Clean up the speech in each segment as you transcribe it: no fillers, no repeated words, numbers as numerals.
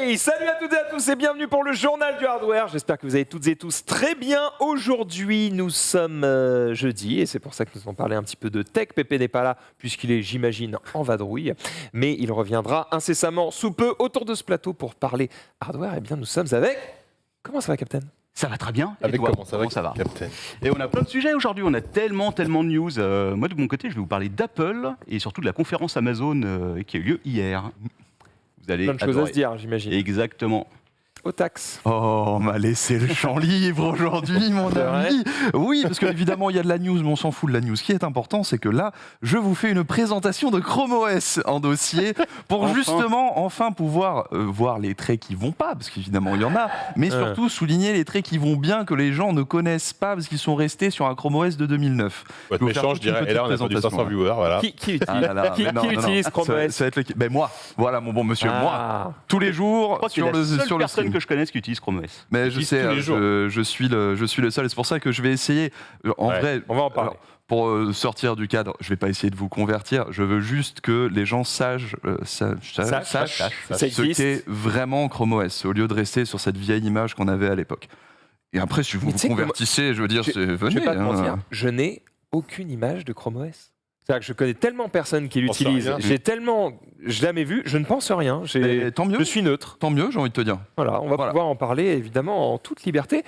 Hey, salut à toutes et à tous et bienvenue pour le journal du hardware. J'espère que vous allez toutes et tous très bien. Aujourd'hui, nous sommes jeudi et c'est pour ça que nous allons parler un petit peu de tech. Pépé n'est pas là puisqu'il est, j'imagine, en vadrouille, mais il reviendra incessamment sous peu autour de ce plateau pour parler hardware. Eh bien, nous sommes avec... Comment ça va, Captain ? Ça va très bien. Avec toi, comment ça va, Captain ? Et on a plein de sujets aujourd'hui, on a tellement de news. Moi, de mon côté, je vais vous parler d'Apple et surtout de la conférence Amazon qui a eu lieu hier. Vous allez Plein de choses adorer. à se dire, j'imagine. Exactement. Au taxe. Oh, on m'a laissé le champ libre aujourd'hui, mon C'est vrai ami. Oui, parce qu'évidemment, il y a de la news, mais on s'en fout de la news. Ce qui est important, c'est que là, je vous fais une présentation de Chrome OS en dossier pour Enfin. justement, enfin, pouvoir voir les traits qui vont pas, parce qu'évidemment, il y en a, mais surtout souligner les traits qui vont bien, que les gens ne connaissent pas, parce qu'ils sont restés sur un Chrome OS de 2009. Pour être Je vais vous faire méchant, je toute une dirais. Et petite là, on a perdu 500 présentation, viewers, voilà. Qui utilise, Ah là là, mais non, non, non. utilise Chrome Ça OS va être ben moi, voilà mon bon monsieur, moi, Ah. tous les Je jours crois que c'est la seule personne que je connaisse qui utilise Chrome OS. Mais je Utilise sais, tous les jours. je suis le seul, et c'est pour ça que je vais essayer, en Ouais, vrai, on va en parler. alors, pour sortir du cadre, je vais pas essayer de vous convertir, je veux juste que les gens sachent Sache, ça ce existe. qu'est vraiment Chrome OS, au lieu de rester sur cette vieille image qu'on avait à l'époque. Et après, si vous Mais vous tu sais que convertissez, je veux dire, Je c'est venez. je vais pas te hein. mentir, je n'ai aucune image de Chrome OS. C'est-à-dire que je connais tellement personne qui pense l'utilise, rien. j'ai tellement jamais vu, je ne pense rien. Mais tant mieux. Je suis neutre. Tant mieux, j'ai envie de te dire. Voilà, on va Voilà. pouvoir en parler évidemment en toute liberté.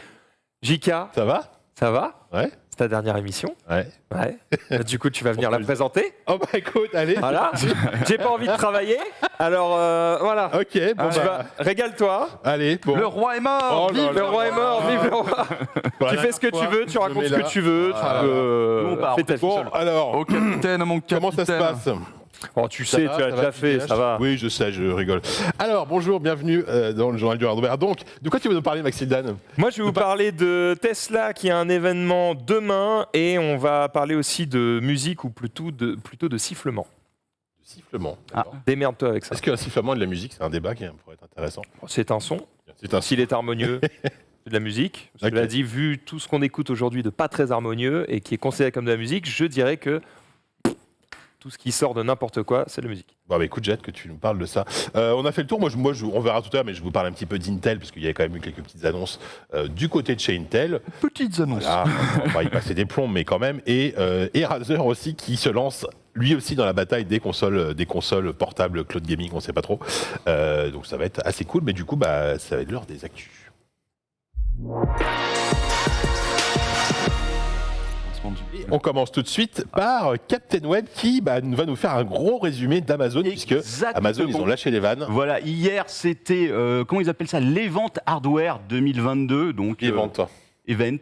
Jika, Ça va ? ça va ? Ouais. C'est ta dernière émission. Ouais. Ouais. Du coup, tu vas venir la présenter. Oh bah écoute, allez. Voilà. J'ai pas envie de travailler. Alors voilà. Ok, bon Tu bah. vas régale-toi. Allez, bon. Le roi est mort. Oh là Le là. roi est mort. Vive le roi. Voilà. Tu fais ce que tu veux. Tu Je racontes mets ce que là. tu veux. Tu Voilà. peux. Nous, on part. Fais ta vie Bon, seule. alors, Au capitaine, mon capitaine. comment ça se passe ? Oh, tu Ça sais, va, tu as ça déjà va, fait. tu Ça va. Oui, je sais, je rigole. Alors, bonjour, bienvenue dans le journal du hardware. Donc, de quoi tu veux nous parler, Maxime? Moi, je vais vous parler de Tesla qui a un événement demain et on va parler aussi de musique ou plutôt de sifflement. Sifflement. Ah. d'accord. Démerde-toi avec ça. Est-ce qu'un sifflement et de la musique, c'est un débat qui pourrait être intéressant ? C'est un son. C'est un S'il est harmonieux, c'est de la musique. Cela Ok. dit, vu tout ce qu'on écoute aujourd'hui de pas très harmonieux et qui est considéré comme de la musique, je dirais que tout ce qui sort de n'importe quoi, c'est de la musique. Bon, bah écoute, j'ai hâte que tu nous parles de ça. On a fait le tour. On verra tout à l'heure, mais je vous parle un petit peu d'Intel, parce qu'il y a quand même eu quelques petites annonces du côté de chez Intel. Petites annonces. Là, on va y passer des plombs, mais quand même. Et Razer aussi, qui se lance lui aussi dans la bataille des consoles portables cloud gaming, on ne sait pas trop. Donc ça va être assez cool, mais du coup, bah, ça va être l'heure des actus. Et on commence tout de suite par Captain Web qui va nous faire un gros résumé d'Amazon, puisque Exactement. Amazon, ils ont lâché les vannes. Voilà, hier c'était, comment ils appellent ça, l'Event Hardware 2022. Donc, Les ventes. Event.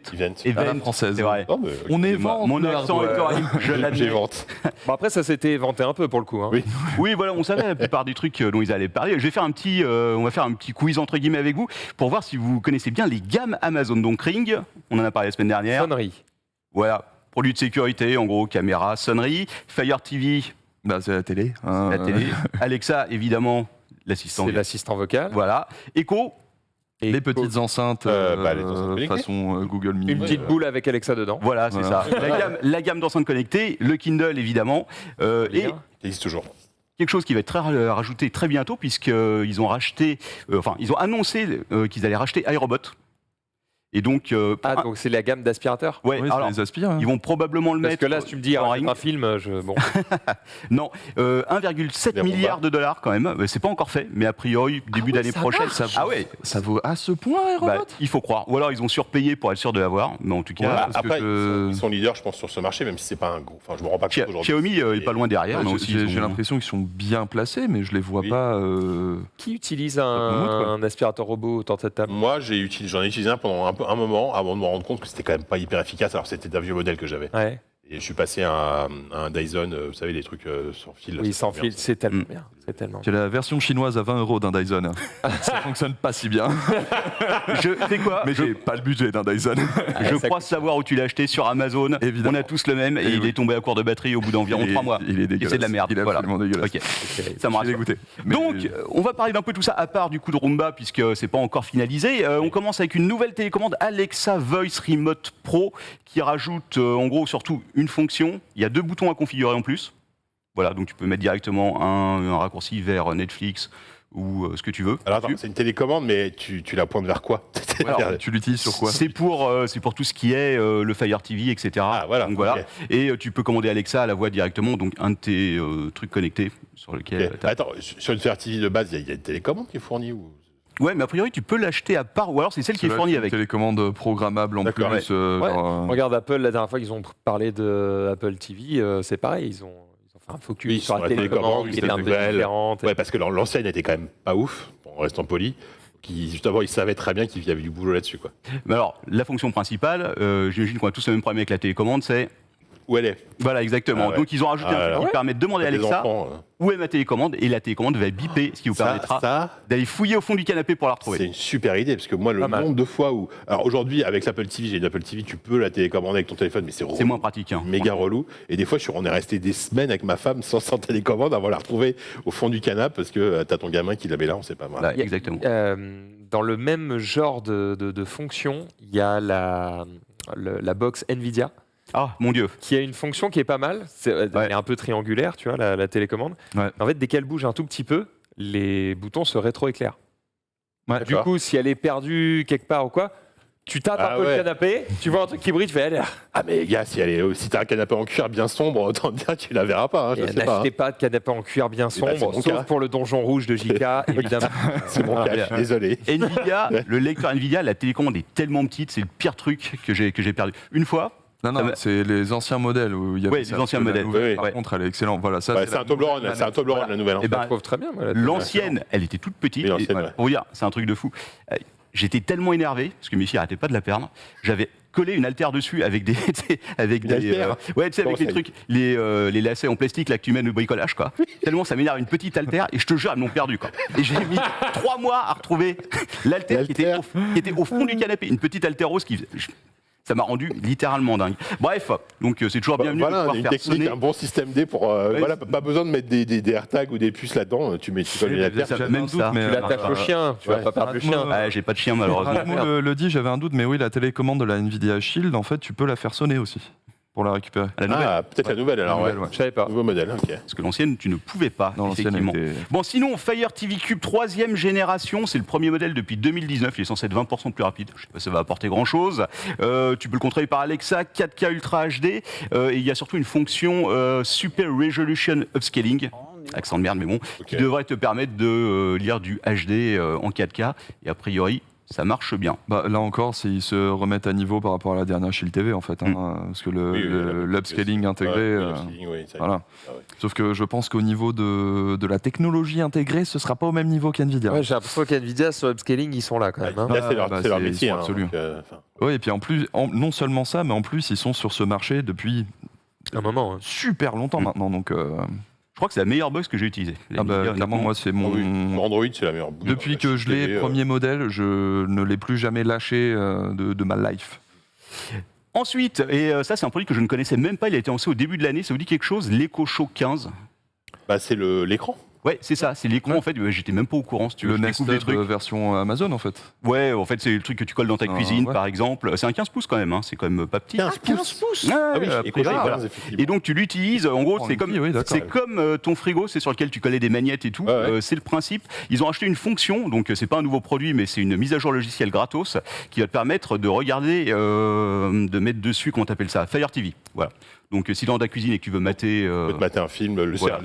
À la française. C'est vrai. Oh, mais On est Mon accent est horrible, je j'ai l'admets. vente. Bon, après, ça s'était vanté un peu pour le coup. Hein. Oui. Oui, voilà, on savait la plupart des trucs dont ils allaient parler. Je vais faire on va faire un petit quiz entre guillemets avec vous pour voir si vous connaissez bien les gammes Amazon. Donc Ring, on en a parlé la semaine dernière. Sonnerie. Voilà, produits de sécurité, en gros, caméra, sonnerie. Fire TV, Bah, c'est la télé. hein. la télé. Alexa, évidemment, l'assistant. C'est l'assistant vocal. Voilà. Echo, Et Les petites enceintes, les enceintes connectées. façon Google Mini. Une petite boule avec Alexa dedans. voilà, c'est Voilà. ça. La gamme d'enceintes connectées, le Kindle, évidemment. Et Bien. Qui existe toujours. quelque chose qui va être rajouté très bientôt, puisqu'ils ont racheté, ils ont annoncé qu'ils allaient racheter iRobot. Et donc, Ah, donc c'est la gamme d'aspirateurs. ouais, Oui, alors, c'est les aspires. hein. ils vont probablement le Parce mettre. que là, si tu me dis en arrête Ring. un film, bon. Non, 1,7 Des milliard de dollars quand même. C'est pas encore fait, mais a priori, début ouais, d'année ça prochaine. marche. Ah ouais, Ça vaut à ce point, bah, Aérobot il faut croire. Ou alors ils ont surpayé pour être sûr de l'avoir. Mais en tout cas, Voilà. parce que Après, je- ils sont leaders, je pense, sur ce marché, même si c'est pas un gros. Enfin, je me rends pas compte aujourd'hui. Xiaomi est pas loin derrière. non, aussi, ils J'ai ont- l'impression qu'ils sont bien placés, mais je les vois Oui. pas. Qui utilise Moumoute, quoi. un aspirateur robot autour de cette table? Moi, j'en ai utilisé un pendant un moment avant de me rendre compte que c'était quand même pas hyper efficace. Alors, c'était d'un vieux modèle que j'avais. Ouais. Et je suis passé à un Dyson, vous savez, les trucs sans fil. Oui, c'est sans bien. fil, c'est tellement Mm. bien. C'est tellement C'est la version chinoise à 20 € d'un Dyson. Ça fonctionne pas si bien. Je sais quoi Mais j'ai pas le budget d'un Dyson. Je ça crois savoir où tu l'as acheté sur Amazon. Évidemment. On a tous le même et Et il oui. est tombé à court de batterie au bout d'environ 3 mois. Il est Et dégueulasse. c'est de la merde. Il est Voilà. absolument dégueulasse. Ok, C'est terrible. ça me Je suis rassure. dégoûté. Mais- Donc, on va parler d'un peu tout ça, à part du coup de Roomba, puisque c'est pas encore finalisé. On commence avec une nouvelle télécommande Alexa Voice Remote Pro qui rajoute en gros surtout une fonction. Il y a 2 boutons à configurer en plus. Voilà, donc tu peux mettre directement un raccourci vers Netflix ou ce que tu veux. Alors attends, c'est une télécommande, mais tu la pointes vers quoi? Alors, tu l'utilises sur quoi? C'est pour tout ce qui est le Fire TV, etc. Ah, voilà, Donc, voilà. ok. Et tu peux commander Alexa à la voix directement, donc un de tes trucs connectés sur lequel. Ok. Attends, sur une Fire TV de base, il y a une télécommande qui est fournie ou... Ouais, mais a priori tu peux l'acheter à part, ou alors c'est celle qui est fournie Une avec. télécommande programmable en plus. D'accord, ouais. Ouais. genre, Regarde Apple, la dernière fois qu'ils ont parlé de Apple TV, c'est pareil, ils ont fait un focus Oui, sur sur la la télécommande télécommande, qui était un peu nouvelle. différente. Ouais, parce que l'ancienne était quand même pas ouf, en restant poli. Justement, ils savaient très bien qu'il y avait du boulot là-dessus, quoi. Mais alors, la fonction principale, j'imagine qu'on a tous le même problème avec la télécommande, c'est. Où elle est? Voilà, exactement. Ah ouais. Donc ils ont rajouté Ah un là truc là. qui permet de demander à Les Alexa enfants, où est ma télécommande, et la télécommande va biper, ce qui vous permettra ça, d'aller fouiller au fond du canapé pour la c'est retrouver. une super idée, parce que moi, le Pas mal. nombre de fois où... Alors aujourd'hui, avec l'Apple TV, j'ai une Apple TV, tu peux la télécommander avec ton téléphone, mais c'est C'est moins pratique. Hein. méga relou. Et des fois, on est resté des semaines avec ma femme sans télécommande avant de la retrouver au fond du canapé, parce que t'as ton gamin qui l'avait là, on sait pas. Voilà. Là, exactement. Dans le même genre de fonction, il y a la box Nvidia Ah, mon Dieu. qui a une fonction qui est pas mal. Elle est un peu triangulaire, tu vois, la télécommande. Ouais. En fait, dès qu'elle bouge un tout petit peu, les boutons se rétroéclairent. Ouais. Du coup, si elle est perdue quelque part ou quoi, tu tapes Ah un peu ouais. le canapé, tu vois un truc qui brille, tu fais aller. Ah mais gars, si t'as un canapé en cuir bien sombre, autant te dire tu la verras pas, hein, je sais pas. N'achetez pas de canapé en cuir bien Eh ben, c'est sombre, mon sauf cas. pour le donjon rouge de JK, évidemment. C'est mon cas, je suis désolé. Nvidia, le lecteur Nvidia, la télécommande est tellement petite, c'est le pire truc que j'ai perdu. Une fois, Non, Ça non, va. c'est les anciens modèles où il y a Ouais, les anciens modèles. Oui, Par oui. contre, elle est excellente. Voilà, ça, Ouais, c'est c'est la un Toblerone, nouvelle c'est un Toblerone la nouvelle. hein. Eh ben, Je trouve très bien. Voilà, l'ancienne, elle était toute petite. Oui, l'ancienne, Et, ouais. pour vous dire, c'est un truc de fou. J'étais tellement énervé, parce que mes filles arrêtaient pas de la perdre. J'avais collé une haltère dessus avec des. avec Une des haltère ouais, tu sais, avec Comment les ça trucs, les lacets en plastique là, que tu mets au bricolage, quoi. Tellement ça m'énerve, une petite haltère, et je te jure, elles m'ont perdu, quoi. Et j'ai mis 3 mois à retrouver l'haltère qui était au fond du canapé. Une petite haltère rose qui. Ça m'a rendu littéralement dingue. Bref, donc c'est toujours bienvenu de Voilà, pouvoir une faire technique, sonner. un bon système D pour. Voilà, pas besoin de mettre des AirTags ou des puces là-dedans. Tu colles une haltère. ça- J'avais même un doute, ça. mais, Tu l'attaches au chien, tu vas ouais. pas perdre le chien. Arrête-moi. Ah, j'ai pas de chien malheureusement. Radmo le dit, j'avais un doute, mais oui, la télécommande de la Nvidia Shield, en fait, tu peux la faire sonner aussi pour la récupérer. La nouvelle. Ah, peut-être la nouvelle alors, Nouvelle, ouais. ouais. Je savais pas. Nouveau modèle, ok. Parce que l'ancienne, tu ne pouvais pas, Non, l'ancienne, elle effectivement. était- Bon, sinon, Fire TV Cube 3e génération, c'est le premier modèle depuis 2019. Il est censé être 20% plus rapide. Je sais pas si ça va apporter grand-chose. Tu peux le contrôler par Alexa, 4K Ultra HD. Et il y a surtout une fonction Super Resolution Upscaling. Accent de merde, mais bon. Ok. Qui devrait te permettre de lire du HD en 4K. Et a priori, ça marche bien. Bah, là encore, ils se remettent à niveau par rapport à la dernière Shield TV, en fait. Hein, parce que l'upscaling intégré. Oui, ça- Voilà. Ah ouais. Sauf que je pense qu'au niveau de la technologie intégrée, ce sera pas au même niveau qu'NVIDIA. Ouais, j'ai l'impression qu'NVIDIA sur upscaling, ils sont là quand même. hein. Là, c'est leur, bah, c'est leur c'est- métier. ils sont hein, absolus. donc, enfin, Oui, et puis en plus, non seulement ça, mais en plus, ils sont sur ce marché depuis Un moment. hein. super longtemps maintenant. Donc, Je crois que c'est la meilleure box que j'ai utilisée. ah bah, clairement, moi, c'est mon. oui. Android, c'est la meilleure. Depuis que je l'ai, premier modèle, je ne l'ai plus jamais lâché de ma life. Ensuite, et ça c'est un produit que je ne connaissais même pas, il a été lancé au début de l'année, ça vous dit quelque chose? L'Echo Show 15. Bah, c'est l'écran. Ouais, c'est ça, c'est l'écran en fait, j'étais même pas au courant si tu veux, Le je Nest découvre des Hub trucs. version Amazon, en fait. Ouais, en fait c'est le truc que tu colles dans ta Ah, cuisine ouais. par exemple. C'est un 15 pouces quand même, hein. C'est quand même pas petit. 15 pouces. Ouais, Ah oui, après, écoute, voilà. 15, effectivement. Et donc tu l'utilises, en gros Oh, c'est comme, oui, d'accord. c'est comme ton frigo, c'est sur lequel tu collais des magnettes et tout, Ouais, ouais. c'est le principe. Ils ont acheté une fonction, donc c'est pas un nouveau produit mais c'est une mise à jour logicielle gratos qui va te permettre de regarder, de mettre dessus, comment t'appelles ça, Fire TV, voilà. Donc si dans ta cuisine et que tu veux mater... Tu peux te mater un film, le Voilà.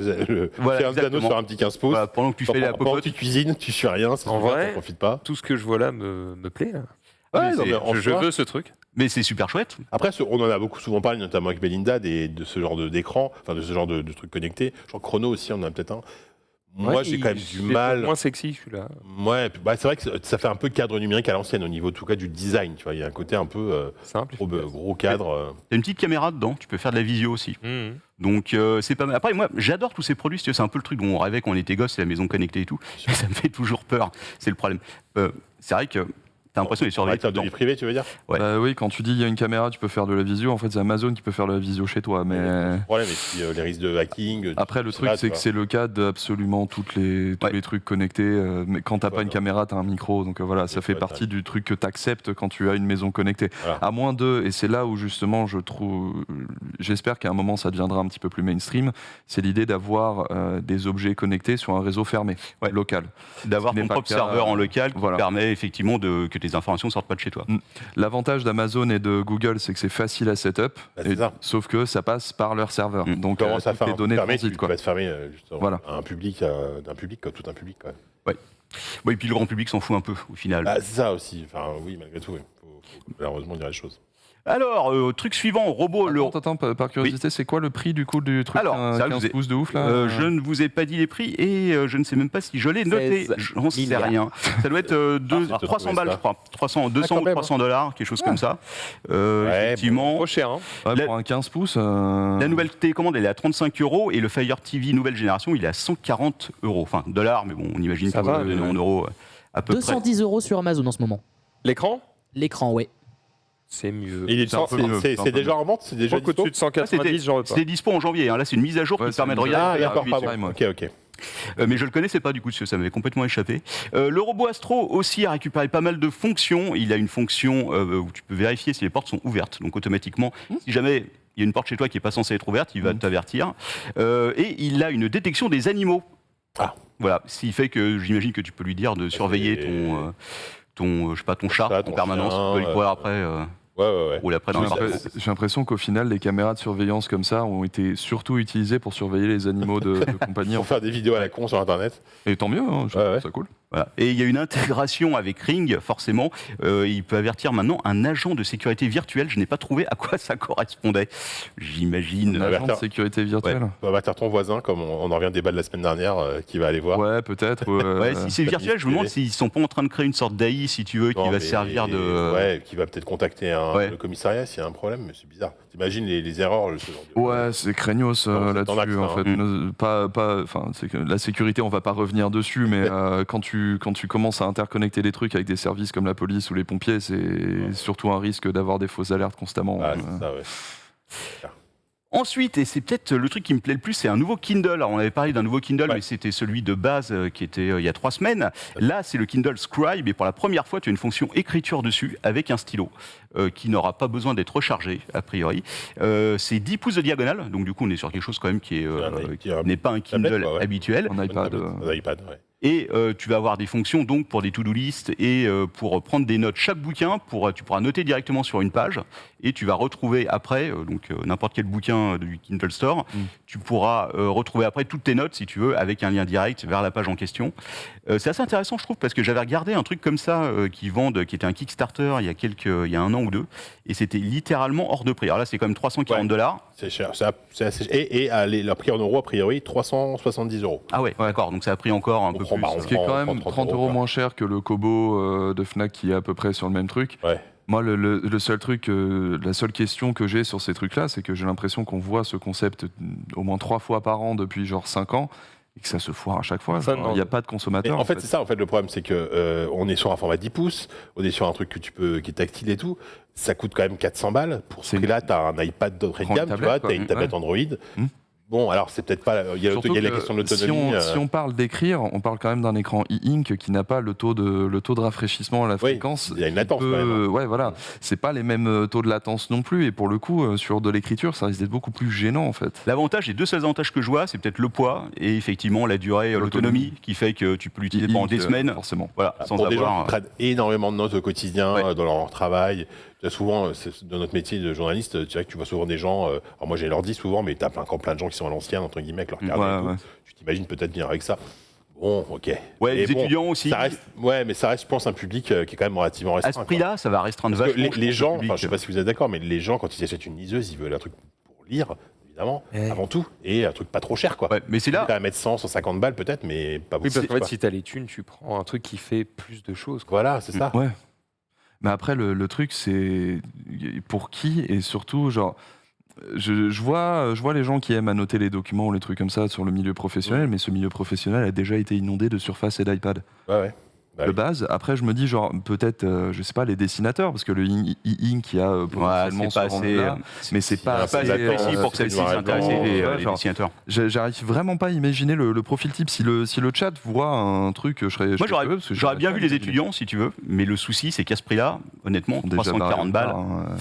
Voilà, Seigneur des Anneaux exactement. sur un petit 15 pouces. voilà, pendant que tu fais la Pendant que popote, tu cuisines, tu fais rien, c'est En super, vrai, t'en profites pas. Tout ce que je vois là me plaît. Là. Ouais, mais non, c'est- mais en Je soi- veux ce truc. mais c'est super chouette. Après, on en a souvent parlé, notamment avec Belinda, de ce genre d'écran, enfin de ce genre de trucs connectés. Je crois que Chrono aussi, on en a peut-être un. Moi, Ouais, j'ai quand même il- du c'est mal. moins sexy celui-là. Ouais, puis, bah, c'est vrai que ça fait un peu cadre numérique à l'ancienne, au niveau, en tout cas, du design. Tu vois, il y a un côté un peu Simple. gros cadre. T'as une petite caméra dedans, tu peux faire de la visio aussi. Mhm. Donc c'est pas mal. Après moi j'adore tous ces produits, si tu veux, c'est un peu le truc dont on rêvait quand on était gosse, c'est la maison connectée et tout. Mais ça me fait toujours peur, c'est le problème. C'est vrai que T'as l'impression d'être surveillé. De vie privée, tu veux dire? Ouais. Bah oui, quand tu dis il y a une caméra, tu peux faire de la visio. En fait, c'est Amazon qui peut faire de la visio chez toi. Mais Le problème, et puis les risques de hacking. après, le truc, c'est que c'est le cas d'absolument tous les trucs connectés. Mais quand t'as pas une caméra, t'as un micro. Donc voilà, ça fait partie du truc que t'acceptes quand tu as une maison connectée. Voilà. À moins de, et c'est là où justement j'espère qu'à un moment ça deviendra un petit peu plus mainstream, c'est l'idée d'avoir des objets connectés sur un réseau fermé, local. D'avoir ton propre serveur en local qui permet effectivement que tes informations ne sortent pas de chez toi. L'avantage d'Amazon et de Google, c'est que c'est facile à setup, sauf que ça passe par leur serveur. Donc toutes les données transitent. Tu vas te fermer à un public, tout un public quand même. Ouais, et puis le grand public s'en fout un peu au final. Bah, c'est ça aussi. Enfin, oui, malgré tout, faut malheureusement dire les choses. Alors, truc suivant, robot. Attends, par curiosité, c'est quoi le prix du coup du truc 15 pouces de ouf là je ne vous ai pas dit les prix et je ne sais même pas si je l'ai noté. J'en sais rien. Ça doit être 300 balles, je crois. 200 ou 300 $, quelque chose comme ça. Effectivement. Trop cher. Hein. Pour un 15 pouces. La nouvelle télécommande, elle est à 35 € et le Fire TV nouvelle génération, il est à 140 €. Enfin, dollars, mais bon, on imagine que ça va donner en euros à peu près. 210 € sur Amazon en ce moment. L'écran? L'écran, ouais. C'est mieux. C'est déjà en vente? C'est déjà au-dessus de 190, j'en veux pas. C'était dispo en janvier. Là, c'est une mise à jour qui permet de regarder. Ah, d'accord, pardon. Ok. Mais je le connaissais pas du coup, parce que ça m'avait complètement échappé. Le robot Astro aussi a récupéré pas mal de fonctions. Il a une fonction où tu peux vérifier si les portes sont ouvertes. Donc automatiquement, si jamais il y a une porte chez toi qui n'est pas censée être ouverte, il va t'avertir. Et il a une détection des animaux. Voilà, ce qui fait que j'imagine que tu peux lui dire de surveiller ton chat en permanence. Tu peux lui courir après. Ou après j'ai l'impression qu'au final, les caméras de surveillance comme ça ont été surtout utilisées pour surveiller les animaux de compagnie. Pour faire des vidéos à la con sur Internet. Et tant mieux, je trouve ça cool. Voilà. Et il y a une intégration avec Ring, forcément. Il peut avertir maintenant un agent de sécurité virtuelle. Je n'ai pas trouvé à quoi ça correspondait. J'imagine. Un agent de sécurité virtuelle. On va avertir ton voisin, comme on en revient au débat de la semaine dernière, qui va aller voir. Ouais, peut-être. Si c'est virtuel, je me demande s'ils sont pas en train de créer une sorte d'AI, si tu veux, qui va servir de. Ouais, qui va peut-être contacter le commissariat s'il y a un problème, mais c'est bizarre. T'imagines les erreurs, ce genre de... Ouais, c'est craignos là-dessus, en fait. C'est que la sécurité, on va pas revenir dessus, mais quand tu commences à interconnecter des trucs avec des services comme la police ou les pompiers, c'est surtout un risque d'avoir des fausses alertes constamment. C'est ça, ouais. Ensuite, et c'est peut-être le truc qui me plaît le plus, c'est un nouveau Kindle. Alors, on avait parlé d'un nouveau Kindle, mais c'était celui de base qui était il y a 3 semaines. Là, c'est le Kindle Scribe, et pour la première fois, tu as une fonction écriture dessus avec un stylo qui n'aura pas besoin d'être rechargé, a priori. C'est 10 pouces de diagonale, donc du coup, on est sur quelque chose quand même qui n'est pas un Kindle habituel. Un iPad. Et tu vas avoir des fonctions donc pour des to-do list et pour prendre des notes. Chaque bouquin, tu pourras noter directement sur une page et tu vas retrouver après, n'importe quel bouquin du Kindle Store, tu pourras retrouver après toutes tes notes si tu veux avec un lien direct vers la page en question. C'est assez intéressant je trouve parce que j'avais regardé un truc comme ça qui était un Kickstarter il y a 1 an ou 2 et c'était littéralement hors de prix. Alors là c'est quand même 340 $. C'est cher, c'est assez cher. Et le prix en euros a priori 370 €. Ah ouais, d'accord, donc ça a pris encore un peu plus. Ce qui est quand même 30 € moins cher que le Kobo de Fnac qui est à peu près sur le même truc. Ouais. Moi, le seul truc, la seule question que j'ai sur ces trucs-là, c'est que j'ai l'impression qu'on voit ce concept au moins 3 fois par an depuis genre 5 ans et que ça se foire à chaque fois. Il n'y a pas de consommateur. En fait, c'est ça. En fait, le problème, c'est que on est sur un format 10 pouces, on est sur un truc qui est tactile et tout. Ça coûte quand même 400 balles. Pour ce prix-là, tu as un iPad d'entrée de gamme, tu vois, tu as une tablette Android. Bon, alors c'est peut-être pas. Il y a la question de l'autonomie. Si on parle d'écrire, on parle quand même d'un écran e-ink qui n'a pas le taux de rafraîchissement à la fréquence. Il y a une latence quand même. Ouais, voilà. C'est pas les mêmes taux de latence non plus. Et pour le coup, sur de l'écriture, ça risque d'être beaucoup plus gênant en fait. L'avantage, les 2 seuls avantages que je vois, c'est peut-être le poids et effectivement la durée, l'autonomie qui fait que tu peux l'utiliser pendant des semaines. Forcément. Voilà, sans pour avoir. Des gens qui prennent énormément de notes au quotidien dans leur travail. Souvent, dans notre métier de journaliste, tu vois que tu vois souvent des gens. Alors moi, j'ai l'ordi souvent, mais tu as encore plein de gens qui sont à l'ancienne, entre guillemets, avec leur carnet et tout. Tu t'imagines peut-être venir avec ça. Bon, ok. Ouais, les étudiants aussi. Ça reste, mais ça reste, je pense, un public qui est quand même relativement restreint. À ce prix-là, ça va restreindre vachement. Les gens, je sais pas si vous êtes d'accord, mais les gens, quand ils achètent une liseuse, ils veulent un truc pour lire. Évidemment, avant tout, et un truc pas trop cher, quoi. Ouais, mais c'est là. Tu vas mettre 100, 150 balles peut-être, mais pas beaucoup. Oui, parce qu'en fait, si t'as les thunes, tu prends un truc qui fait plus de choses, quoi. Voilà, c'est ça. Ouais. Mais après, le truc, c'est pour qui et surtout, genre, je vois les gens qui aiment annoter les documents ou les trucs comme ça sur le milieu professionnel, mais ce milieu professionnel a déjà été inondé de Surface et d'iPad. Ouais. Bah de oui. base. Après, je me dis, genre, peut-être, je sais pas, les dessinateurs, parce que le e-ink qu'il y a potentiellement c'est pas ce assez. rendu-là, mais c'est pas pas assez assez précis pour que ça puisse intéresser les genre, dessinateurs. J'arrive vraiment pas à imaginer le profil type. Si le chat voit un truc, je serais. Moi, curieux, parce que j'aurais bien pas vu les imaginer. étudiants, si tu veux, mais le souci, c'est qu'à ce prix-là, honnêtement, Ils sont déjà 340 balles. barrés au pas,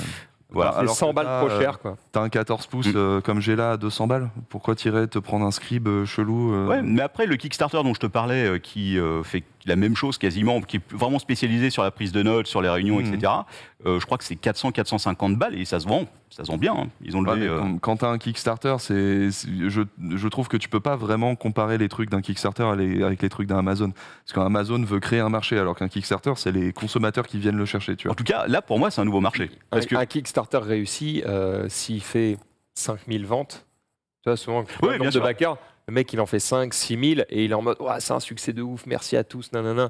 Voilà. C'est alors 100 que balles t'as, trop cher, quoi. T'as un 14 pouces comme j'ai là à 200 balles. Pourquoi t'irais te prendre un scribe chelou Ouais, mais après, le Kickstarter dont je te parlais, qui fait la même chose quasiment, qui est vraiment spécialisé sur la prise de notes, sur les réunions, etc., je crois que c'est 400-450 balles et ça se vend bien. Hein. Ils ont Ouais, levé. mais quand t'as un Kickstarter, je trouve que tu peux pas vraiment comparer les trucs d'un Kickstarter avec les trucs d'un Amazon. Parce qu'un veut créer un marché, alors qu'un Kickstarter, c'est les consommateurs qui viennent le chercher, tu En vois. tout cas, là, pour moi, c'est un nouveau marché. Parce que Un Kickstarter réussi, s'il fait 5000 ventes, tu vois, souvent, Oui, le bien nombre de sûr. backers, le mec, il en fait 5, 6000 et il est en mode ouais, c'est un succès de ouf, merci à tous, nanana.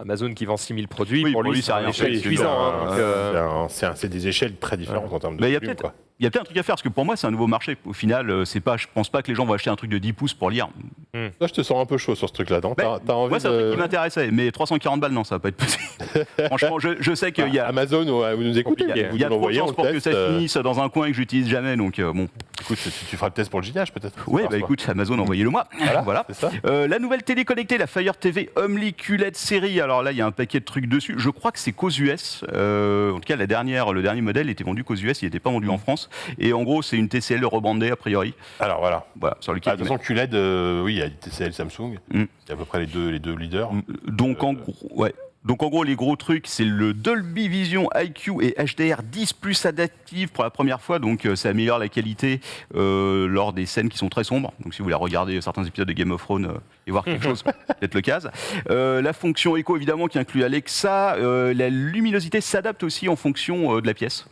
Amazon qui vend 6000 produits, Oui, pour lui, c'est un rien. échec Oui, suffisant. Hein, donc, c'est des échelles très différentes en termes de Mais il y a volume, peut-être- quoi. il y a peut-être un truc à faire, parce que pour moi, c'est un nouveau marché. Au final, c'est pas, je pense pas que les gens vont acheter un truc de 10 pouces pour lire. Toi, je te sens un peu chaud sur ce truc-là, non? T'as envie Moi, c'est un truc de... qui m'intéressait, mais 340 balles, non, ça va pas être possible. Franchement, je sais qu'il y a. Amazon, vous nous écoutez, Il y a, vous il y a nous trop de l'envoyez, chances on pour le que ça teste. finisse dans un coin et que j'utilise jamais, donc bon. Écoute, tu feras le test pour le GIH, peut-être? Ouais, bah écoute, Amazon, envoyez-le-moi. Voilà. C'est ça. La nouvelle télé connectée, la Fire TV Homely QLED série. Alors là, il y a un paquet de trucs dessus. Je crois que c'est qu'aux US. En tout cas, le dernier modèle était vendu qu'aux US, il n'était pas vendu en France. Et en gros, c'est une TCL rebrandée a priori. Alors voilà. Voilà, sur lequel. De toute façon, QLED, oui, il y a TCL, Samsung. C'est à peu près les deux leaders. Donc en gros, ouais. Donc en gros, les gros trucs, c'est le Dolby Vision IQ et HDR10 plus adaptive pour la première fois. Donc ça améliore la qualité lors des scènes qui sont très sombres. Donc si vous voulez regarder certains épisodes de Game of Thrones et voir quelque chose, peut-être le cas. La fonction écho, évidemment, qui inclut Alexa. La luminosité s'adapte aussi en fonction de la pièce.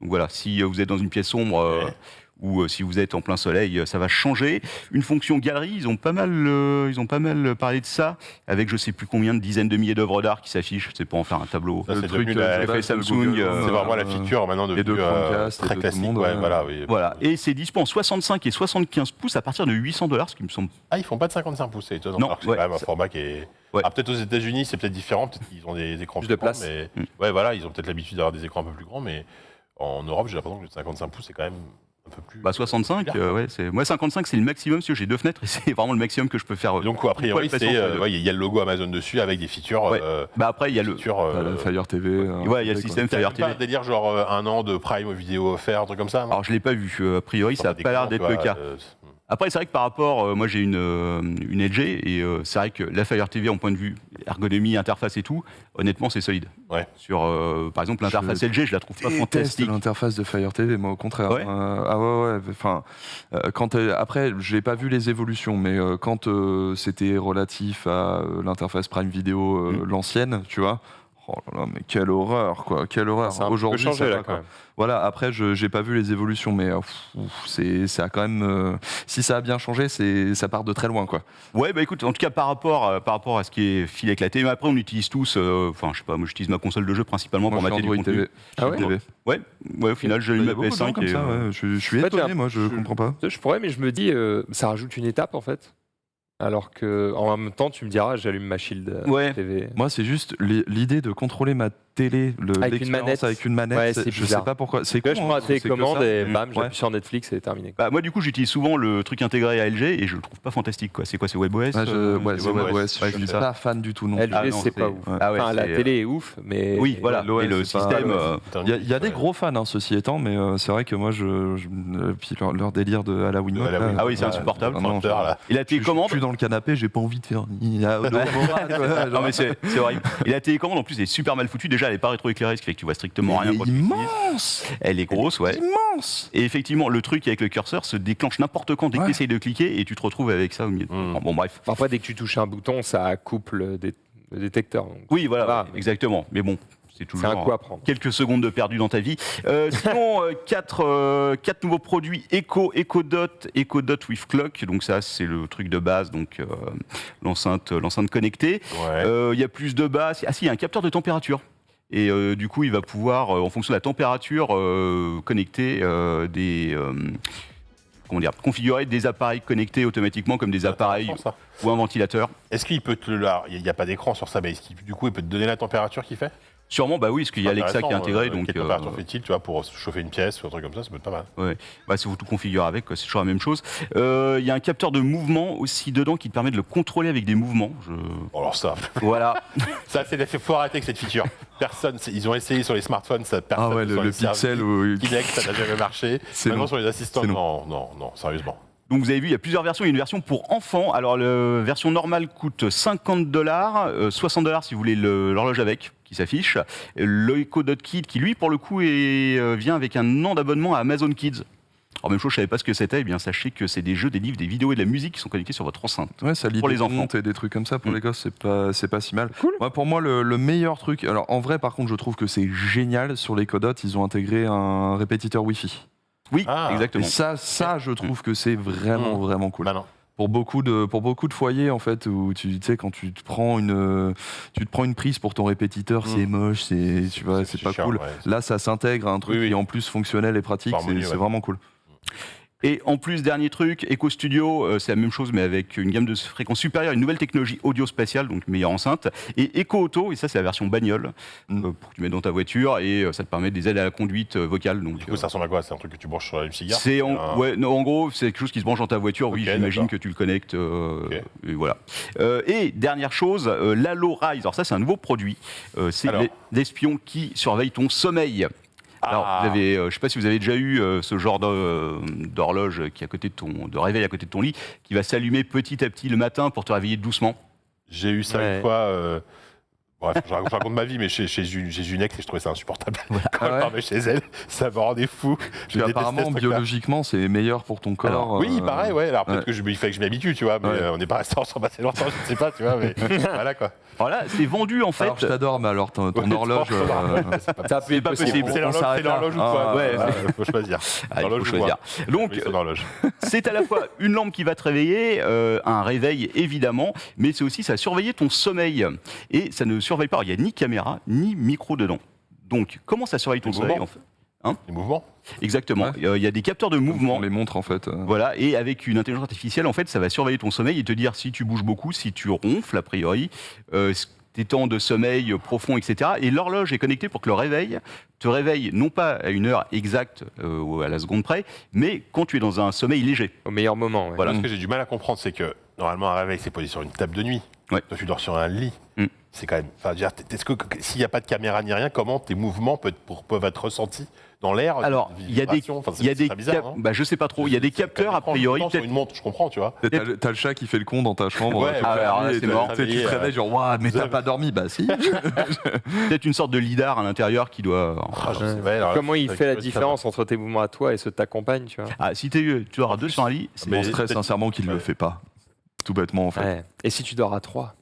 Donc voilà, si vous êtes dans une pièce sombre... ou si vous êtes en plein soleil, ça va changer. Une fonction galerie, ils ont pas mal parlé de ça, avec je sais plus combien de dizaines de milliers d'œuvres d'art qui s'affichent. C'est pour en faire un tableau. Ça, Le c'est truc devenu la- de fait Samsung, Google, C'est vraiment la feature maintenant et de devenue Chromecast et très de tout classique. le monde, Ouais, ouais. voilà, oui. Voilà, et c'est dispo en 65 et 75 pouces à partir de $800, ce qui me semble. Ah, ils font pas de 55 pouces, c'est étonnant. Non, Alors que ouais, c'est quand même un ça- format qui est. Ouais. Ah, peut-être aux États-Unis, c'est peut-être différent. Peut-être qu'ils ont des écrans Plus plus de grands, place. mais ouais, voilà, ils ont peut-être l'habitude d'avoir des écrans un peu plus grands, mais en Europe, j'ai l'impression que le 55 pouces, c'est quand même un peu plus. Bah 65, ouais, moi 55 c'est le maximum, parce que j'ai 2 fenêtres et c'est vraiment le maximum que je peux faire. Donc, a priori, Ouais, c'est, ouais, il y a le logo Amazon dessus avec des features. Ouais. Bah après il y a le, T'as la Fire TV. ouais, il y a le système T'as Fire même pas un TV. délire genre un an de Prime vidéo offert, un truc comme ça, non? Alors je l'ai pas vu, a priori ça a pas l'air d'être le cas. Après, c'est vrai que par rapport, moi j'ai une LG et c'est vrai que la Fire TV en point de vue ergonomie, interface et tout, honnêtement c'est solide. Ouais. Sur, par exemple, l'interface LG, je la trouve pas Déteste fantastique. l'interface de Fire TV, moi au contraire. Ouais. Ah ouais. Enfin, après, j'ai pas vu les évolutions, mais quand c'était relatif à l'interface Prime Video l'ancienne, tu vois. Oh là là, mais quelle horreur, quoi, quelle horreur. Ça a un peu Aujourd'hui, changé ça là va, quand quoi. même. Voilà, après, j'ai pas vu les évolutions, mais ça a quand même. Si ça a bien changé, ça part de très loin, quoi. Ouais, bah écoute, en tout cas par rapport à ce qui est fil éclaté, mais après on utilise tous, enfin je sais pas, moi j'utilise ma console de jeu principalement Moi, pour je suis mater du Android contenu. TV. Ah ouais TV. Ouais, au final j'ai Il eu y ma a beaucoup de gens PS5 comme et ça, ouais. Je suis En fait, étonné, moi, je comprends pas. Je pourrais, mais je me dis, ça rajoute une étape en fait. Alors que en même temps, tu me diras, j'allume ma Shield Ouais. TV. Moi, c'est juste l'idée de contrôler ma télé, Avec une manette. avec une manette. Ouais, c'est je bizarre. sais pas pourquoi. C'est Là, con, je prends hein, la télécommande c'est que ça. et bam, Ouais. j'appuie sur Netflix et c'est terminé. Bah, moi du coup j'utilise souvent le truc intégré à LG et je le trouve pas fantastique quoi. C'est quoi, c'est WebOS Ouais, c'est c'est WebOS. Ouais, Je suis ça. pas fan du tout non. LG, Ah non, c'est pas c'est- ouf. ouais. Ah ouais, Enfin, la c'est- télé est ouf, mais. Oui, voilà. l'OS, Et le c'est pas- système. Il y a des gros fans, hein, ceci étant, mais c'est vrai que moi, puis leur délire de à la Wiimote. À la là, Wiimote. Ah oui, c'est insupportable. non, Là. Et la je télécommande. suis dans le canapé, j'ai pas envie de faire. Non mais c'est horrible. Et la télécommande en plus est super mal foutue. Déjà elle est pas rétroéclairée, ce qui fait que tu vois strictement rien. quand tu l'utilises. Immense, Elle est grosse, ouais. immense. Et effectivement, le truc avec le curseur se déclenche n'importe quand dès que Ouais. tu essayes de cliquer et tu te retrouves avec ça au milieu. Bon, bref. Parfois, dès que tu touches un bouton, ça coupe le détecteur. Donc, Oui, voilà, va, ouais, mais exactement. Mais bon, c'est c'est toujours un coup à prendre. quelques secondes de perdu dans ta vie. Sinon, 4 nouveaux produits Echo Dot with Clock. Donc ça, c'est le truc de base, donc l'enceinte connectée. Ouais. Il y a plus de basses. Ah si, il y a un capteur de température. Et du coup, il va pouvoir, en fonction de la température, connecter des... configurer des appareils connectés automatiquement comme des appareils Ça. ou un ventilateur. Est-ce qu'il peut il n'y a pas d'écran sur ça, mais du coup, il peut te donner la température qu'il fait? Sûrement, bah oui, parce qu'il y a Alexa qui est intégré. Donc, quelle température fait-il, tu vois, pour chauffer une pièce ou un truc comme ça peut être pas mal. Ouais. Bah, si vous tout configurez avec, quoi, c'est toujours la même chose. Il y a un capteur de mouvement aussi dedans qui te permet de le contrôler avec des mouvements. Alors ça, Voilà. ça c'est faut arrêter avec cette feature. Personne, ils ont essayé sur les smartphones, ça personne. Ah ouais, sur le les services pixel. Kinect, ça n'a jamais marché. Maintenant long. sur les assistants, C'est non, sérieusement. Donc vous avez vu, il y a plusieurs versions. Il y a une version pour enfants. Alors la version normale coûte $50, $60 si vous voulez l'horloge avec, qui s'affiche. Le Echo Dot Kit qui lui pour le coup vient avec un an d'abonnement à Amazon Kids. Alors même chose, je savais pas ce que c'était. Eh bien sachez que c'est des jeux, des livres, des vidéos et de la musique qui sont connectés sur votre enceinte. Ouais, ça lit Pour des les enfants. comptes et des trucs comme ça pour les gosses, c'est pas si mal. Cool. Ouais, pour moi, le meilleur truc. Alors en vrai, par contre, je trouve que c'est génial sur les Codots. Ils ont intégré un répétiteur Wi-Fi. Oui, Ah. exactement. Et ça, je trouve que c'est vraiment cool. Bah non. Pour beaucoup de foyers en fait où tu sais quand tu te prends une prise pour ton répétiteur, c'est moche, tu vois, c'est pas chiant, cool. ouais. Là, ça s'intègre à un truc Oui. qui est en plus fonctionnel et pratique, Harmonieux, c'est ouais. vraiment cool. Et en plus, dernier truc, Echo Studio, c'est la même chose, mais avec une gamme de fréquences supérieure, une nouvelle technologie audio-spatiale, donc meilleure enceinte. Et Echo Auto, et ça, c'est la version bagnole, pour que tu mets dans ta voiture, et ça te permet des aides à la conduite vocale. Donc, Du coup, ça ressemble à quoi? C'est un truc que tu branches sur une cigare? en gros, c'est quelque chose qui se branche dans ta voiture. Oui, Ok, j'imagine d'accord. que tu le connectes. Et voilà. Et dernière chose, l'Halo Rise. Alors ça, c'est un nouveau produit. C'est Alors. l'espion qui surveille ton sommeil. Alors, vous avez, je ne sais pas si vous avez déjà eu ce genre d'horloge qui est à côté de réveil à côté de ton lit, qui va s'allumer petit à petit le matin pour te réveiller doucement. J'ai eu ça Ouais. une fois. Bref, je raconte ma vie, mais chez une ex et je trouvais ça insupportable. Quand Ah elle ouais parlait chez elle, ça me rendait fou. Je Puis détestais apparemment, ce truc-là. biologiquement, c'est meilleur pour ton corps. Alors, Oui, il paraît, ouais. Alors peut-être ouais. il fallait que je m'y habitue, tu vois, mais Ouais. on n'est pas resté ensemble assez longtemps, je ne sais pas, tu vois, mais voilà quoi. Voilà, c'est vendu en fait. Alors je t'adore, mais alors ton Ouais, horloge. Ça peut être possible. C'est l'horloge ou quoi? Ah, ouais. Faut choisir. Ah, il faut L'horloge ou choisir. quoi? Donc, Oui, son horloge. c'est à la fois une lampe qui va te réveiller, un réveil évidemment, mais c'est aussi ça va surveiller ton sommeil. Et ça ne surveille pas. Alors, il n'y a ni caméra ni micro dedans. Donc, comment ça surveille ton Les sommeil mouvements. en fait Les mouvements. Exactement. Ouais. Il y a des capteurs de mouvement. On les montre en fait. Voilà, et avec une intelligence artificielle, en fait, ça va surveiller ton sommeil et te dire si tu bouges beaucoup, si tu ronfles, a priori, tes temps de sommeil profond, etc. Et l'horloge est connectée pour que le réveil te réveille non pas à une heure exacte ou à la seconde près, mais quand tu es dans un sommeil léger. Au meilleur moment. Ouais. Voilà. Ce que j'ai du mal à comprendre, c'est que normalement, un réveil, c'est posé sur une table de nuit. Ouais. Toi, tu dors sur un lit. Mm. C'est quand même. Enfin, est-ce que s'il n'y a pas de caméra ni rien, comment tes mouvements peuvent être ressentis dans l'air? Alors, il y a des, Enfin, il y a des c'est bizarre, cap- hein. bah, je sais pas trop, il y a des capteurs a priori. Sur Peut-être une montre, je comprends, tu vois. T'as le chat qui fait le con dans ta chambre. Ouais, toute ouais, la alors là, nuit, et c'est t'as- mort. tu sais, tu te réveilles genre, waouh, mais t'as pas dormi. Bah si. peut-être une sorte de lidar à l'intérieur qui doit. Ah, je sais pas, alors là, Comment il c'est fait la vrai que différence entre tes mouvements à toi et ceux de ta compagne, tu vois? Ah, si tu dors à deux sur un lit, c'est Mais- On serait peut-être- sincèrement qu'il le fait pas. Tout bêtement en fait. Ouais. Et si tu dors à 3?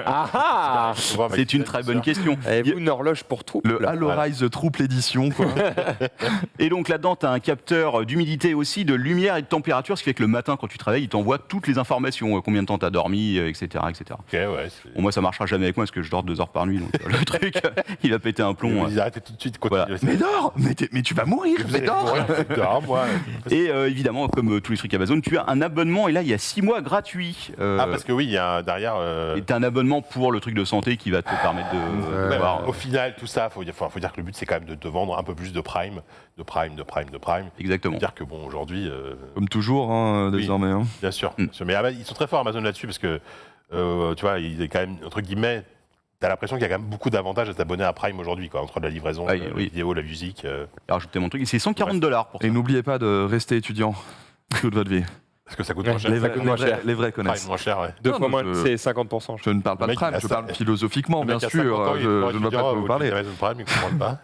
Ah ça va, c'est une très bonne question. Avez-vous une horloge pour tout? Le Halo Rise Trouble Edition quoi. Et donc là-dedans, tu as un capteur d'humidité aussi, de lumière et de température, ce qui fait que le matin, quand tu travailles, il t'envoie toutes les informations, combien de temps tu as dormi, etc. etc. Ok, ouais. Bon, moi, ça marchera jamais avec moi parce que je dors 2 heures par nuit, donc le truc, il va péter un plomb. Ils arrêtent tout de suite. Voilà. Continue. Mais dors, mais tu vas mourir, mais dors. Moi. Et évidemment, comme tous les trucs Amazon, tu as un abonnement et là, il y a 6 mois gratuits. Ah, parce que oui, il y a derrière. Et tu as un abonnement pour le truc de santé qui va te permettre de Ouais, voir. au final, tout ça, faut dire que le but, c'est quand même de te vendre un peu plus de prime. Exactement. Dire que bon, aujourd'hui, Comme toujours hein, Oui. désormais. Hein. bien sûr. Mais ils sont très forts Amazon là-dessus parce que, tu vois, il est quand même, entre guillemets, t'as l'impression qu'il y a quand même beaucoup d'avantages à t'abonner à Prime aujourd'hui, quoi, entre la livraison, Ah, la oui. vidéo, la musique. Alors, je t'ai mon truc, et c'est $140 pour ça. Et n'oubliez pas de rester étudiant toute votre vie. Parce que ça coûte Ouais, moins cher. les Ça vrais- coûte moins moins cher. Les vrais Prime connaissent. moins cher, ouais. Deux Non, fois non, moins, je- c'est 50%. Je ne parle pas Le de mec, Prime, il a je ça- parle philosophiquement, Le bien mec a sûr. 50 ans, il est Je ne veux étudiant, pas vous parler. utilise Amazon Prime, il comprend pas.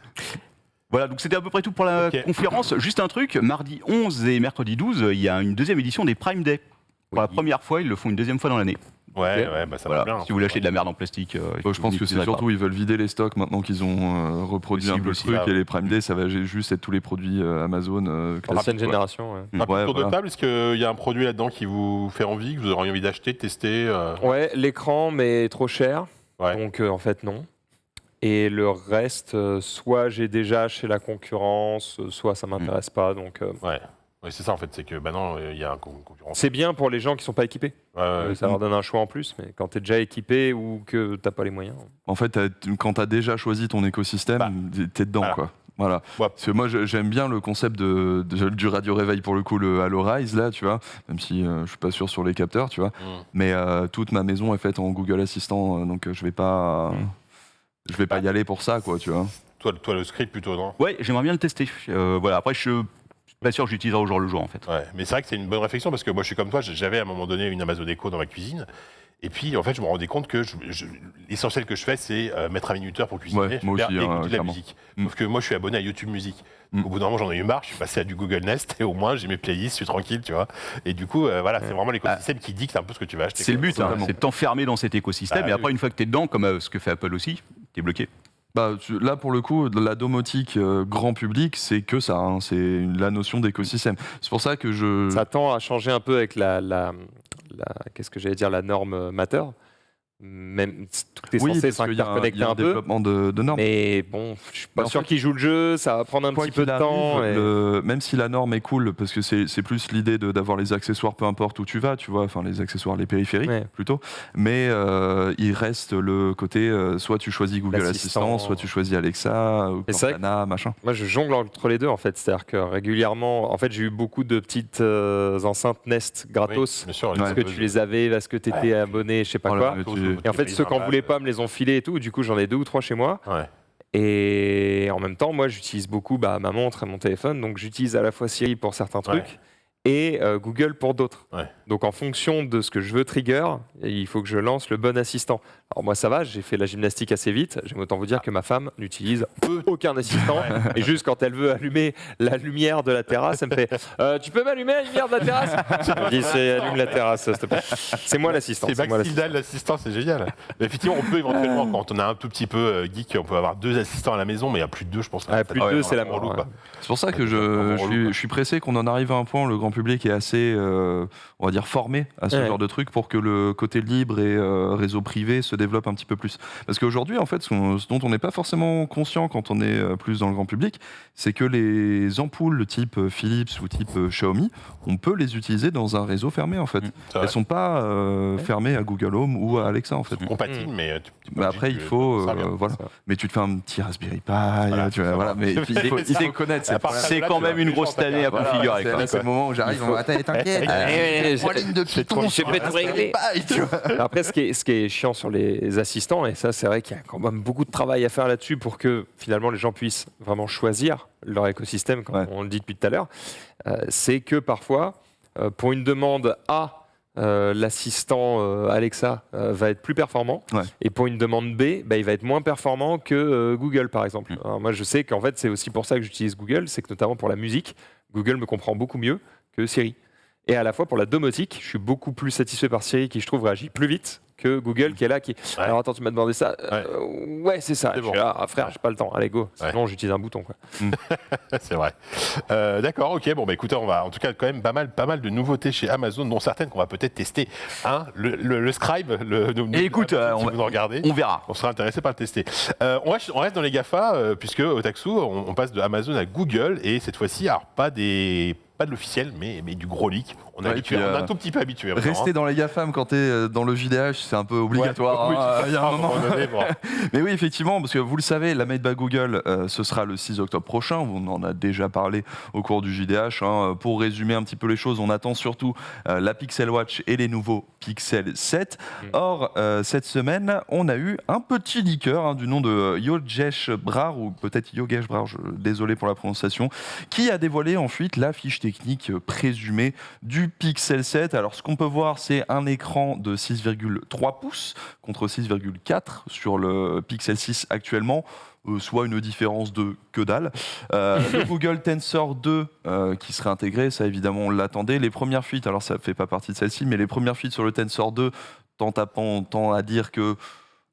Voilà, donc c'était à peu près tout pour la Ok. conférence. Juste un truc, mardi 11 et mercredi 12, il y a une deuxième édition des Prime Day. Pour la première fois, ils le font une deuxième fois dans l'année. Ouais, ouais, bah ça va Voilà. bien. Si vous lâchez de la merde en plastique. Je pense que c'est surtout ils veulent vider les stocks maintenant qu'ils ont reproduit un Possible peu le aussi, truc ah et ouais. les Prime Day ça va juste être tous les produits Amazon classiques. L'ancienne quoi. génération, ouais. Un Ouais, tour de voilà. table, est-ce qu'il y a un produit là-dedans qui vous fait envie, que vous auriez envie d'acheter, de tester Ouais, l'écran, mais trop cher. Ouais. Donc, en fait, non. Et le reste, soit j'ai déjà chez la concurrence, soit ça m'intéresse pas. Donc, Ouais. Oui, c'est ça en fait, c'est que maintenant il y a un concurrent. C'est bien pour les gens qui sont pas équipés. Ça leur donne un choix en plus, mais quand tu es déjà équipé ou que t'as pas les moyens. En fait, quand tu as déjà choisi ton écosystème, t'es dedans, quoi. Voilà. Ouais. Parce que moi, j'aime bien le concept du radio réveil pour le coup, le Halo Rise là, tu vois. Même si je suis pas sûr sur les capteurs, tu vois. Mais toute ma maison est faite en Google Assistant, donc je vais pas y aller pour ça, quoi, tu vois. Toi, le script plutôt, non? Ouais, j'aimerais bien le tester. Voilà. Après, je suis pas sûr que j'utiliserai au jour le jour, en fait. Ouais, mais c'est vrai que c'est une bonne réflexion parce que moi, je suis comme toi. J'avais à un moment donné une Amazon Echo dans ma cuisine. Et puis, en fait, je me rendais compte que l'essentiel que je fais, c'est mettre un minuteur pour cuisiner. Ouais, moi aussi, et écouter de la clairement. musique. Sauf que moi, je suis abonné à YouTube Music. Au bout d'un moment, j'en ai eu marre. Je suis passé à du Google Nest et au moins, j'ai mes playlists, je suis tranquille, tu vois. Et du coup, voilà, c'est vraiment l'écosystème qui dicte un peu ce que tu vas acheter. C'est le but, c'est de t'enfermer dans cet écosystème. Et après, une fois que tu es dedans, comme ce que fait Apple aussi, tu es bloqué. Là, pour le coup, la domotique grand public, c'est que ça, hein, c'est la notion d'écosystème. C'est pour ça que Ça tend à changer un peu avec qu'est-ce que j'allais dire, la norme Matter. Même tout est censé s'interconnecter un peu. Développement de normes. Mais bon, je suis pas sûr qu'il joue le jeu, ça va prendre un petit peu de temps. Même si la norme est cool, parce que c'est plus l'idée d'avoir les accessoires peu importe où tu vas, tu vois, enfin les accessoires, les périphériques plutôt. Mais il reste le côté, soit tu choisis Google Assistant, soit tu choisis Alexa, ou Cortana, machin. Moi je jongle entre les deux en fait, c'est-à-dire que régulièrement, en fait j'ai eu beaucoup de petites enceintes Nest gratos, bien sûr, parce que tu les avais, parce que tu étais abonné, je sais pas quoi. Et en fait, ceux qui n'en voulaient pas me les ont filés et tout. Du coup, j'en ai 2 ou 3 chez moi. Ouais. Et en même temps, moi, j'utilise beaucoup ma montre et mon téléphone. Donc, j'utilise à la fois Siri pour certains trucs et Google pour d'autres. Ouais. Donc, en fonction de ce que je veux trigger, il faut que je lance le bon assistant. Alors, moi, ça va, j'ai fait la gymnastique assez vite. J'aime autant vous dire que ma femme n'utilise aucun assistant. Et juste quand elle veut allumer la lumière de la terrasse, elle me fait tu peux m'allumer la lumière de la terrasse? Je me dis allume la terrasse, s'il te plaît. C'est moi l'assistant. C'est Max Tildal, l'assistant, c'est génial. Mais effectivement, on peut éventuellement, quand on a un tout petit peu geek, on peut avoir 2 assistants à la maison, mais il y a plus de 2, je pense. Plus de 2, c'est la mort. C'est pour ça que je suis pressé qu'on en arrive à un point où le grand public est assez, on va dire, formé à ce genre de truc pour que le côté libre et réseau privé se développe un petit peu plus. Parce qu'aujourd'hui, en fait, ce dont on n'est pas forcément conscient quand on est plus dans le grand public, c'est que les ampoules type Philips ou type Xiaomi, on peut les utiliser dans un réseau fermé, en fait. Elles ne sont pas fermées à Google Home ou à Alexa, en fait. Compatible, mais après, il faut... voilà. Mais tu te fais un petit Raspberry Pi, mais il faut connaître. C'est quand même une grosse tannée à configurer. C'est le moment où j'arrive, t'inquiète, je peux te régler. Après, ce qui est chiant sur les assistants, et ça, c'est vrai qu'il y a quand même beaucoup de travail à faire là-dessus pour que finalement les gens puissent vraiment choisir leur écosystème, comme on le dit depuis tout à l'heure, c'est que parfois, pour une demande A, l'assistant Alexa va être plus performant, et pour une demande B, il va être moins performant que Google, par exemple. Alors, moi, je sais qu'en fait, c'est aussi pour ça que j'utilise Google, c'est que notamment pour la musique, Google me comprend beaucoup mieux que Siri. Et à la fois pour la domotique, je suis beaucoup plus satisfait par Siri qui, je trouve, réagit plus vite que Google qui est là, alors attends, tu m'as demandé ça. C'est ça. Je suis là, frère, j'ai pas le temps. Allez, go. Sinon, j'utilise un bouton, quoi. C'est vrai. D'accord, ok. Bon, écoutez, on va en tout cas quand même pas mal de nouveautés chez Amazon, dont certaines qu'on va peut-être tester. Le Scribe, écoute, si vous nous regardez, on verra. On sera intéressé par le tester. On reste dans les GAFA, puisque au Otaxu, on passe de Amazon à Google, et cette fois-ci, alors pas de l'officiel, mais du gros leak. On est un tout petit peu habitué. Rester dans les GAFAM quand tu es dans le JDH, c'est un peu obligatoire. Il y a un moment. Mais oui, effectivement, parce que vous le savez, la Made by Google, ce sera le 6 octobre prochain. On en a déjà parlé au cours du JDH. Pour résumer un petit peu les choses, on attend surtout la Pixel Watch et les nouveaux Pixel 7. Or, cette semaine, on a eu un petit leaker du nom de Yogesh Brar, ou peut-être Yogesh Brar, désolé pour la prononciation, qui a dévoilé ensuite la fiche technique présumée du Pixel 7. Alors, ce qu'on peut voir, c'est un écran de 6,3 pouces contre 6,4 sur le Pixel 6 actuellement, soit une différence de que dalle. Le Google Tensor 2 qui serait intégré, ça évidemment on l'attendait. Les premières fuites, alors ça ne fait pas partie de celle-ci, mais les premières fuites sur le Tensor 2 tendent à dire que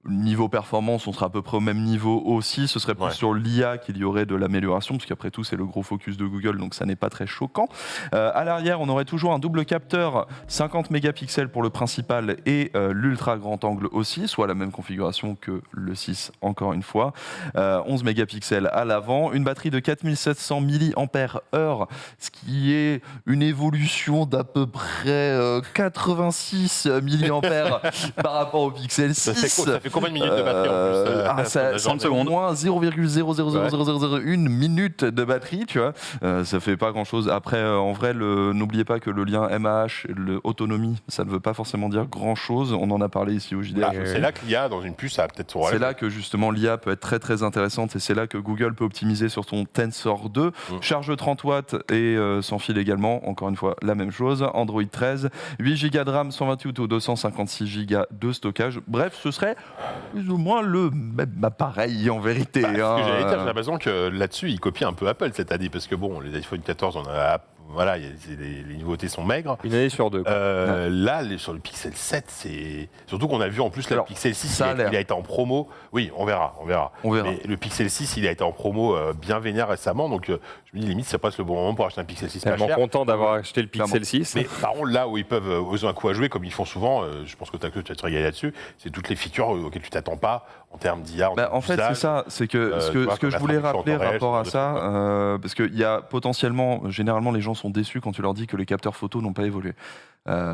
Niveau performance, on sera à peu près au même niveau aussi. Ce serait plus sur l'IA qu'il y aurait de l'amélioration, parce qu'après tout, c'est le gros focus de Google, donc ça n'est pas très choquant. À l'arrière, on aurait toujours un double capteur, 50 mégapixels pour le principal et l'ultra grand angle aussi, soit la même configuration que le 6, encore une fois. 11 mégapixels à l'avant, une batterie de 4700 mAh, ce qui est une évolution d'à peu près 86 mAh par rapport au Pixel 6. Ça fait combien de minutes de batterie en plus ça 30 secondes. Moins 0,0000001 minute de batterie, tu vois. Ça fait pas grand chose. Après, en vrai, n'oubliez pas que le lien MAH, autonomie, ça ne veut pas forcément dire grand chose. On en a parlé ici au JDR. C'est là que l'IA dans une puce, ça a peut-être son rôle. C'est là que justement l'IA peut être très très intéressante et c'est là que Google peut optimiser sur son Tensor 2. Charge 30 watts et sans fil également. Encore une fois, la même chose. Android 13, 8 Go de RAM, 128 ou 256 Go de stockage. Bref, ce serait plus ou moins le même appareil en vérité. Ce que j'allais dire, j'ai l'impression que là-dessus, ils copient un peu Apple cette année, parce que bon, les iPhone 14, on a... Voilà, les nouveautés sont maigres. Une année sur deux. Là, sur le Pixel 7, c'est... Surtout qu'on a vu en plus le Pixel 6, il a été en promo. Oui, on verra. Mais le Pixel 6, il a été en promo bien vénère récemment, donc je me dis, limite, ça passe le bon moment pour acheter un Pixel 6 pas cher. Tellement content d'avoir acheté le Pixel 6. Mais par contre, là où ils peuvent oser un coup à jouer, comme ils font souvent, je pense que tu vas te régaler là-dessus, c'est toutes les features auxquelles tu t'attends pas en termes d'IA. En fait, c'est ça. C'est que ce que je voulais rappeler par rapport à ça, parce qu'il y a potentiellement, généralement, les gens sont déçus quand tu leur dis que les capteurs photo n'ont pas évolué.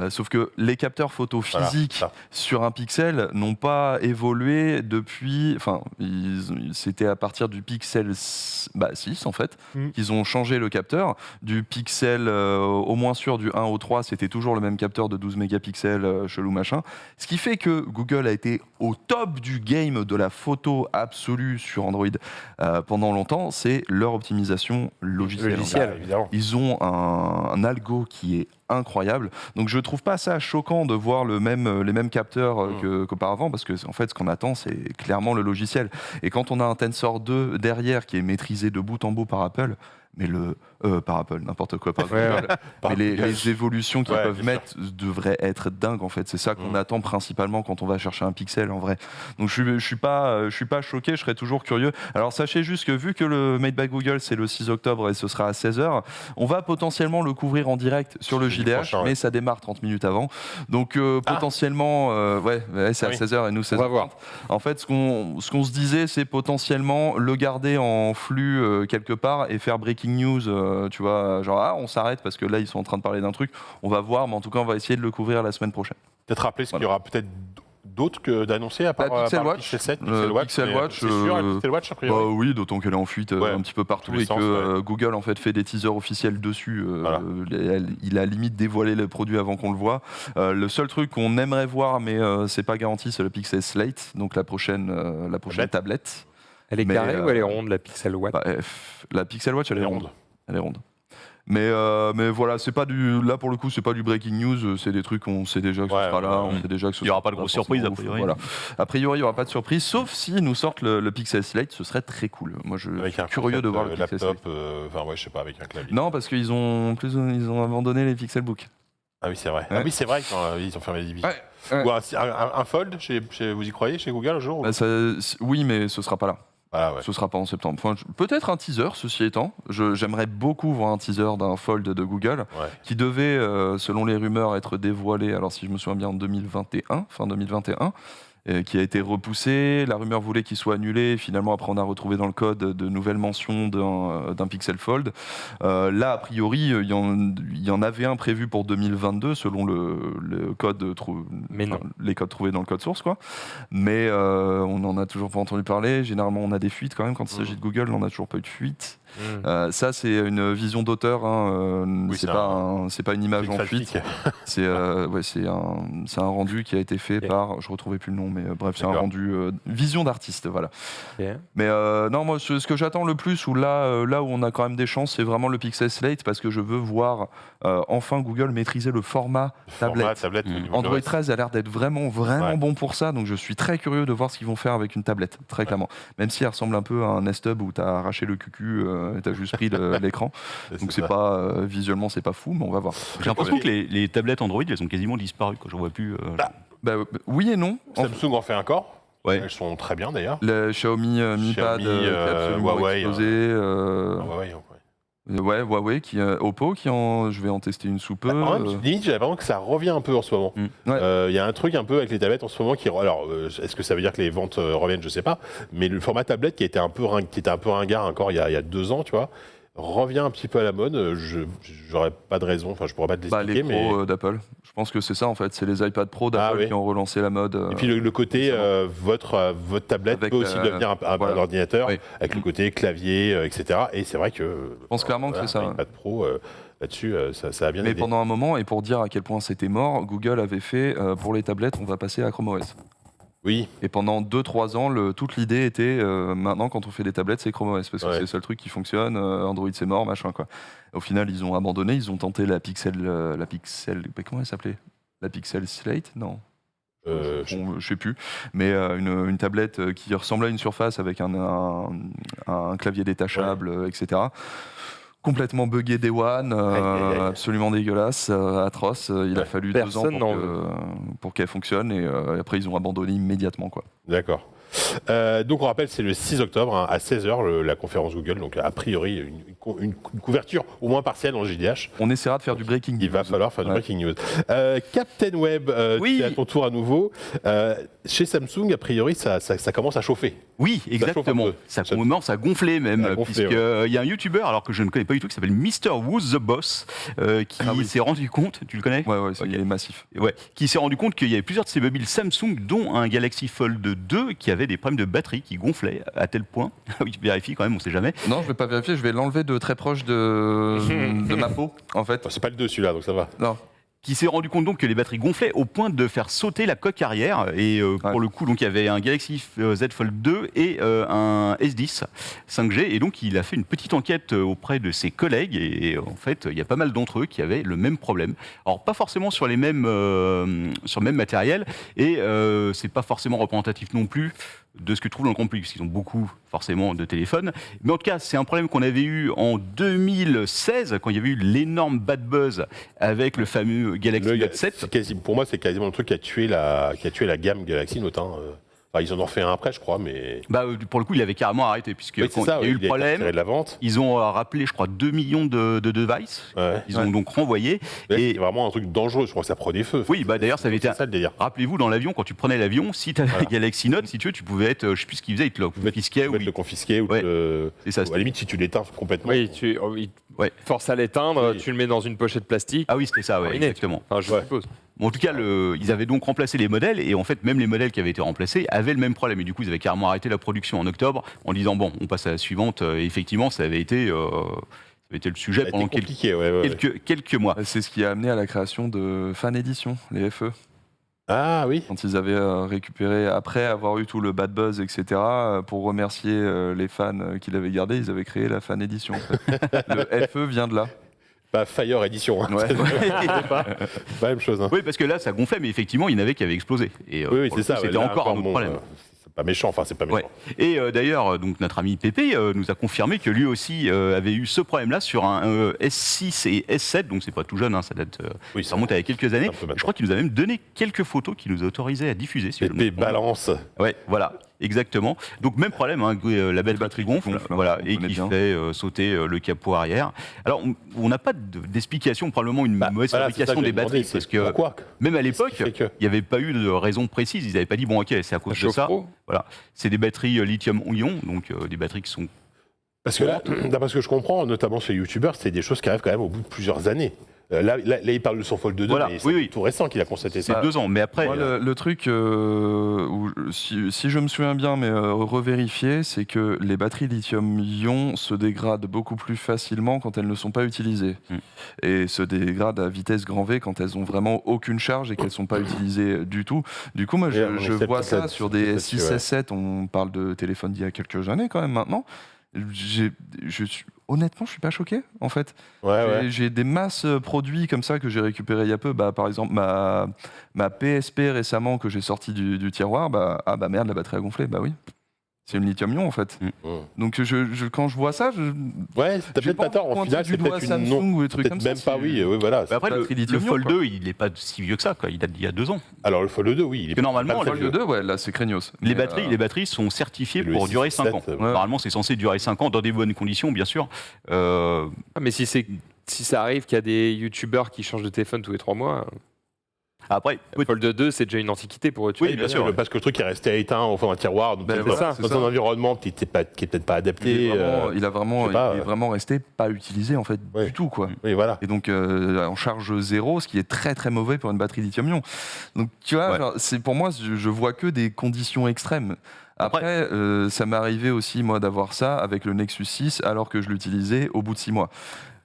Sauf que les capteurs photo physiques sur un pixel n'ont pas évolué depuis. Enfin, c'était à partir du Pixel 6 en fait qu'ils ont changé le capteur. Du Pixel au moins sûr du 1 au 3, c'était toujours le même capteur de 12 mégapixels chelou machin. Ce qui fait que Google a été au top du game de la photo absolue sur Android pendant longtemps. C'est leur optimisation logicielle. Ils ont un algo qui est incroyable. Donc je trouve pas ça choquant de voir les mêmes capteurs qu'auparavant, parce que en fait ce qu'on attend c'est clairement le logiciel. Et quand on a un Tensor 2 derrière qui est maîtrisé de bout en bout par Apple, mais par Apple, n'importe quoi, par Google. Mais les évolutions qu'ils peuvent mettre devraient être dingues en fait. C'est ça qu'on attend principalement quand on va chercher un pixel en vrai. Donc je suis pas choqué, je serais toujours curieux. Alors sachez juste que vu que le Made by Google c'est le 6 octobre et ce sera à 16h, on va potentiellement le couvrir en direct sur le JDH, mais ça démarre 30 minutes avant. Donc potentiellement, c'est à 16h et nous 16h. On va voir. En fait, ce qu'on se disait, c'est potentiellement le garder en flux quelque part et faire breaking news, tu vois, genre on s'arrête parce que là ils sont en train de parler d'un truc, on va voir, mais en tout cas on va essayer de le couvrir la semaine prochaine. Peut-être rappeler qu'il y aura peut-être d'autres que d'annoncer à part Pixel Watch, Pixel 7, Pixel Watch, Pixel Watch, c'est sûr, Pixel Watch a priori. Oui, d'autant qu'elle est en fuite un petit peu partout et que Google en fait fait des teasers officiels dessus. Il a limite dévoilé le produit avant qu'on le voit. Le seul truc qu'on aimerait voir, mais c'est pas garanti, c'est le Pixel Slate, donc la prochaine tablette. Elle est carrée ou elle est ronde, la Pixel Watch? La Pixel Watch, elle est ronde. Elle est ronde. Mais voilà, c'est pas là pour le coup, c'est pas du breaking news, c'est des trucs qu'on sait déjà que ce sera là, on sait déjà que ce il n'y aura pas de grosse surprise a priori. Voilà. A priori, il n'y aura pas de surprise, sauf s'ils nous sortent le Pixel Slate, ce serait très cool. Moi, je suis curieux de voir le Pixel Slate. Je sais pas, avec un clavier. Non, parce qu'ils ont abandonné les Pixelbook. Ah oui, c'est vrai. Ah oui, c'est vrai qu'ils ont fermé les divisions. Ou un Fold, vous y croyez chez Google un jour? Oui, mais ce sera pas là. Ce sera pas en septembre. Enfin, peut-être un teaser, ceci étant. J'aimerais beaucoup voir un teaser d'un Fold de Google qui devait, selon les rumeurs, être dévoilé, alors si je me souviens bien, en 2021, fin 2021. Qui a été repoussé. La rumeur voulait qu'il soit annulé. Finalement, après, on a retrouvé dans le code de nouvelles mentions d'un Pixel Fold. Là, a priori, il y en avait un prévu pour 2022, selon le code les codes trouvés dans le code source, quoi. Mais on n'en a toujours pas entendu parler. Généralement, on a des fuites quand même. Quand il s'agit de Google, on n'a toujours pas eu de fuite. Ça, c'est une vision d'auteur. C'est pas une image en fuite. C'est un rendu qui a été fait par, je retrouvais plus le nom, mais bref, c'est un rendu vision d'artiste, voilà. Mais non, moi, ce que j'attends le plus, ou là où on a quand même des chances, c'est vraiment le Pixel Slate, parce que je veux voir enfin Google maîtriser le format tablette. Android 13 a l'air d'être vraiment bon pour ça, donc je suis très curieux de voir ce qu'ils vont faire avec une tablette, très clairement. Même si elle ressemble un peu à un Nest Hub où tu as arraché le cucu et tu as juste pris l'écran. Donc c'est pas visuellement, c'est pas fou, mais on va voir. J'ai l'impression que les tablettes Android, elles ont quasiment disparu, quoi. Je vois plus. Oui et non. Samsung en fait encore. Ouais. Elles sont très bien d'ailleurs. Le Xiaomi Mi Pad qui a absolument Huawei, explosé. Ouais. Huawei, Oppo, je vais en tester une sous peu. Limite, j'ai l'impression que ça revient un peu en ce moment. Il y a un truc un peu avec les tablettes en ce moment qui. Alors, est-ce que ça veut dire que les ventes reviennent? Je sais pas. Mais le format tablette qui était un peu ringard encore il y a 2 ans, tu vois, revient un petit peu à la mode. J'aurais pas de raison. Enfin, je pourrais pas te l'expliquer. Les pros d'Apple. Je pense que c'est ça en fait. C'est les iPad Pro d'Apple qui ont relancé la mode. Et puis le côté votre tablette peut aussi devenir un ordinateur avec le côté clavier, etc. Et c'est vrai que. Je pense clairement que c'est ça. iPad Pro. Là-dessus, ça a bien aidé. Mais pendant un moment, et pour dire à quel point c'était mort, Google avait fait pour les tablettes, on va passer à Chrome OS. Oui. Et pendant 2-3 ans, toute l'idée était maintenant, quand on fait des tablettes, c'est Chrome OS parce que c'est le seul truc qui fonctionne. Android, c'est mort, machin quoi. Au final, ils ont abandonné. Ils ont tenté la Pixel. Comment elle s'appelait? La Pixel Slate? Non. Je sais plus, mais une tablette qui ressemblait à une Surface avec un clavier détachable, etc. Complètement buggé Day One, absolument dégueulasse, atroce. Il a fallu 2 ans pour qu'elle fonctionne et après ils ont abandonné immédiatement quoi. D'accord. Donc on rappelle, c'est le 6 octobre à 16h la conférence Google, donc a priori une couverture au moins partielle en JDH. On essaiera de faire du breaking news. Il va falloir faire du breaking news. Captain Web, tu es à ton tour à nouveau. Chez Samsung, a priori, ça commence à chauffer. Oui, exactement. Ça commence à gonfler même, puisqu'il y a un YouTuber, alors que je ne connais pas du tout, qui s'appelle Mr. Who's the Boss, qui s'est rendu compte, tu le connais? Ouais, il est massif. Ouais, qui s'est rendu compte qu'il y avait plusieurs de ces mobiles Samsung, dont un Galaxy Fold 2, qui avait des problèmes de batterie, qui gonflaient à tel point. Oui, tu vérifies quand même, on ne sait jamais. Non, je ne vais pas vérifier, je vais l'enlever de très proche de ma peau, en fait. C'est pas le 2 celui-là, donc ça va. Non. Qui s'est rendu compte donc que les batteries gonflaient au point de faire sauter la coque arrière. Et pour le coup, donc il y avait un Galaxy Z Fold 2 et un S10 5G. Et donc il a fait une petite enquête auprès de ses collègues. Et en fait, il y a pas mal d'entre eux qui avaient le même problème. Alors pas forcément sur le même matériel. Et c'est pas forcément représentatif non plus de ce que tu trouves dans le complet, puisqu'ils ont beaucoup forcément de téléphones. Mais en tout cas, c'est un problème qu'on avait eu en 2016, quand il y avait eu l'énorme bad buzz avec le fameux Galaxy Note 7. Pour moi, c'est quasiment le truc qui a tué la gamme Galaxy Note 1. Enfin, ils en ont refait un après, je crois, mais... pour le coup, il avait carrément arrêté, puisque quand il y a eu le problème, de la vente. Ils ont rappelé, je crois, 2 millions de devices. Ils ont donc renvoyé. Et c'est vraiment un truc dangereux, je crois que ça prenait feu. Oui, d'ailleurs, ça avait été... ça le délire. Rappelez-vous, dans l'avion, quand tu prenais l'avion, si tu avais la Galaxy Note, si tu veux, tu pouvais être... je sais plus ce qu'ils faisaient, ils te le confisquaient. Ils te le confisquaient, ou c'est ça, à la limite, si tu l'éteins complètement. Oui, force à l'éteindre, tu le mets dans une pochette plastique. Ah oui, c'était ça, exactement. Enfin, je suppose. En tout cas, ils avaient donc remplacé les modèles, et en fait, même les modèles qui avaient été remplacés avaient le même problème. Et du coup, ils avaient carrément arrêté la production en octobre en disant bon, on passe à la suivante. Et effectivement, ça avait été le sujet pendant quelques mois. C'est ce qui a amené à la création de Fan Edition, les FE. Ah oui. Quand ils avaient récupéré, après avoir eu tout le bad buzz, etc., pour remercier les fans qu'ils avaient gardés, ils avaient créé la Fan Edition. En fait. Le FE vient de là. Pas Fire Edition. Hein. pas la même chose. Hein. Oui, parce que là, ça gonflait, mais effectivement, il y en avait qui avaient explosé. Et, oui, c'est ça. C'était encore un autre problème. C'est pas méchant, enfin, c'est pas méchant. Et d'ailleurs, donc notre ami Pépé nous a confirmé que lui aussi avait eu ce problème-là sur un S6 et S7, donc c'est pas tout jeune, hein, ça date, ça remonte à quelques années. Je crois qu'il nous a même donné quelques photos qu'il nous a autorisé à diffuser. Si Pépé balance. Ouais, voilà. Exactement. Donc même problème, hein, la belle batterie gonfle, voilà, et qui fait sauter le capot arrière. Alors on n'a pas d'explication, probablement une mauvaise fabrication des batteries, parce que même à l'époque, il n'y avait pas eu de raison précise. Ils n'avaient pas dit bon ok, c'est à cause de ça. Voilà, c'est des batteries lithium-ion, donc des batteries qui sont... Parce que là, d'après ce que je comprends, notamment chez YouTubers, c'est des choses qui arrivent quand même au bout de plusieurs années. Là, il parle de son Fold 2, voilà, mais c'est tout récent qu'il a constaté ça. C'est 2 ans, mais après... Moi, le truc, où, si je me souviens bien, mais revérifier, c'est que les batteries lithium-ion se dégradent beaucoup plus facilement quand elles ne sont pas utilisées. Et se dégradent à vitesse grand V quand elles ont vraiment aucune charge et qu'elles ne sont pas utilisées du tout. Du coup, moi, je vois ça sur des S6, S7, on parle de téléphones d'il y a quelques années quand même maintenant. Honnêtement, je suis pas choqué, en fait. J'ai des masses produits comme ça que j'ai récupérés il y a peu. Par exemple, ma PSP récemment que j'ai sortie du tiroir, merde, la batterie a gonflé. Bah oui. C'est une lithium-ion en fait. Donc quand je vois ça, ouais, t'as peut-être pas tort. En final, c'est peut-être une Samsung ou des trucs comme ça. Même pas, oui, voilà. Bah après, le Fold 2, il n'est pas si vieux que ça, quoi. Il date d'il y a 2 ans. Alors le Fold 2, oui, il est normalement, le Fold 2, ouais, là c'est craignos. Les batteries sont certifiées pour durer 5 ans. Normalement, c'est censé durer 5 ans dans des bonnes conditions, bien sûr. Mais si ça arrive qu'il y a des youtubeurs qui changent de téléphone tous les 3 mois. Après, le Fold 2, c'est déjà une antiquité pour eux. Oui, bien sûr, parce que le truc est resté éteint au fond d'un tiroir, donc dans un environnement qui est peut-être pas adapté. Il est vraiment resté pas utilisé en fait du tout, quoi. Oui, voilà. Et donc en charge 0, ce qui est très très mauvais pour une batterie lithium-ion. Donc tu vois, c'est pour moi, je vois que des conditions extrêmes. Après, ça m'est arrivé aussi moi d'avoir ça avec le Nexus 6 alors que je l'utilisais au bout de 6 mois.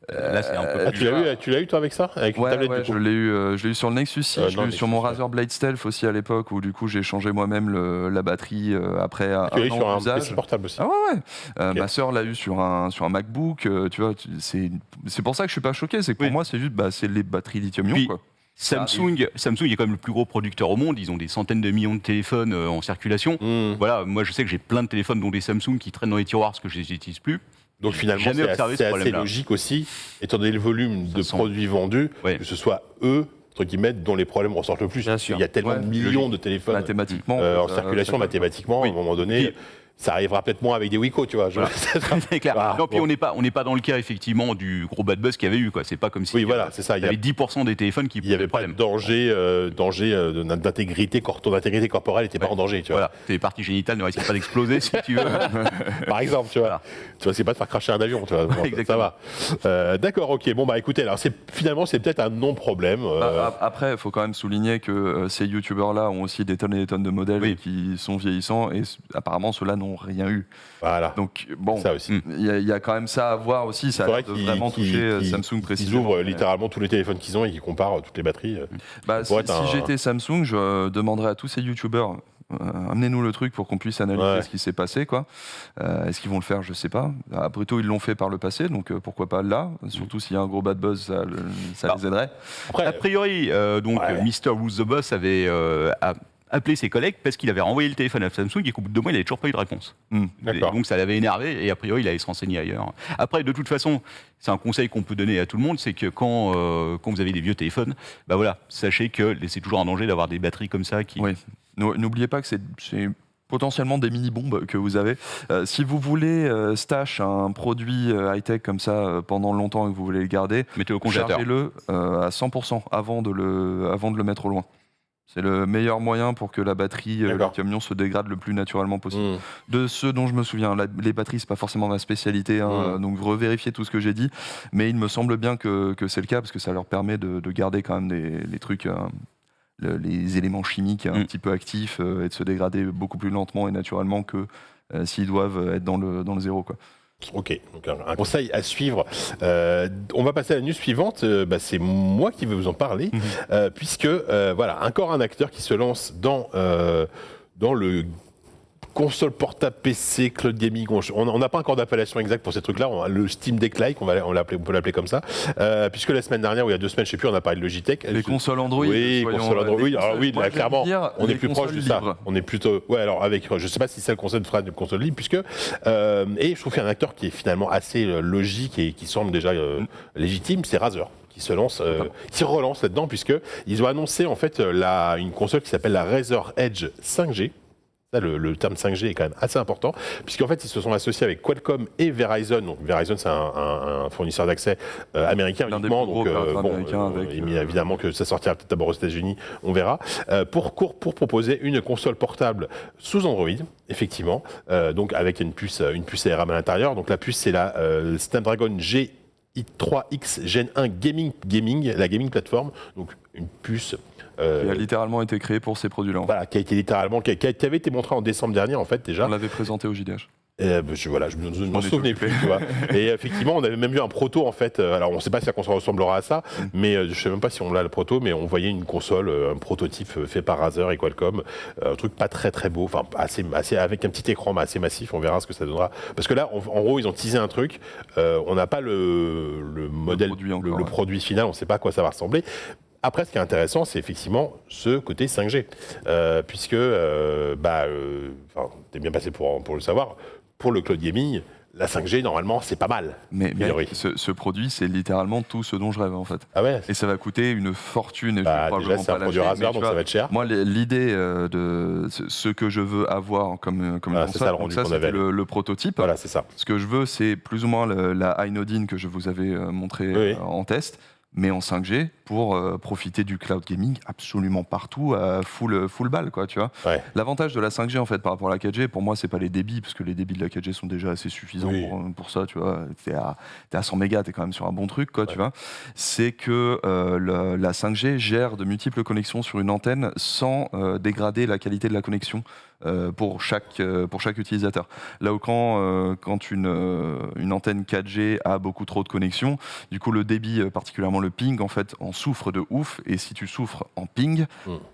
Là, c'est un peu tu l'as eu toi avec ça, avec une tablette, du coup. Je l'ai eu sur le Nexus 6, je l'ai eu sur mon Razer Blade Stealth aussi à l'époque où du coup j'ai changé moi-même la batterie après un tu l'as eu sur un usage. PC portable aussi. Ah ouais. Ma sœur l'a eu sur un MacBook, tu vois, c'est pour ça que je suis pas choqué, c'est que pour moi c'est juste c'est les batteries lithium-ion quoi. Samsung est quand même le plus gros producteur au monde. Ils ont des centaines de millions de téléphones en circulation. Voilà, moi je sais que j'ai plein de téléphones dont des Samsung qui traînent dans les tiroirs parce que je les utilise plus. Donc finalement, c'est assez logique aussi, étant donné le volume de produits vendus, que ce soit eux, entre guillemets, dont les problèmes ressortent le plus. Il y a tellement de millions de téléphones en circulation, mathématiquement, à un moment donné. Ça arrivera peut-être moins avec des Wiko, tu vois. C'est clair. Non, puis on n'est pas dans le cas effectivement du gros bad buzz qu'il y avait eu, quoi. C'est pas comme si c'est ça. Il y avait 10% des téléphones qui. Il n'y avait pas de danger d'intégrité, ton intégrité corporelle n'était pas en danger, tu vois. Voilà. Tes parties génitales ne risquent pas d'exploser si tu veux. Par exemple, tu vois. Voilà. Tu risques pas de faire cracher un avion, tu vois. Bon, ça va. D'accord, ok. Bon bah écoutez, alors finalement c'est peut-être un non-problème. Après, il faut quand même souligner que ces youtubeurs-là ont aussi des tonnes et des tonnes de modèles qui sont vieillissants et apparemment ceux-là n'ont rien eu. Voilà. Donc bon, ça aussi. Il y a quand même ça à voir aussi. Ça a vraiment touché Samsung précisément. Ils ouvrent littéralement tous les téléphones qu'ils ont et qu'ils comparent toutes les batteries. Si j'étais Samsung, je demanderais à tous ces youtubeurs amenez-nous le truc pour qu'on puisse analyser ce qui s'est passé, quoi. Est-ce qu'ils vont le faire? Je sais pas. Après tout, ils l'ont fait par le passé, donc pourquoi pas là? Surtout s'il y a un gros bad buzz, ça les aiderait. Après, a priori, Mr. Who's the Boss avait appelé ses collègues parce qu'il avait renvoyé le téléphone à Samsung et qu'au bout de 2 mois, il n'avait toujours pas eu de réponse. Donc ça l'avait énervé et a priori, il allait se renseigner ailleurs. Après, de toute façon, c'est un conseil qu'on peut donner à tout le monde, c'est que quand vous avez des vieux téléphones, sachez que c'est toujours un danger d'avoir des batteries comme ça qui... Oui. N'oubliez pas que c'est potentiellement des mini-bombes que vous avez. Si vous voulez stash un produit high-tech comme ça pendant longtemps et que vous voulez le garder, mettez-le au congélateur. Chargez-le à 100% avant de le mettre loin. C'est le meilleur moyen pour que la batterie lithium-ion se dégrade le plus naturellement possible. De ce dont je me souviens, les batteries, c'est pas forcément ma spécialité, donc revérifiez tout ce que j'ai dit, mais il me semble bien que c'est le cas parce que ça leur permet de garder quand même les trucs... les éléments chimiques un petit peu actifs et de se dégrader beaucoup plus lentement et naturellement que s'ils doivent être dans le zéro, quoi. Ok, donc un conseil à suivre. On va passer à la news suivante. C'est moi qui vais vous en parler, puisque encore un acteur qui se lance dans le console portable PC, cloud gaming, on n'a pas encore d'appellation exacte pour ces trucs-là, le Steam Deck Lite, on peut l'appeler comme ça, puisque la semaine dernière, ou il y a 2 semaines, je sais plus, on a parlé de Logitech. Les consoles Android. Oui, consoles Android. Alors oui, moi, clairement, on est plus proche de ça. On est plutôt, je sais pas si cette console fera une console libre, puisque, et je trouve qu'il y a un acteur qui est finalement assez logique et qui semble déjà légitime, c'est Razer, qui se lance, qui relance là-dedans, puisque ils ont annoncé en fait une console qui s'appelle la Razer Edge 5G. Le terme 5G est quand même assez important, puisqu'en fait, ils se sont associés avec Qualcomm et Verizon. Donc, Verizon, c'est un fournisseur d'accès américain uniquement. Donc, évidemment que ça sortira peut-être d'abord aux États-Unis, on verra. Pour proposer une console portable sous Android, effectivement, donc avec une puce ARM à l'intérieur. Donc, la puce, c'est la Snapdragon G3X Gen 1 Gaming, la gaming plateforme. Donc, une puce. Qui a littéralement été créé pour ces produits-là. Voilà, qui avait été montré en décembre dernier, en fait, déjà. On l'avait présenté au JDH. Je m'en souvenais plus, tu vois. Et effectivement, on avait même vu un proto, en fait. Alors, on ne sait pas si la console ressemblera à ça, mais je ne sais même pas si on l'a le proto, mais on voyait une console, un prototype fait par Razer et Qualcomm, un truc pas très très beau, enfin assez avec un petit écran, mais assez massif. On verra ce que ça donnera. Parce que là, en gros, ils ont teasé un truc. On n'a pas le modèle, le produit final. On ne sait pas à quoi ça va ressembler. Après, ce qui est intéressant, c'est effectivement ce côté 5G. Puisque, t'es bien passé pour le savoir, pour le cloud gaming, la 5G, normalement, c'est pas mal. Mais ce produit, c'est littéralement tout ce dont je rêve, en fait. Ah ouais. Et ça va coûter une fortune. Et Déjà, c'est un produit Razer, donc ça va être cher. Moi, l'idée de ce que je veux avoir comme console, c'est ça, le rendu qu'on c'était avait. le prototype. Voilà, c'est ça. Ce que je veux, c'est plus ou moins la Inodine que je vous avais montré en test, mais en 5G pour profiter du cloud gaming absolument partout à full balle, quoi, tu vois. Ouais. L'avantage de la 5G, en fait, par rapport à la 4G, pour moi, c'est pas les débits, parce que les débits de la 4G sont déjà assez suffisants pour ça, tu vois. T'es à 100 mégas, t'es quand même sur un bon truc, quoi, tu vois. C'est que la 5G gère de multiples connexions sur une antenne sans dégrader la qualité de la connexion pour chaque utilisateur. Là où quand une antenne 4G a beaucoup trop de connexions, du coup le débit, particulièrement le ping, en fait, en souffre de ouf. Et si tu souffres en ping,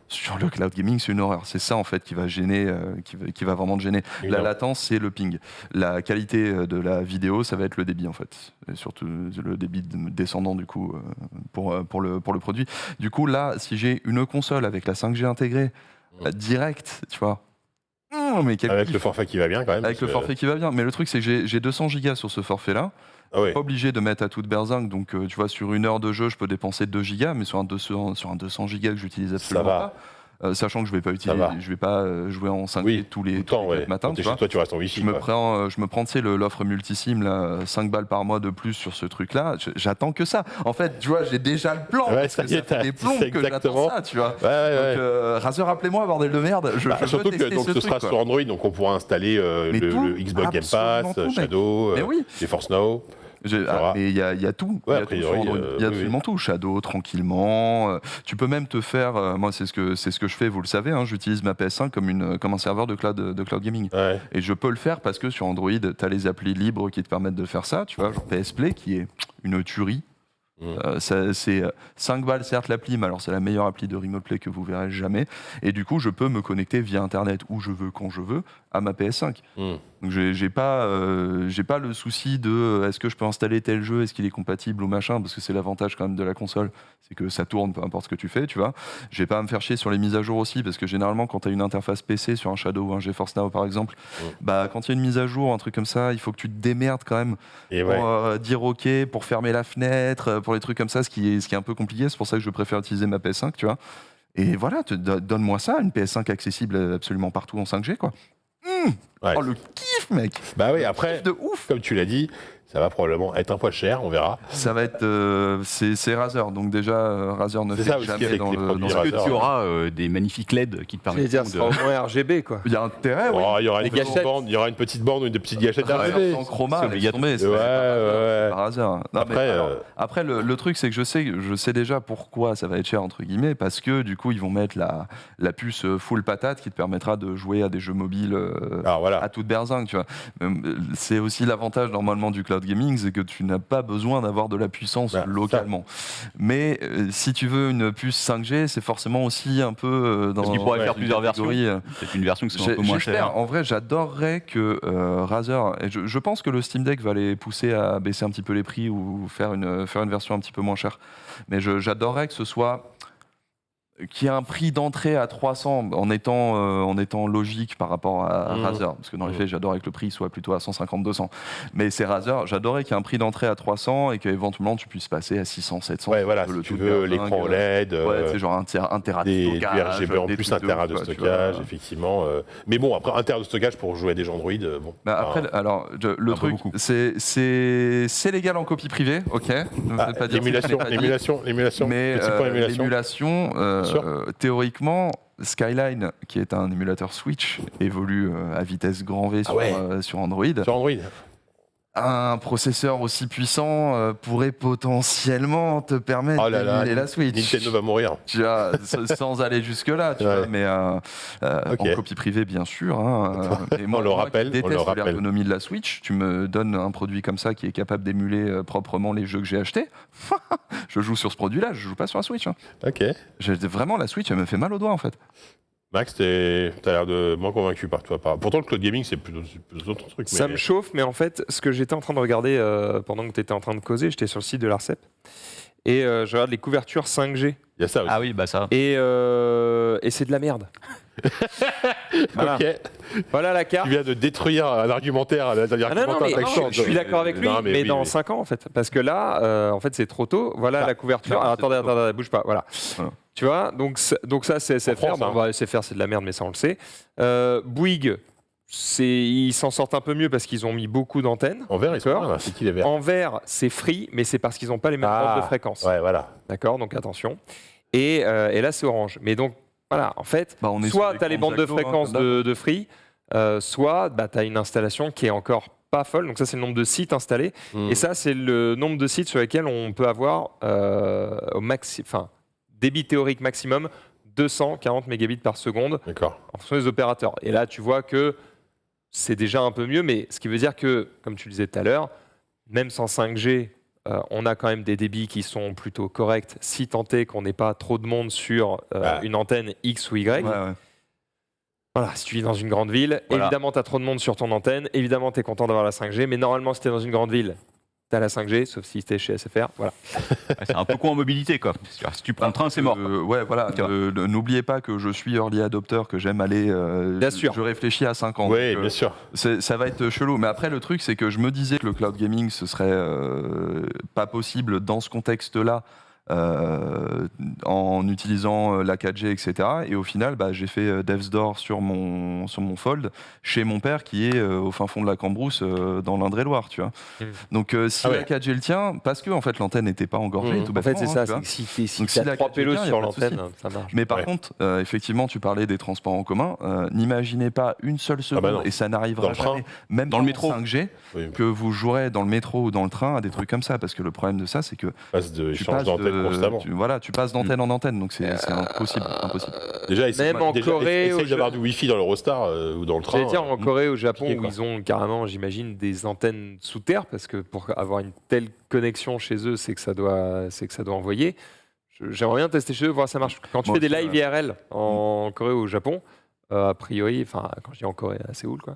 sur le cloud gaming, c'est une horreur. C'est ça, en fait, qui va gêner, qui va vraiment te gêner. La latence, c'est le ping. La qualité de la vidéo, ça va être le débit, en fait. Et surtout le débit descendant, du coup, pour le produit. Du coup, là, si j'ai une console avec la 5G intégrée, direct, tu vois. Avec le forfait qui va bien, quand même. Avec le forfait qui va bien. Mais le truc, c'est que j'ai 200 gigas sur ce forfait-là. Pas obligé de mettre à toute berzingue, donc tu vois, sur une heure de jeu, je peux dépenser 2 gigas, mais sur un 200 gigas que j'utilise absolument pas. Sachant que je vais pas jouer en 5G tous les matins. Chez toi, tu restes en Wi-Fi. Je me prends, tu sais, l'offre multisim, là, 5 balles par mois de plus sur ce truc-là. J'attends que ça. En fait, tu vois, j'ai déjà le plan. Ça fait des plombs que j'attends ça, tu vois. Donc, Razer, appelez-moi, bordel de merde. Surtout que ce sera sur Android, donc on pourra installer le Xbox Game Pass, Shadow, GeForce Now. Mais il y a tout. Il y a absolument tout. Shadow, tranquillement. Tu peux même te faire. Moi, c'est ce que je fais, vous le savez. J'utilise ma PS5 comme un serveur de cloud gaming. Ouais. Et je peux le faire parce que sur Android, tu as les applis libres qui te permettent de faire ça. Tu vois, genre PS Play, qui est une tuerie. C'est 5 balles, certes, l'appli, mais alors c'est la meilleure appli de Remote Play que vous verrez jamais. Et du coup, je peux me connecter via Internet où je veux, quand je veux, à ma PS5. Donc j'ai pas le souci de est-ce que je peux installer tel jeu, est-ce qu'il est compatible ou machin, parce que c'est l'avantage quand même de la console, c'est que ça tourne peu importe ce que tu fais, tu vois. J'ai pas à me faire chier sur les mises à jour aussi, parce que généralement quand tu as une interface PC sur un Shadow ou un GeForce Now par exemple, quand il y a une mise à jour, un truc comme ça, il faut que tu te démerdes quand même pour dire OK, pour fermer la fenêtre, pour les trucs comme ça, ce qui est un peu compliqué. C'est pour ça que je préfère utiliser ma PS5, tu vois. Et voilà, donne-moi ça, une PS5 accessible absolument partout en 5G, quoi. Oh, le kiff, mec! Bah oui, après, de ouf. Comme tu l'as dit, ça va probablement être un poil cher, on verra. Ça va être. C'est Razer, donc déjà, Razer ne fait jamais dans le. Est-ce que tu auras des magnifiques LED qui te permettent de. Ça sera au moins RGB, quoi. Il y a intérêt, oui. Il y aura une petite bande ou une petite gâchette RGB. En chroma, laisse tomber. C'est pas Razer. Après, le truc, c'est que je sais déjà pourquoi ça va être cher, entre guillemets, parce que du coup, ils vont mettre la puce full patate qui te permettra de jouer à des jeux mobiles à toute berzingue, tu vois. C'est aussi l'avantage, normalement, du cloud gaming, c'est que tu n'as pas besoin d'avoir de la puissance localement. Mais si tu veux une puce 5G, c'est forcément aussi un peu dans. Parce qu'il pourrait faire plusieurs versions. C'est une version qui soit un peu moins chère. En vrai, j'adorerais que Razer. Et je pense que le Steam Deck va les pousser à baisser un petit peu les prix ou faire une version un petit peu moins chère. Mais j'adorerais que ce soit. Qui a un prix d'entrée à 300 en étant logique par rapport à Razer, parce que dans les faits j'adorerais que le prix soit plutôt à 150-200, mais c'est Razer, j'adorerais qu'il y ait un prix d'entrée à 300 et qu'éventuellement tu puisses passer à 600-700. Ouais, voilà, si tu veux l'écran OLED, c'est genre un téra de stockage, du RGB en plus, un téra de stockage, effectivement. Mais bon, après un téra de stockage pour jouer à des jeux Android, bon. Le truc, c'est légal en copie privée, ok. L'émulation, mais l'émulation. Théoriquement, Skyline, qui est un émulateur Switch, évolue à vitesse grand V sur Android. Sur Android. Un processeur aussi puissant pourrait potentiellement te permettre d'émuler la Switch. Nintendo va mourir. Tu vois, sans aller jusque-là, tu vois, mais en copie privée, bien sûr. Et moi, on le rappelle. Qui déteste l'ergonomie de la Switch, tu me donnes un produit comme ça qui est capable d'émuler proprement les jeux que j'ai achetés. Je joue sur ce produit-là, je joue pas sur la Switch. Ok. Vraiment, la Switch, elle me fait mal aux doigts, en fait. Max, t'as l'air de moins convaincu par toi. Pourtant, le cloud gaming, c'est plutôt autre truc. Ça me chauffe, mais en fait, ce que j'étais en train de regarder pendant que tu étais en train de causer, j'étais sur le site de l'ARCEP et je regarde les couvertures 5G. Il y a ça aussi. Ah oui, bah ça. Et c'est de la merde. Voilà. Ok. Voilà la carte. Tu viens de détruire un argumentaire. Je suis d'accord avec lui, mais dans 5 ans en fait. Parce que là, en fait, c'est trop tôt. Voilà la couverture. Alors, attendez, bouge pas. Voilà. Tu vois, donc ça, c'est SFR. Bon, SFR, c'est de la merde, mais ça, on le sait. Bouygues, ils s'en sortent un peu mieux parce qu'ils ont mis beaucoup d'antennes. En vert, c'est qui les verts? En vert, c'est Free, mais c'est parce qu'ils n'ont pas les mêmes bandes de fréquence. Ouais, voilà. D'accord, donc attention. Et là, c'est Orange. Mais donc, voilà, en fait, soit tu as les bandes de fréquence de Free, soit tu as une installation qui est encore pas folle. Donc ça, c'est le nombre de sites installés. Et ça, c'est le nombre de sites sur lesquels on peut avoir débit théorique maximum 240 mégabits par seconde en fonction des opérateurs. Et là, tu vois que c'est déjà un peu mieux, mais ce qui veut dire que, comme tu le disais tout à l'heure, même sans 5G, on a quand même des débits qui sont plutôt corrects, si tant est qu'on n'ait pas trop de monde sur une antenne X ou Y. Voilà, si tu vis dans une grande ville, évidemment, tu as trop de monde sur ton antenne, évidemment, tu es content d'avoir la 5G, mais normalement, si tu es dans une grande ville, tu as la 5G, sauf si tu es chez SFR. Voilà. C'est un peu con en mobilité, quoi. Si tu prends le train, c'est mort. Ouais, voilà. N'oubliez pas que je suis early adopter, que j'aime aller. Bien sûr. Je réfléchis à 5 ans. Oui, bien sûr. Ça va être chelou. Mais après, le truc, c'est que je me disais que le cloud gaming, ce serait pas possible dans ce contexte-là. En utilisant la 4G, etc. Et au final, j'ai fait Devs Door sur mon Fold chez mon père qui est au fin fond de la Cambrousse dans l'Indre-et-Loire, tu vois. Donc si la 4G le tient, parce que en fait l'antenne n'était pas engorgée, tout en fait c'est ça, c'est que si tu as 3 pélos sur l'antenne, ça marche. Mais par contre, effectivement, tu parlais des transports en commun. N'imaginez pas une seule seconde, et ça n'arrivera jamais, même dans le métro 5G, que vous jouerez dans le métro ou dans le train à des trucs comme ça, parce que le problème de ça, c'est que tu passes constamment. Tu passes d'antenne en antenne, donc c'est impossible. Déjà, essaye Corée, d'avoir du Wi-Fi dans l'Eurostar ou dans le train. J'allais dire en Corée, au Japon, où ils ont carrément, j'imagine, des antennes sous terre, parce que pour avoir une telle connexion chez eux, c'est que ça doit envoyer. J'aimerais bien tester chez eux, voir si ça marche. Quand tu fais des lives IRL en Corée ou au Japon, a priori, enfin quand je dis en Corée, à Séoul, quoi,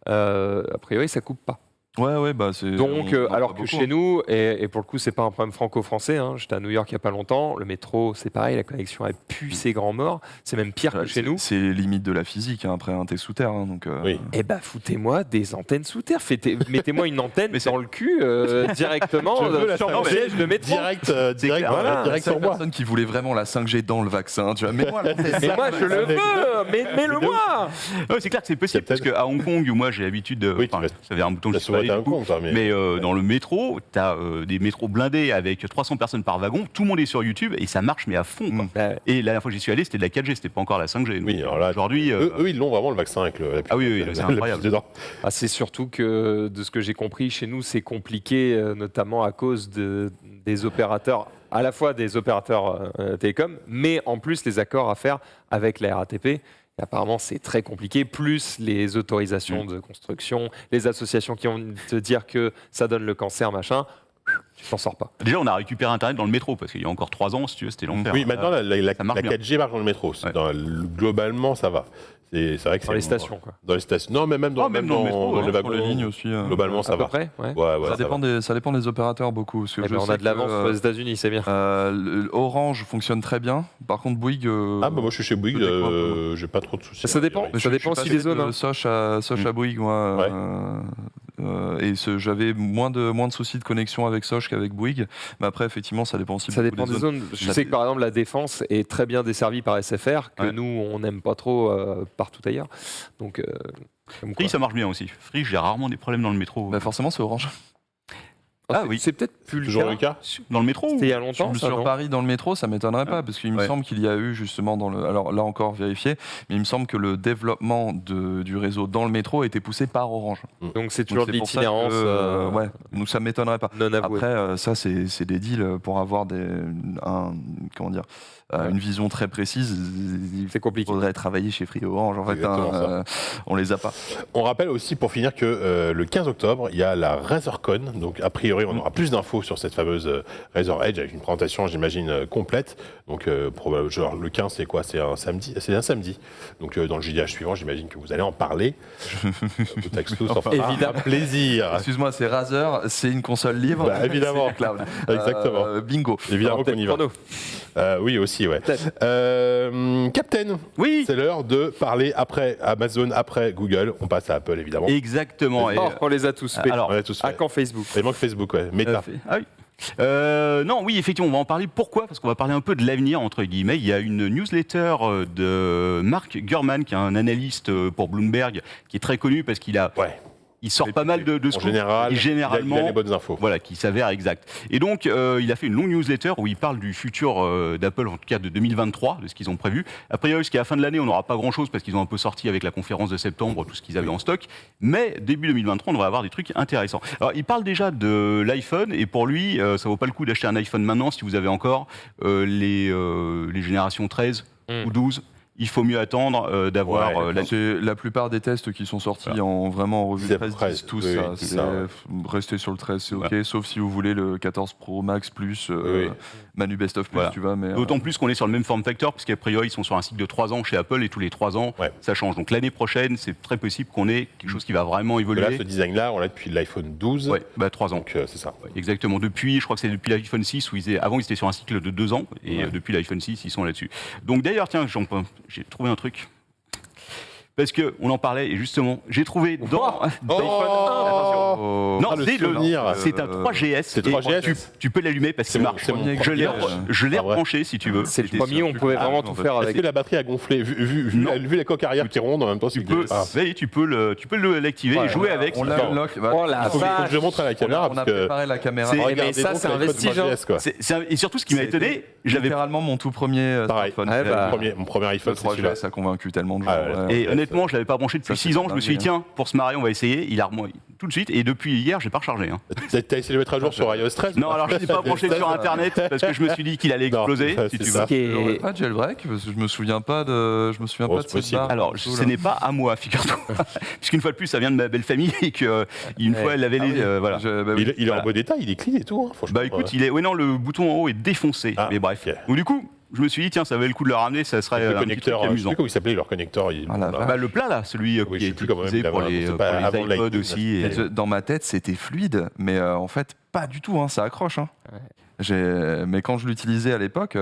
a priori, ça coupe pas. C'est. Donc, alors que chez nous, et pour le coup, c'est pas un problème franco-français. J'étais à New York il y a pas longtemps. Le métro, c'est pareil, la connexion est pu ses grands morts. C'est même pire que chez nous. C'est les limites de la physique. Après, t'es sous terre, donc. Eh foutez-moi des antennes sous terre. Mettez-moi une antenne dans le cul directement sur mon siège de métro. Direct sur moi. Personne qui voulait vraiment la 5G dans le vaccin. Tu vois, mais moi, je le veux. Mets-le-moi. C'est clair que c'est possible parce qu'à Hong Kong, où moi j'ai l'habitude de. Ça fait un bouton. Mais dans le métro, tu as des métros blindés avec 300 personnes par wagon, tout le monde est sur YouTube et ça marche mais à fond. Et la dernière fois que j'y suis allé, c'était de la 4G, c'était pas encore la 5G. Oui, alors là, aujourd'hui, eux, ils l'ont vraiment le vaccin avec le. C'est incroyable. C'est surtout que de ce que j'ai compris, chez nous, c'est compliqué, notamment à cause des opérateurs, à la fois des opérateurs télécoms, mais en plus les accords à faire avec la RATP. Et apparemment, c'est très compliqué, plus les autorisations de construction, les associations qui vont te dire que ça donne le cancer, machin, tu t'en sors pas. Déjà, on a récupéré Internet dans le métro, parce qu'il y a encore 3 ans, si tu veux, c'était l'enfer. Oui, maintenant, la 4G marche dans le métro. Globalement, ça va. C'est vrai que dans les stations, quoi. Dans les stations. Non, mais même dans le métro, dans les wagons, les lignes aussi. Globalement, ça va. À peu près, ça dépend des opérateurs beaucoup. Parce que on a de l'avance aux États-Unis, c'est bien. Orange fonctionne très bien. Par contre, Bouygues. Moi, je suis chez Bouygues, j'ai pas trop de soucis. Ça dépend. Ça dépend aussi des zones. Soch à Bouygues, moi. Et j'avais moins de soucis de connexion avec Soch qu'avec Bouygues. Mais après, effectivement, ça dépend aussi. Ça dépend des zones. Je sais que par exemple, la Défense est très bien desservie par SFR, que nous, on n'aime pas trop partout ailleurs. Donc, Free, ça marche bien aussi. Free, j'ai rarement des problèmes dans le métro. Forcément, c'est Orange. Oui, c'est peut-être plus le cas. Dans le métro. C'était il y a longtemps. Sur Paris, dans le métro, ça m'étonnerait pas, parce qu'il me semble qu'il y a eu justement alors là encore vérifié, mais il me semble que le développement du réseau dans le métro a été poussé par Orange. Donc c'est toujours de l'itinérance. Donc ça m'étonnerait pas. Après, ça c'est des deals pour avoir une vision très précise. C'est compliqué. Il faudrait travailler chez Free Orange. En fait, on les a pas. On rappelle aussi pour finir que le 15 octobre, il y a la RazorCon, donc a priori priori, on aura plus d'infos sur cette fameuse Razer Edge avec une présentation, j'imagine, complète. Donc, genre, le 15, c'est quoi? C'est un samedi. Donc, dans le JDH suivant, j'imagine que vous allez en parler. Tout exclu, ça fera évidemment. plaisir. Excuse-moi, c'est Razer, c'est une console libre. Bah, évidemment. C'est cloud. Exactement. Bingo. Évidemment qu'on y va. Pour nous. Oui, aussi, ouais. Captain, Oui. c'est l'heure de parler après Amazon, après Google. On passe à Apple, évidemment. Exactement. Et, On les a tous fait. alors, On a tous fait. À quand Facebook? Il manque Facebook, ouais. Meta. Ah oui. Non, oui, effectivement, on va en parler. Pourquoi? Parce qu'on va parler un peu de l'avenir, entre guillemets. Il y a une newsletter de Mark Gurman, qui est un analyste pour Bloomberg, qui est très connu parce qu'il a... Ouais. Il sort pas mal de En scoops, général, et généralement, il a les bonnes infos. voilà, qui s'avèrent exactes. Et donc, il a fait une longue newsletter où il parle du futur d'Apple, en tout cas de 2023, de ce qu'ils ont prévu. A priori, jusqu'à la fin de l'année, on n'aura pas grand-chose parce qu'ils ont un peu sorti avec la conférence de septembre tout ce qu'ils avaient en stock. Mais début 2023, on devrait avoir des trucs intéressants. Alors, il parle déjà de l'iPhone et pour lui, ça vaut pas le coup d'acheter un iPhone maintenant si vous avez encore les générations 13 ou 12. Il faut mieux attendre d'avoir La plupart des tests qui sont sortis en revue de presse disent tous ça. C'est rester sur le 13, c'est ok, sauf si vous voulez le 14 Pro Max plus Manu Best of plus, tu vois. Mais d'autant plus qu'on est sur le même form factor, parce qu'a priori ils sont sur un cycle de 3 ans chez Apple et tous les 3 ans ça change. Donc l'année prochaine, c'est très possible qu'on ait quelque chose qui va vraiment évoluer. Là, ce design-là, on l'a depuis l'iPhone 12. Ouais, 3 ans. Donc c'est ça. Ouais, exactement. Depuis, je crois que c'est depuis l'iPhone 6 où avant ils étaient sur un cycle de 2 ans et depuis l'iPhone 6 ils sont là-dessus. Donc d'ailleurs, tiens, j'ai trouvé un truc. Parce qu'on en parlait et justement, j'ai trouvé dans non, c'est un 3GS. C'est 3GS. Tu peux l'allumer parce qu'il marche. Je l'ai rebranché si tu veux. C'est le premier, on pouvait vraiment tout faire avec. Est-ce que la batterie a gonflé vu la coque arrière qui ronde en même temps? Tu peux l'activer et jouer avec. on l'unlock. Oh la Il faut que je montre à la caméra. On a préparé la caméra. Mais ça, c'est un vestige. Et surtout, ce qui m'a étonné, j'avais littéralement mon tout premier smartphone. Mon premier iPhone, c'est celui-là. Ça a convaincu tellement de gens. Et honnêtement, je l'avais pas branché depuis 6 ans. Je me suis dit, tiens, pour se marier, on va essayer. Il a remonté tout de suite. Et depuis hier, j'ai pas rechargé. T'as essayé de le mettre à jour sur iOS 13? Non, alors je l'ai pas branché sur Internet parce que je me suis dit qu'il allait exploser. Si tu veux. Pas de jailbreak, parce que je me souviens pas de cette barre. Alors, ce n'est pas à moi, figure-toi. Puisqu'une fois de plus, ça vient de ma belle famille et qu'une fois, elle avait les. Voilà. Il est en beau détail, il est clean et tout. Bah écoute, le bouton en haut est défoncé. Mais bref. Donc du coup, je me suis dit, tiens, ça valait le coup de le ramener, ça serait le un petit truc connecteur. amusant. Je sais plus comment il s'appelait leur connecteur. Le plat là, celui qui est utilisé pour les iPods aussi. Dans ma tête, c'était fluide, mais en fait, pas du tout. Ça accroche. Mais quand je l'utilisais à l'époque.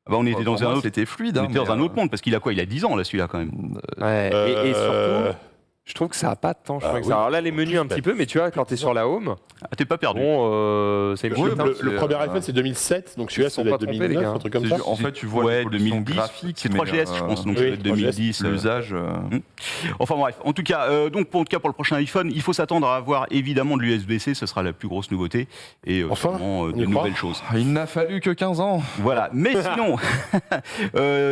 On était dans un autre. C'était fluide. On était dans un autre monde parce qu'il a quoi? Il a 10 ans là, celui-là quand même. Et surtout. Je trouve que ça n'a pas de temps. Alors là, les menus un petit peu, mais tu vois, quand tu es sur la home. Ah, t'es pas perdu. Bon, c'est le premier iPhone, c'est 2007. Donc celui-là, c'est 2009, un truc comme ça. En fait, tu vois les 2010 graphiques. C'est 3GS, je pense. Donc c'est 2010. L'usage. Enfin bref. En tout cas, pour le prochain iPhone, il faut s'attendre à avoir évidemment de l'USB-C. Ce sera la plus grosse nouveauté. Et sûrement de nouvelles choses. Il n'a fallu que 15 ans. Voilà. Mais sinon,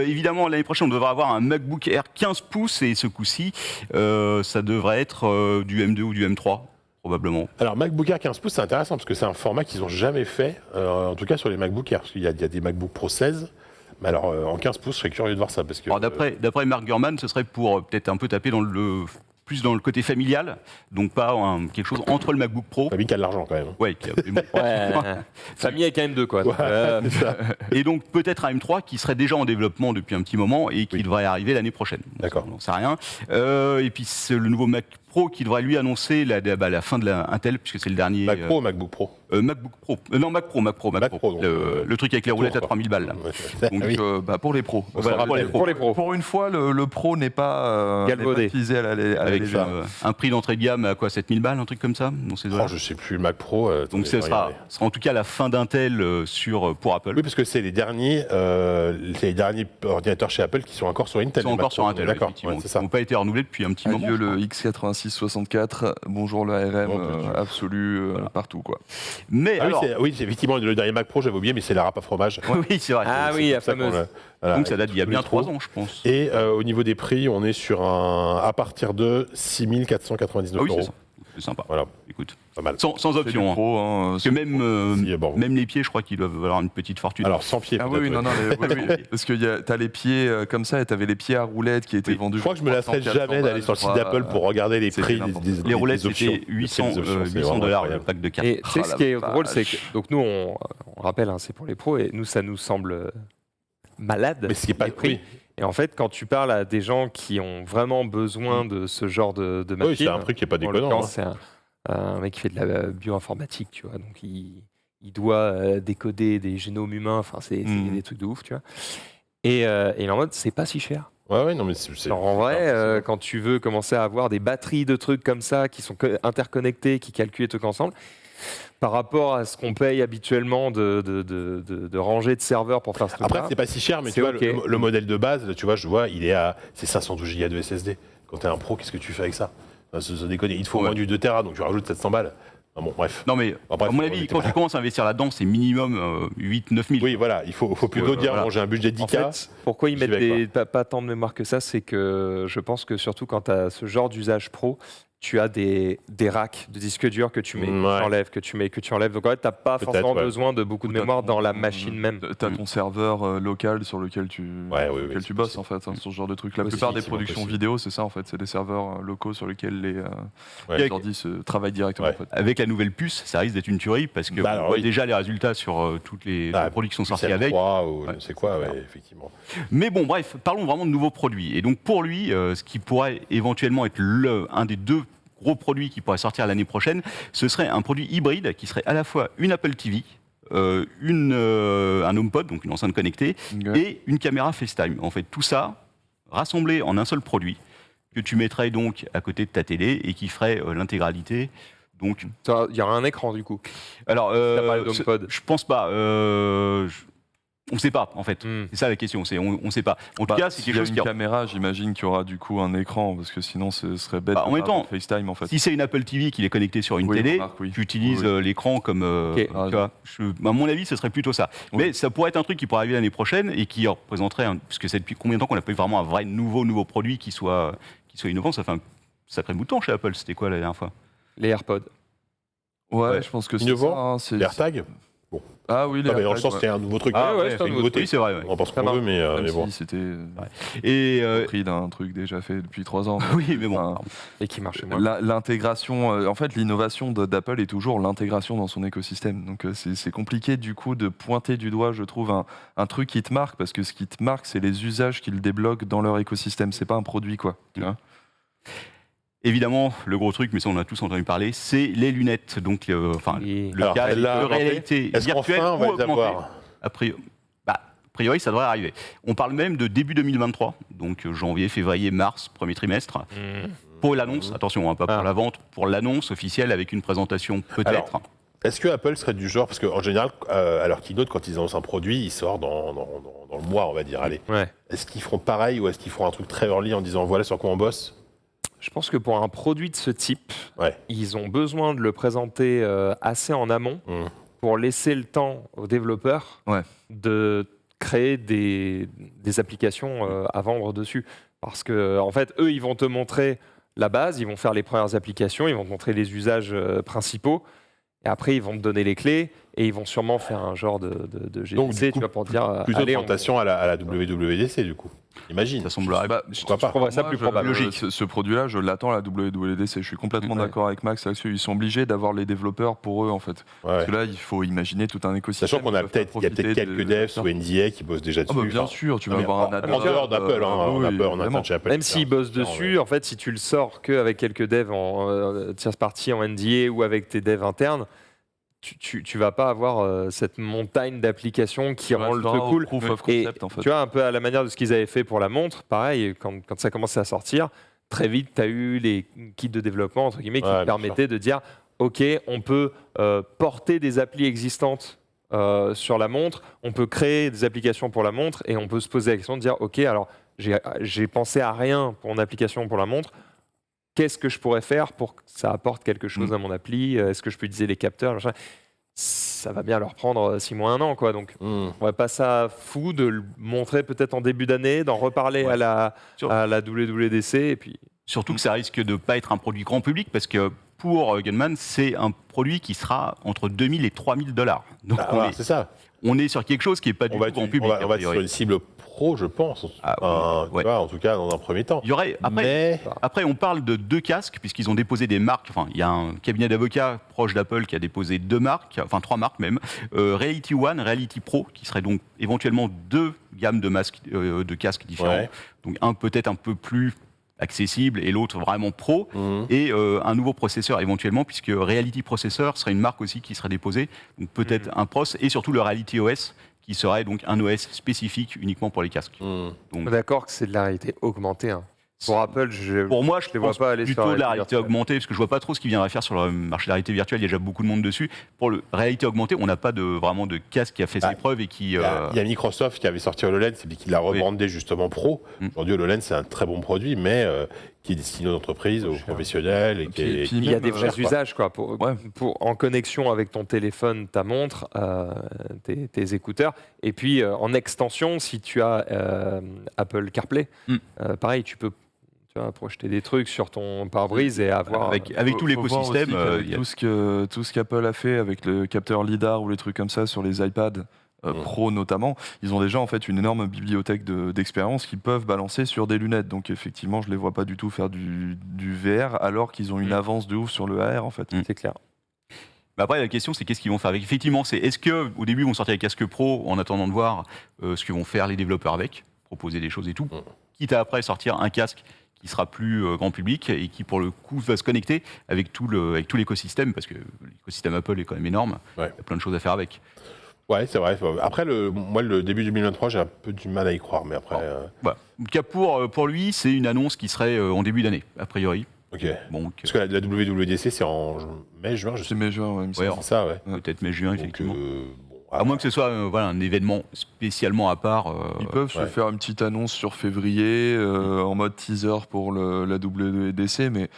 évidemment, l'année prochaine, on devra avoir un MacBook Air 15 pouces. Et ce coup-ci, ça devrait être du M2 ou du M3, probablement. Alors, MacBook Air 15 pouces, c'est intéressant parce que c'est un format qu'ils n'ont jamais fait, en tout cas sur les MacBook Air, parce qu'il y a des MacBook Pro 16. Mais alors, en 15 pouces, je serais curieux de voir ça. Parce que, d'après Mark Gurman, ce serait pour peut-être un peu taper plus dans le côté familial, donc pas quelque chose entre le MacBook Pro. Famille qui a de l'argent quand même. Ouais, famille avec un M2 quoi. Et donc peut-être un M3 qui serait déjà en développement depuis un petit moment et qui devrait arriver l'année prochaine. D'accord. On n'en sait rien. Et puis c'est le nouveau Mac Pro qui devrait lui annoncer la fin de Intel, puisque c'est le dernier. Mac Pro ou MacBook Pro MacBook Pro. Non, Mac Pro. Le truc avec les roulettes à 3000 balles. Là. Donc, pour les pros. Pour les pros. Pour une fois, le Pro n'est pas utilisé à la avec un prix d'entrée de gamme à quoi, 7000 balles, un truc comme ça je sais plus, le Mac Pro. Donc ce sera en tout cas la fin d'Intel pour Apple. Oui, parce que c'est les derniers ordinateurs chez Apple qui sont encore sur Intel. Ils sont encore sur Intel, d'accord. Ils n'ont pas été renouvelés depuis un petit moment. Adieu le x86-64, bonjour le ARM absolu partout quoi. Mais oui, c'est effectivement le dernier Mac Pro, j'avais oublié, mais c'est la râpe à fromage. Oui, c'est vrai. Ah oui, la fameuse. Donc ça date d'il y a bien 3 ans, je pense. Et au niveau des prix, on est sur à partir de 6 499 €. C'est sympa. Voilà. Écoute, Pas mal. sans C'est du option. Hein. pro, hein, Parce que même, Si, bon. même les pieds, je crois qu'ils doivent avoir une petite fortune. Alors, sans pied, Ah peut-être. oui, non, ouais. non, oui. Parce que t'as les pieds comme ça et t'avais les pieds à roulettes qui étaient Oui. vendus. Je crois que je me lasserai 300, jamais d'aller sur le site 400 d'Apple pour regarder les c'est prix n'importe des Les roulettes, options. c'était Les prix des options, c'est $800 vraiment le incroyable. pack de 4. Et tu sais, Oh ce qui est la drôle, c'est que vache. donc nous, on rappelle, hein, c'est pour les pros, et nous, ça nous semble malade. Mais ce qui est pas les prix. oui. Et en fait, quand tu parles à des gens qui ont vraiment besoin de ce genre de machine, Oui, c'est un truc qui est pas en déconnant. l'occurrence, hein. c'est un mec qui fait de la bioinformatique, tu vois. Donc, il doit décoder des génomes humains. Enfin, c'est des trucs de ouf, tu vois. Et il est en mode, c'est pas si cher. Ouais, non, mais c'est. Alors, en vrai, quand tu veux commencer à avoir des batteries de trucs comme ça qui sont interconnectés, qui calculent les trucs ensemble, par rapport à ce qu'on paye habituellement de rangées de serveurs pour faire ce truc-là. Après, c'est pas si cher, mais c'est tu vois, ok. le modèle de base, tu vois, je vois, il est à. C'est 512 Go de SSD. Quand t'es un pro, qu'est-ce que tu fais avec ça? Ça déconne. Il te faut au moins du 2 Tera, donc tu rajoutes 700 balles. Ah bon, bref. Non, mais Bon, bref, à mon on avis, était quand pas- tu commences à investir là-dedans, c'est minimum 8-9 000. Oui, voilà, il faut plutôt dire, voilà. bon, j'ai un budget de 10K. En fait, pourquoi ils j'y mettent vais pas tant de mémoire que ça, c'est que je pense que surtout quand tu as ce genre d'usage pro, tu as des racks de disques durs que tu mets, Ouais. que tu enlèves, que tu mets, que tu enlèves. Donc en fait, tu n'as pas Peut-être, forcément ouais. besoin de beaucoup de Ou t'as mémoire ton- dans la machine même. T'as ton serveur local sur lequel tu, Ouais, oui, lequel oui, tu bosses c'est en fait, hein, sur ce genre de truc. La Aussi, plupart des effectivement, productions possible. vidéo, c'est ça en fait, c'est des serveurs locaux sur lesquels Ouais. les ordi se travaillent directement Ouais. en fait. Avec la nouvelle puce, ça risque d'être une tuerie parce que Bah, on alors, voit oui. déjà les résultats sur toutes les Ah, produits qui sont sortis Pixel avec. 3 ou Ouais, je sais quoi, c'est clair. ouais, effectivement. Mais bon, bref, parlons vraiment de nouveaux produits. Et donc pour lui, ce qui pourrait éventuellement être un des deux gros produits qui pourrait sortir l'année prochaine, ce serait un produit hybride qui serait à la fois une Apple TV, un HomePod, donc une enceinte connectée, et une caméra FaceTime. En fait, tout ça rassemblé en un seul produit que tu mettrais donc à côté de ta télé et qui ferait l'intégralité. Donc, Il y aura un écran du coup. alors, T'as parlé d'HomePod. je pense pas. On ne sait pas, en fait. Hmm. C'est ça la question. On ne sait pas. En tout Bah, cas, c'est s'il quelque y a chose une qui. caméra, j'imagine qu'il y aura du coup un écran parce que sinon ce serait bête Bah, de en même faire temps, du FaceTime en fait. Si c'est une Apple TV qui est connectée sur une Oui, télé, remarque, oui. tu utilises Oui, l'écran comme. Ok. tu vois, à mon avis, ce serait plutôt ça. Oui. Mais ça pourrait être un truc qui pourrait arriver l'année prochaine et qui représenterait. Puisque c'est depuis combien de temps qu'on n'a pas eu vraiment un vrai nouveau produit qui soit innovant. Ça fait un sacré bout de temps chez Apple. C'était quoi la dernière fois? Les AirPods. Ouais, Ouais. je pense que c'est Innovant, ça. Hein, c'est- L'AirTag. Ah oui, les Non, mais dans le AirTags, sens, ouais. c'est un nouveau truc. Ah ouais, c'est c'est un une nouveau nouveauté. Oui, c'est vrai. ouais. On pense Ça qu'on marche. veut, mais Même bon. si c'était Et le prix d'un truc déjà fait depuis 3 ans. oui, mais bon. Enfin, Et qui marchent moins. L'intégration, en fait, l'innovation d'Apple est toujours l'intégration dans son écosystème. Donc c'est compliqué du coup de pointer du doigt, je trouve, un truc qui te marque parce que ce qui te marque, c'est les usages qu'ils débloquent dans leur écosystème. C'est pas un produit quoi. Tu vois. Évidemment, le gros truc, mais ça on a tous entendu parler, c'est les lunettes. Donc, enfin, Et- le Alors, casque celle-là, de réalité Est-ce virtuelle qu'enfin, on ou va les augmentée. avoir A priori, ça devrait arriver. On parle même de début 2023, donc janvier, février, mars, premier trimestre. Hmm. Pour l'annonce, attention, hein, pas pour Ah. la vente, pour l'annonce officielle avec une présentation peut-être. Est-ce que Apple serait du genre, parce qu'en général, à leur keynote, quand ils annoncent un produit, il sort dans le mois, on va dire, allez. Ouais. Est-ce qu'ils feront pareil ou est-ce qu'ils feront un truc très early en disant voilà sur quoi on bosse? Je pense que pour un produit de ce type, Ouais. ils ont besoin de le présenter assez en amont Mm. pour laisser le temps aux développeurs Ouais. de créer des applications à vendre dessus. Parce que en fait, eux, ils vont te montrer la base, ils vont faire les premières applications, ils vont te montrer les usages principaux, et après, ils vont te donner les clés, et ils vont sûrement faire un genre de GDC, Donc, du coup, tu vois, pour dire, Plutôt de allez, présentation à la WWDC, du coup. Imagine. Ça semblerait. Bah, Pourquoi pas? je trouverais ça Moi, plus probable. Logique. Ce produit-là, je l'attends à la WWDC. Je suis complètement Ouais. d'accord avec Max là-dessus. Ils sont obligés d'avoir les développeurs pour eux, en fait. Ouais. Parce que là, il faut imaginer tout un écosystème. Sachant qu'on a qui va faire il y a peut-être profiter quelques de- devs sous NDA qui bossent déjà Ah dessus. bah, bien Enfin, sûr, tu vas mais avoir un en dehors d'Apple, hein, oui, on vraiment. attend chez Apple. Même s'ils bossent dessus, en fait, si tu le sors qu'avec quelques devs en tierce partie en NDA ou avec tes devs internes, tu vas pas avoir cette montagne d'applications qui Tu rend le resteras truc au cool. Proof of Et concept, en fait. tu vois, un peu à la manière de ce qu'ils avaient fait pour la montre, pareil, quand ça commençait à sortir, très vite, tu as eu les kits de développement, entre guillemets, qui Ouais, te bien permettaient de dire, OK, on peut porter des applis existantes sur la montre, on peut créer des applications pour la montre, et on peut se poser la question de dire, OK, alors j'ai pensé à rien pour une application pour la montre, qu'est-ce que je pourrais faire pour que ça apporte quelque chose à mon appli? Est-ce que je peux utiliser les capteurs? Machin. Ça va bien leur prendre 6 mois, 1 an, quoi. Donc, Hmm. on va pas ça fou de le montrer peut-être en début d'année, d'en reparler Ouais. à la WWDC, et puis Surtout que ça risque de ne pas être un produit grand public parce que pour Gunman, c'est un produit qui sera entre 2000 et 3000 $. Donc c'est ça. on est sur quelque chose qui n'est pas du tout grand public. On va être sur une cible pro, je pense. Tu vois, en tout cas, dans un premier temps. Il y aurait, après, on parle de 2 casques, puisqu'ils ont déposé des marques. Enfin, il y a un cabinet d'avocats proche d'Apple qui a déposé 2 marques, enfin 3 marques même. Reality One, Reality Pro, qui seraient donc éventuellement 2 gammes de casques différents. Ouais. Donc un peut-être un peu plus accessible et l'autre vraiment pro, et un nouveau processeur éventuellement, puisque Reality Processor serait une marque aussi qui serait déposée, donc peut-être un pros, et surtout le Reality OS, qui serait donc un OS spécifique uniquement pour les casques. Donc, d'accord que c'est de la réalité augmentée. Hein. Pour Apple, pour moi, je les vois pas aller plutôt sur de la réalité augmentée, parce que je vois pas trop ce qu'ils viendraient faire sur le marché de la réalité virtuelle. Il y a déjà beaucoup de monde dessus. Pour la réalité augmentée, on n'a pas vraiment de casque qui a fait ses preuves et qui. Il y a Microsoft qui avait sorti HoloLens et qui l'a rebrandé justement pro. Aujourd'hui, HoloLens c'est un très bon produit, mais qui est destiné aux entreprises, aux professionnels. Et il y a des vrais usages, quoi. En connexion avec ton téléphone, ta montre, tes écouteurs. Et puis, en extension, si tu as Apple CarPlay, pareil, tu peux projeter des trucs sur ton pare-brise et avoir... Avec tout l'écosystème... tout ce qu'Apple a fait avec le capteur LiDAR ou les trucs comme ça sur les iPads, Pro notamment, ils ont déjà en fait une énorme bibliothèque d'expériences qu'ils peuvent balancer sur des lunettes. Donc effectivement, je les vois pas du tout faire du VR alors qu'ils ont une avance de ouf sur le AR en fait. C'est clair. Mais après, la question, c'est qu'est-ce qu'ils vont faire avec. Effectivement, est-ce qu'au début, ils vont sortir les casques pro en attendant de voir ce que vont faire les développeurs avec, proposer des choses et tout, quitte à après sortir un casque qui sera plus grand public et qui, pour le coup, va se connecter avec tout l'écosystème, parce que l'écosystème Apple est quand même énorme. Il y a plein de choses à faire avec. Ouais, c'est vrai. Après, moi, le début 2023, j'ai un peu du mal à y croire, mais après... En tout cas, pour lui, c'est une annonce qui serait en début d'année, a priori. Ok. Bon, parce que la WWDC, c'est en mai-juin, je sais. C'est mai-juin, ouais. C'est ça, ouais. Peut-être mai-juin, effectivement. À moins que ce soit un événement spécialement à part. Ils peuvent se faire une petite annonce sur février en mode teaser pour la WWDC, mais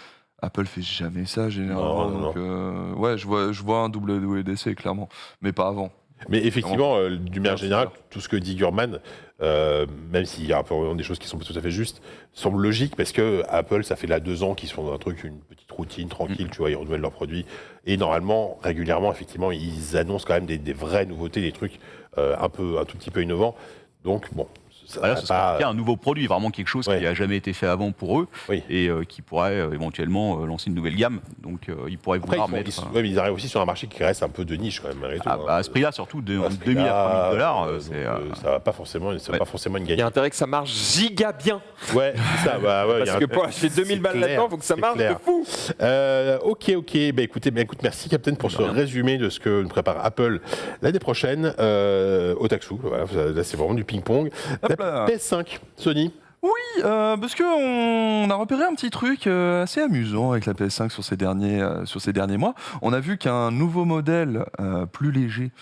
Apple fait jamais ça généralement. Donc, je vois un WWDC clairement, mais pas avant. Mais effectivement, d'une manière générale, tout ce que dit Gurman, même s'il y a un peu des choses qui sont pas tout à fait justes, semble logique parce que Apple, ça fait là 2 ans qu'ils se font un truc, une petite routine tranquille, tu vois, ils renouvellent leurs produits. Et normalement, régulièrement, effectivement, ils annoncent quand même des vraies nouveautés, des trucs un tout petit peu innovants. Donc, bon. Ce serait un nouveau produit, vraiment quelque chose qui n'a jamais été fait avant pour eux et qui pourrait éventuellement lancer une nouvelle gamme. Donc ils pourraient vouloir mettre... mais ils arrivent aussi sur un marché qui reste un peu de niche quand même, malgré tout. À ce prix-là, surtout, de 2 000 à 3 000 $. Ça va pas forcément une gagne. Il y a intérêt que ça marche giga bien. Ouais, c'est ça. Parce que pour acheter 2000 balles là-dedans, il faut que ça marche de fou. Ok. Écoute, merci Captain pour ce résumé de ce que nous prépare Apple l'année prochaine. Otaksu, voilà, là c'est vraiment du ping-pong. PS5, Sony. Oui, parce qu'on a repéré un petit truc assez amusant avec la PS5 sur ces derniers mois. On a vu qu'un nouveau modèle plus léger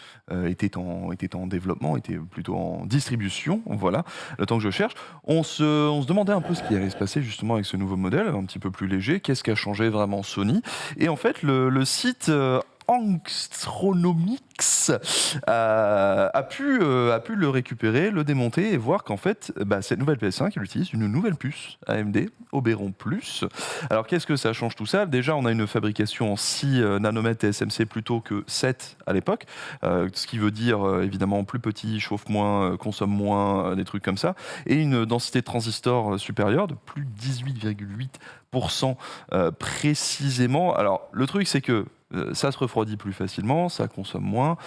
était en développement, était plutôt en distribution. Voilà, le temps que je cherche. On se demandait un peu ce qui allait se passer justement avec ce nouveau modèle, un petit peu plus léger. Qu'est-ce qu'a changé vraiment Sony? Et en fait, le site... Angstronomics a pu le récupérer, le démonter et voir qu'en fait, cette nouvelle PS5, elle utilise une nouvelle puce AMD Oberon Plus. Alors qu'est-ce que ça change tout ça? Déjà, on a une fabrication en 6 nanomètres TSMC plutôt que 7 à l'époque, ce qui veut dire évidemment plus petit, chauffe moins, consomme moins, des trucs comme ça, et une densité de transistors supérieure de plus de 18,8% précisément. Alors le truc, c'est que ça se refroidit plus facilement, ça consomme moins,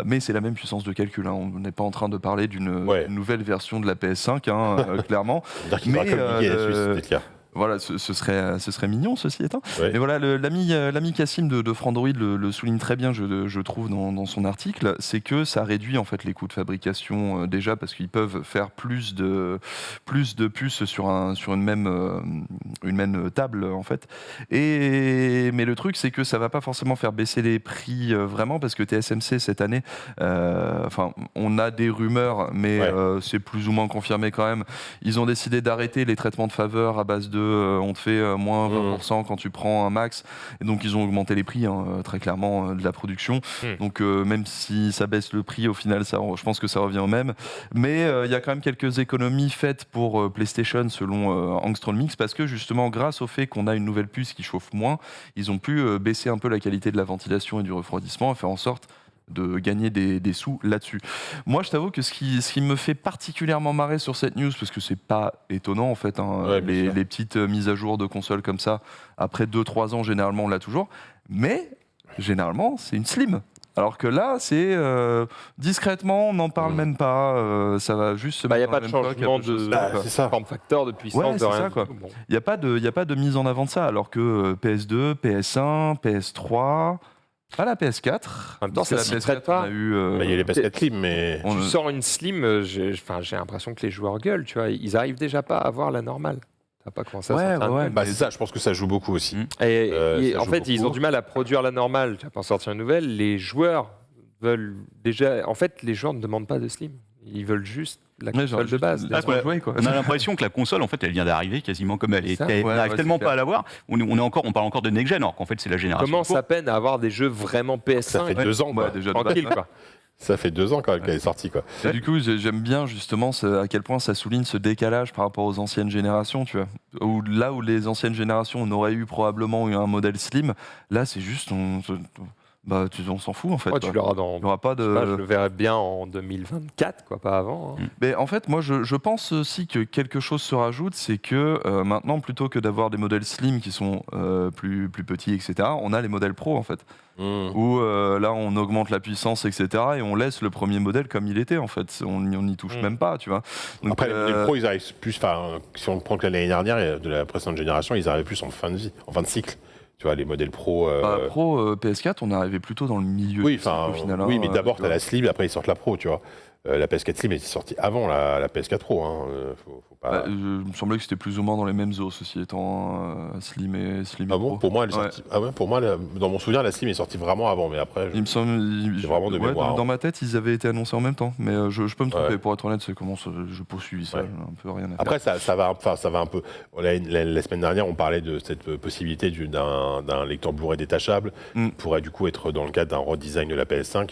mais c'est la même puissance de calcul. Hein. On n'est pas en train de parler d'une nouvelle version de la PS5, clairement. Voilà, ce serait mignon, ceci étant. Mais voilà, l'ami Cassim de Frandroid le souligne très bien, je trouve, dans son article, c'est que ça réduit en fait les coûts de fabrication déjà parce qu'ils peuvent faire plus de puces sur une même table en fait. Mais le truc, c'est que ça va pas forcément faire baisser les prix vraiment parce que TSMC cette année, on a des rumeurs, mais c'est plus ou moins confirmé quand même. Ils ont décidé d'arrêter les traitements de faveur à base de on te fait moins 20% quand tu prends un max. Et donc, ils ont augmenté les prix, très clairement, de la production. Donc, même si ça baisse le prix, au final, je pense que ça revient au même. Mais il y a quand même quelques économies faites pour PlayStation, selon Angstrom Mix, parce que justement, grâce au fait qu'on a une nouvelle puce qui chauffe moins, ils ont pu baisser un peu la qualité de la ventilation et du refroidissement et faire en sorte de gagner des sous là-dessus. Moi, je t'avoue que ce qui me fait particulièrement marrer sur cette news, parce que c'est pas étonnant en fait, les petites mises à jour de consoles comme ça, après 2-3 ans, généralement, on l'a toujours, mais généralement, c'est une Slim. Alors que là, c'est discrètement, on n'en parle même pas, ça va juste se mettre dans le même coque. Il n'y a pas de changement de form factor, de puissance, de rien. Il n'y a pas de mise en avant de ça, alors que PS2, PS1, PS3... Pas la PS4. En même temps, ça s'y prête pas. Il y a les PS4 Slim, mais... Tu sors une Slim, j'ai l'impression que les joueurs gueulent, tu vois. Ils arrivent déjà pas à avoir la normale. T'as pas commencé à sortir c'est ça, je pense que ça joue beaucoup aussi. Et en fait, ils ont du mal à produire la normale. Tu vas pas en sortir une nouvelle. Les joueurs veulent déjà... En fait, les joueurs ne demandent pas de Slim. Ils veulent juste la console de base. On a l'impression que la console, en fait, elle vient d'arriver quasiment comme elle est. On n'arrive tellement pas à l'avoir. On parle encore de next-gen, alors qu'en fait, c'est la génération. On commence à peine à avoir des jeux vraiment PS5. Ça fait 2 ans, déjà tranquille, quoi. Ça fait 2 ans quand même qu'elle est sortie, quoi. Et du coup, j'aime bien justement à quel point ça souligne ce décalage par rapport aux anciennes générations, tu vois. Là où les anciennes générations, on aurait eu probablement un modèle Slim, là, c'est juste... on s'en fout en fait. Tu l'auras pas de... je le verrai bien en 2024, quoi, pas avant. Mais en fait, moi, je pense aussi que quelque chose se rajoute, c'est que maintenant, plutôt que d'avoir des modèles slim qui sont plus petits, etc., on a les modèles pro en fait. Où là, on augmente la puissance, etc., et on laisse le premier modèle comme il était en fait. On n'y touche même pas, tu vois. Donc, après, les pros, ils arrivent plus. Si on prend que l'année dernière, de la précédente génération, ils arrivaient plus en fin de vie, en fin de cycle. Tu vois, les modèles pro... Pro PS4, on est arrivé plutôt dans le milieu. Oui, mais d'abord, tu as la Slim, après, ils sortent la Pro, tu vois. La PS4 Slim est sortie avant la PS4 Pro. Hein. Faut pas... il me semblait que c'était plus ou moins dans les mêmes eaux, ceci étant Slim et Pro. Pour moi, elle est sortie... pour moi, dans mon souvenir, la Slim est sortie vraiment avant, mais après... Il me semble... vraiment de mémoire. Dans ma tête, ils avaient été annoncés en même temps, mais je peux me tromper. Pour être honnête, c'est comment je poursuis ça, un peu rien à faire. Après, ça va un peu... La semaine dernière, on parlait de cette possibilité d'un lecteur Blu-ray détachable qui pourrait du coup être dans le cadre d'un redesign de la PS5.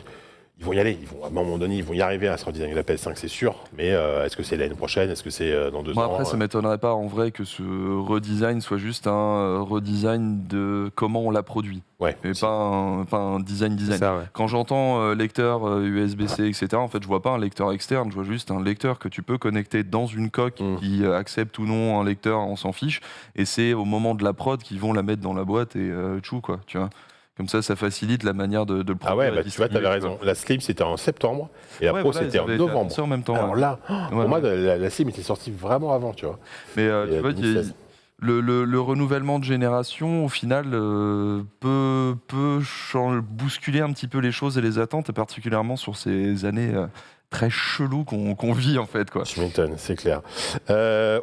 Ils vont y aller, à un moment donné, ils vont y arriver à se redesigner la PS5, c'est sûr, mais est-ce que c'est l'année prochaine, est-ce que c'est dans 2 ans Après, ça m'étonnerait pas en vrai que ce redesign soit juste un redesign de comment on l'a produit, et pas un design. Ça, Quand j'entends lecteur USB-C, etc., en fait, je vois pas un lecteur externe, je vois juste un lecteur que tu peux connecter dans une coque qui accepte ou non un lecteur, on s'en fiche, et c'est au moment de la prod qu'ils vont la mettre dans la boîte et tchou, quoi, tu vois. Comme ça facilite la manière de le produire. Tu vois, t'avais raison. La Slim, c'était en septembre, et la Pro, c'était en novembre. En même temps. Alors là, pour moi, la Slim était sortie vraiment avant, tu vois. Mais tu vois, le renouvellement de génération, au final, peut bousculer un petit peu les choses et les attentes, et particulièrement sur ces années... très chelou qu'on vit en fait, quoi. Tu m'étonnes, c'est clair.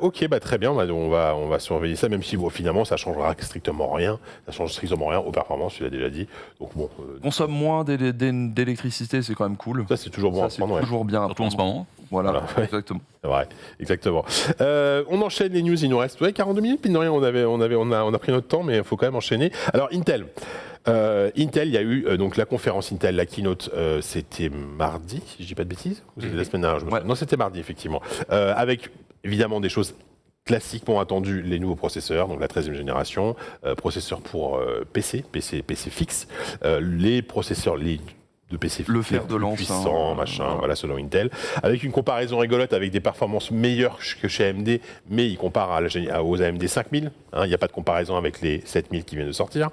Ok, très bien, on va surveiller ça, même si finalement ça changera strictement rien. Ça change strictement rien aux performances, tu l'as déjà dit. Donc bon. Consomme moins d'électricité, c'est quand même cool. Ça c'est toujours bon à prendre. Toujours bien. Surtout en ce moment. Voilà. Exactement. C'est vrai, exactement. On enchaîne les news, il nous reste 42 minutes, mine de rien, on a pris notre temps, mais il faut quand même enchaîner. Alors Intel. Intel, il y a eu donc la conférence Intel, la keynote, c'était mardi, si je dis pas de bêtises, ou c'était la semaine dernière, non, c'était mardi effectivement, avec évidemment des choses classiquement attendues, les nouveaux processeurs, donc la 13e génération, processeurs pour PC fixe, les processeurs de PC le fer de lance puissant, voilà, selon Intel, avec une comparaison rigolote avec des performances meilleures que chez AMD, mais il compare aux AMD 5000, il n'y a pas de comparaison avec les 7000 qui viennent de sortir,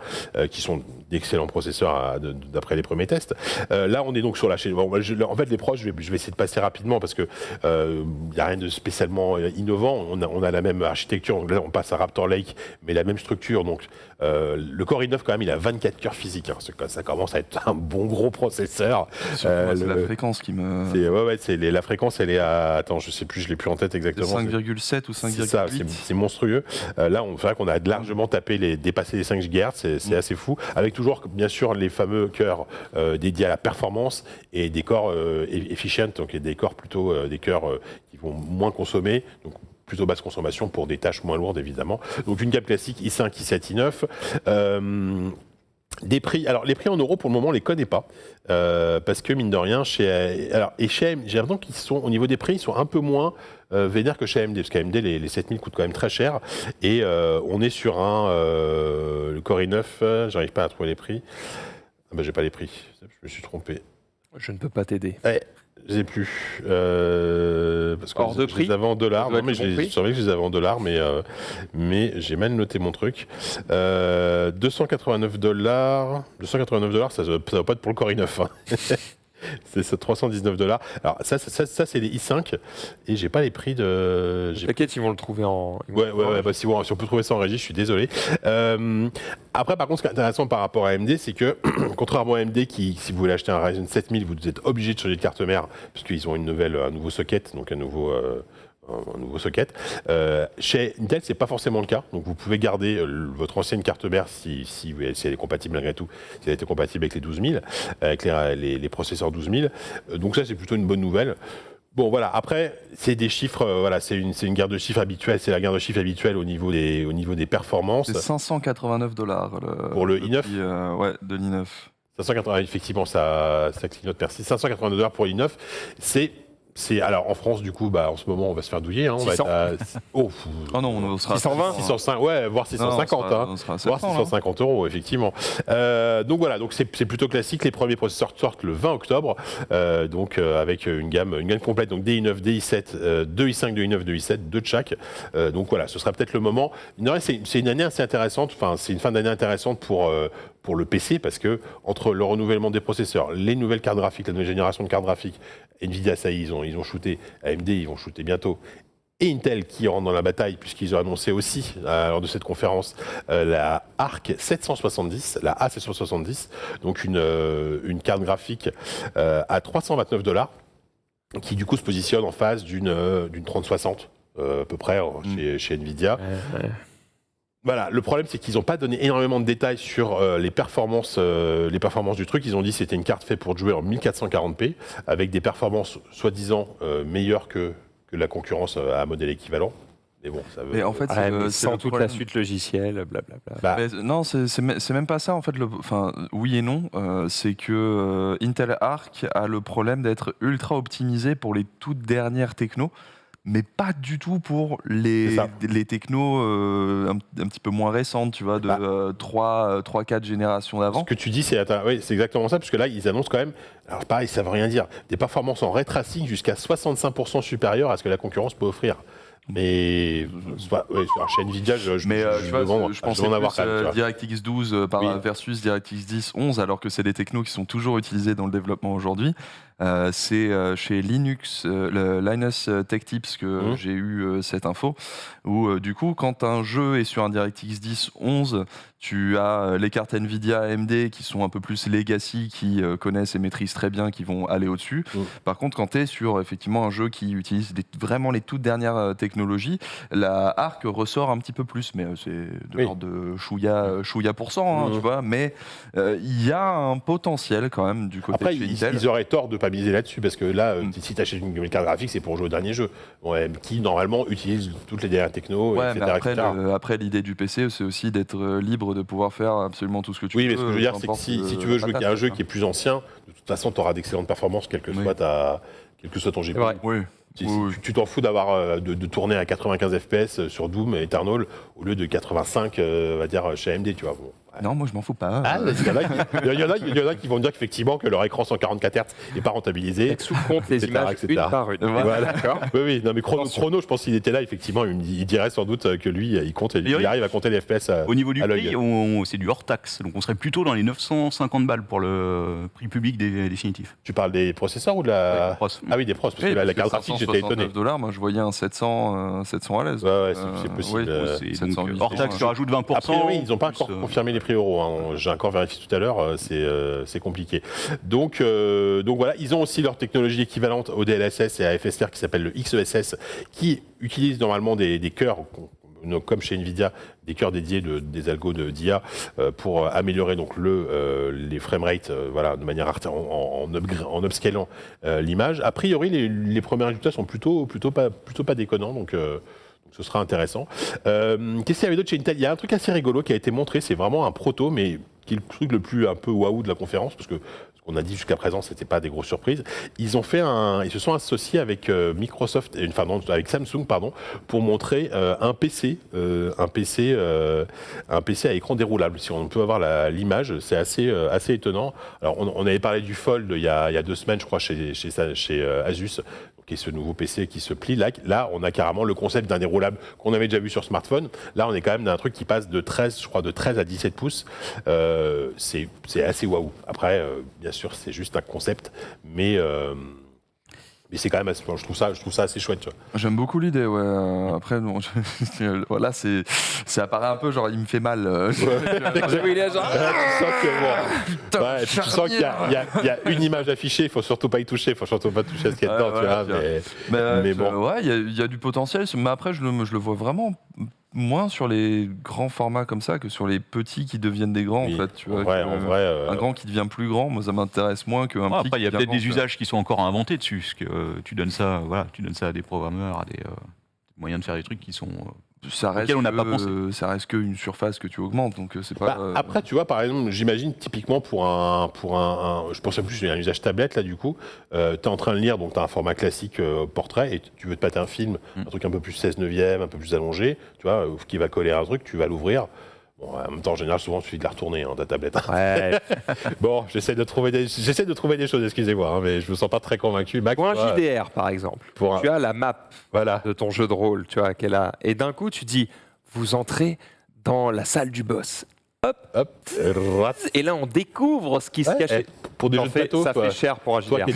qui sont d'excellents processeurs d'après les premiers tests. Là, on est donc sur la chaîne. En fait, les proches, je vais essayer de passer rapidement parce que il n'y a rien de spécialement innovant. On a la même architecture. Donc là, on passe à Raptor Lake, mais la même structure. Donc, le Core i9, quand même, il a 24 cœurs physiques. Ça commence à être un bon gros processeur. C'est la fréquence qui me... la fréquence, elle est à... Attends, je sais plus, je l'ai plus en tête exactement. 5,7 ou 5,8. C'est monstrueux. Là, c'est vrai qu'on a largement dépassé les 5 GHz, c'est assez fou. Avec toujours, bien sûr, les fameux cœurs dédiés à la performance et des corps efficient, donc des corps plutôt des cœurs qui vont moins consommer. Donc, plutôt basse consommation pour des tâches moins lourdes évidemment. Donc une gamme classique i5, i7, i9. Des prix, alors les prix en euros pour le moment on les connaît pas parce que mine de rien chez AMD, j'ai l'impression qu'ils sont au niveau des prix ils sont un peu moins vénères que chez AMD parce qu'AMD les 7000 coûtent quand même très cher et on est sur le Core i9, j'arrive pas à trouver les prix. Ah bah j'ai pas les prix, je me suis trompé. Je ne peux pas t'aider. Je sais plus. Parce que hors de prix. Je les avais en dollars. Non, mais je savais que je les avais en dollars, mais j'ai mal noté mon truc. 289 $. 289 $, ça va pas être pour le Core i9. Hein. C'est 319 $. Alors ça c'est les i5 et j'ai pas les prix de. T'inquiète, ils vont le trouver en. Ouais, bah, si on peut trouver ça en régie, je suis désolé. Après, par contre, ce qui est intéressant par rapport à AMD, c'est que contrairement à AMD, qui, si vous voulez acheter un Ryzen 7000, vous êtes obligé de changer de carte mère parce qu'ils ont un nouveau socket, donc un nouveau socket. Chez Intel, c'est pas forcément le cas. Donc vous pouvez garder votre ancienne carte mère si elle est compatible malgré tout, si elle était compatible avec les 12000, avec les processeurs 12000. Donc ça, c'est plutôt une bonne nouvelle. Bon voilà, après c'est des chiffres, c'est une guerre de chiffres habituelle, c'est la guerre de chiffres habituelle au niveau des performances. C'est 589 $ pour le i9. Ouais, de l'i9. 580, effectivement, ça clignote, merci. 589 $ pour l'i9, alors en France du coup en ce moment on va se faire douiller on 600. va être à non on sera 620 605 voire 650 on sera à voire 650 € effectivement donc voilà donc c'est plutôt classique. Les premiers processeurs sortent le 20 octobre avec une gamme complète donc DI9 DI7 2 i5 2 i9 2 i7 2 de chaque donc voilà ce sera peut-être le moment. C'est une année assez intéressante, c'est une fin d'année intéressante pour le PC parce que entre le renouvellement des processeurs, les nouvelles cartes graphiques, la nouvelle génération de cartes graphiques, Nvidia ça y est, ils ont shooté, AMD ils vont shooter bientôt, et Intel qui rentre dans la bataille puisqu'ils ont annoncé aussi lors de cette conférence la Arc 770, la A770, donc une carte graphique à 329 $, qui du coup se positionne en face d'une 3060 à peu près chez Nvidia. Voilà, le problème c'est qu'ils n'ont pas donné énormément de détails sur les performances du truc. Ils ont dit que c'était une carte faite pour jouer en 1440p avec des performances soi-disant meilleures que la concurrence à modèle équivalent. Mais bon, ça veut. Mais en fait, sans toute la suite logicielle, blablabla. Non, c'est même pas ça en fait. Oui et non. C'est que Intel Arc a le problème d'être ultra optimisé pour les toutes dernières technos. Mais pas du tout pour les technos un petit peu moins récentes, tu vois, de 3-4 générations d'avant. Ce que tu dis, c'est exactement ça, parce que là, ils annoncent quand même, alors pareil, ça veut rien dire, des performances en ray tracing jusqu'à 65% supérieures à ce que la concurrence peut offrir. Mais chez Nvidia, je pense en avoir quand même. DirectX 12 versus DirectX 10, 11, alors que c'est des technos qui sont toujours utilisés dans le développement aujourd'hui. C'est chez Linux, le Linus Tech Tips que j'ai eu cette info, où du coup, quand un jeu est sur un DirectX 10, 11, tu as les cartes Nvidia AMD qui sont un peu plus legacy, qui connaissent et maîtrisent très bien, qui vont aller au-dessus. Par contre, quand tu es sur effectivement un jeu qui utilise vraiment les toutes dernières technologies, la Arc ressort un petit peu plus, mais c'est de l'ordre de chouïa %, tu vois. Mais il y a un potentiel quand même du côté Après, de chez Intel. Ils auraient tort de ne pas miser là-dessus, parce que là, si tu achètes une nouvelle carte graphique, c'est pour jouer au dernier jeu, qui normalement utilise toutes les dernières technos, etc. Mais après, l'idée du PC, c'est aussi d'être libre de pouvoir faire absolument tout ce que tu veux. Oui, mais ce que je veux dire, c'est que si tu veux jouer à un jeu qui est plus ancien, de toute façon, tu auras d'excellentes performances, quel que soit ton GPU. Tu t'en fous de tourner à 95 FPS sur Doom et Eternal au lieu de 85, on va dire, chez AMD, tu vois. Bon. Non, moi je m'en fous pas. Il y en a qui vont dire qu'effectivement que leur écran 144 Hz n'est pas rentabilisé. Sous-compte les images une par une. Voilà. Oui, non, mais Chrono, je pense qu'il était là, effectivement, il dirait sans doute que lui, il arrive à compter les FPS au niveau du prix, c'est du hors taxe, donc on serait plutôt dans les 950 balles pour le prix public définitif. Tu parles des processeurs ou de la... Ah oui, des pros, parce que la carte graphique, j'étais étonné. $, moi je voyais un 700 à l'aise. Ouais, c'est possible. Hors taxe, tu rajoutes 20%. A priori, ils n'ont pas encore confirmé les prix euros. J'ai encore vérifié tout à l'heure, c'est compliqué. Donc voilà, ils ont aussi leur technologie équivalente au DLSS et à FSR qui s'appelle le XESS, qui utilise normalement des cœurs, comme chez Nvidia, des cœurs dédiés des algos d'IA pour améliorer donc les framerates de manière en upscalant l'image. A priori, les premiers résultats sont plutôt pas déconnants. Donc Ce sera intéressant. Qu'est-ce qu'il y avait d'autre chez Intel? Il y a un truc assez rigolo qui a été montré, c'est vraiment un proto, mais qui est le truc le plus un peu waouh de la conférence, parce que ce qu'on a dit jusqu'à présent, c'était pas des grosses surprises. Ils se sont associés avec Microsoft, avec Samsung, pardon, pour montrer un PC à écran déroulable. Si on peut avoir l'image, c'est assez étonnant. Alors, on avait parlé du Fold il y a 2 semaines, je crois, chez Asus, qui est ce nouveau PC qui se plie. Là, on a carrément le concept d'un déroulable qu'on avait déjà vu sur smartphone. Là, on est quand même dans un truc qui passe de 13 à 17 pouces. C'est assez waouh. Après, bien sûr, c'est juste un concept, mais c'est quand même assez, je trouve ça assez chouette. Tu vois. J'aime beaucoup l'idée, ouais. Après, non, voilà, ça apparaît un peu genre il me fait mal. Il est genre. Tu sens qu'il y a une image affichée, il faut surtout pas y toucher, il faut surtout pas toucher à ce qu'il y a dedans, tu vois. Mais bon. Ouais, il y a du potentiel, mais après, je le vois vraiment moins sur les grands formats comme ça que sur les petits qui deviennent des grands, Oui, en fait. Tu vois, en vrai, un grand qui devient plus grand, moi, ça m'intéresse moins qu'un petit. Après, il y a qui peut-être devient des grand, usages qui sont encore à inventer dessus, parce que tu donnes ça à des programmeurs, à des moyens de faire des trucs qui sont auxquels on n'a pas pensé. Ça reste qu'une surface que tu augmentes, donc c'est pas. Après, tu vois, par exemple, j'imagine typiquement pour je pense en plus à un usage tablette là du coup, tu es en train de lire, donc tu as un format classique portrait et tu veux te pater un film, un truc un peu plus 16/9, un peu plus allongé, tu vois, qui va coller à un truc, tu vas l'ouvrir. Bon, en même temps, en général, souvent, il suffit de la retourner, ta tablette. Ouais. Bon, j'essaie de trouver des choses, excusez-moi, mais je me sens pas très convaincu. Max, Pour un JDR, par exemple, tu as la map de ton jeu de rôle, tu vois, qu'elle a. Et d'un coup, tu dis, vous entrez dans la salle du boss. Hop. Et là, on découvre ce qui se cachait. Pour des jeux de plateau, ça fait cher pour un JDR.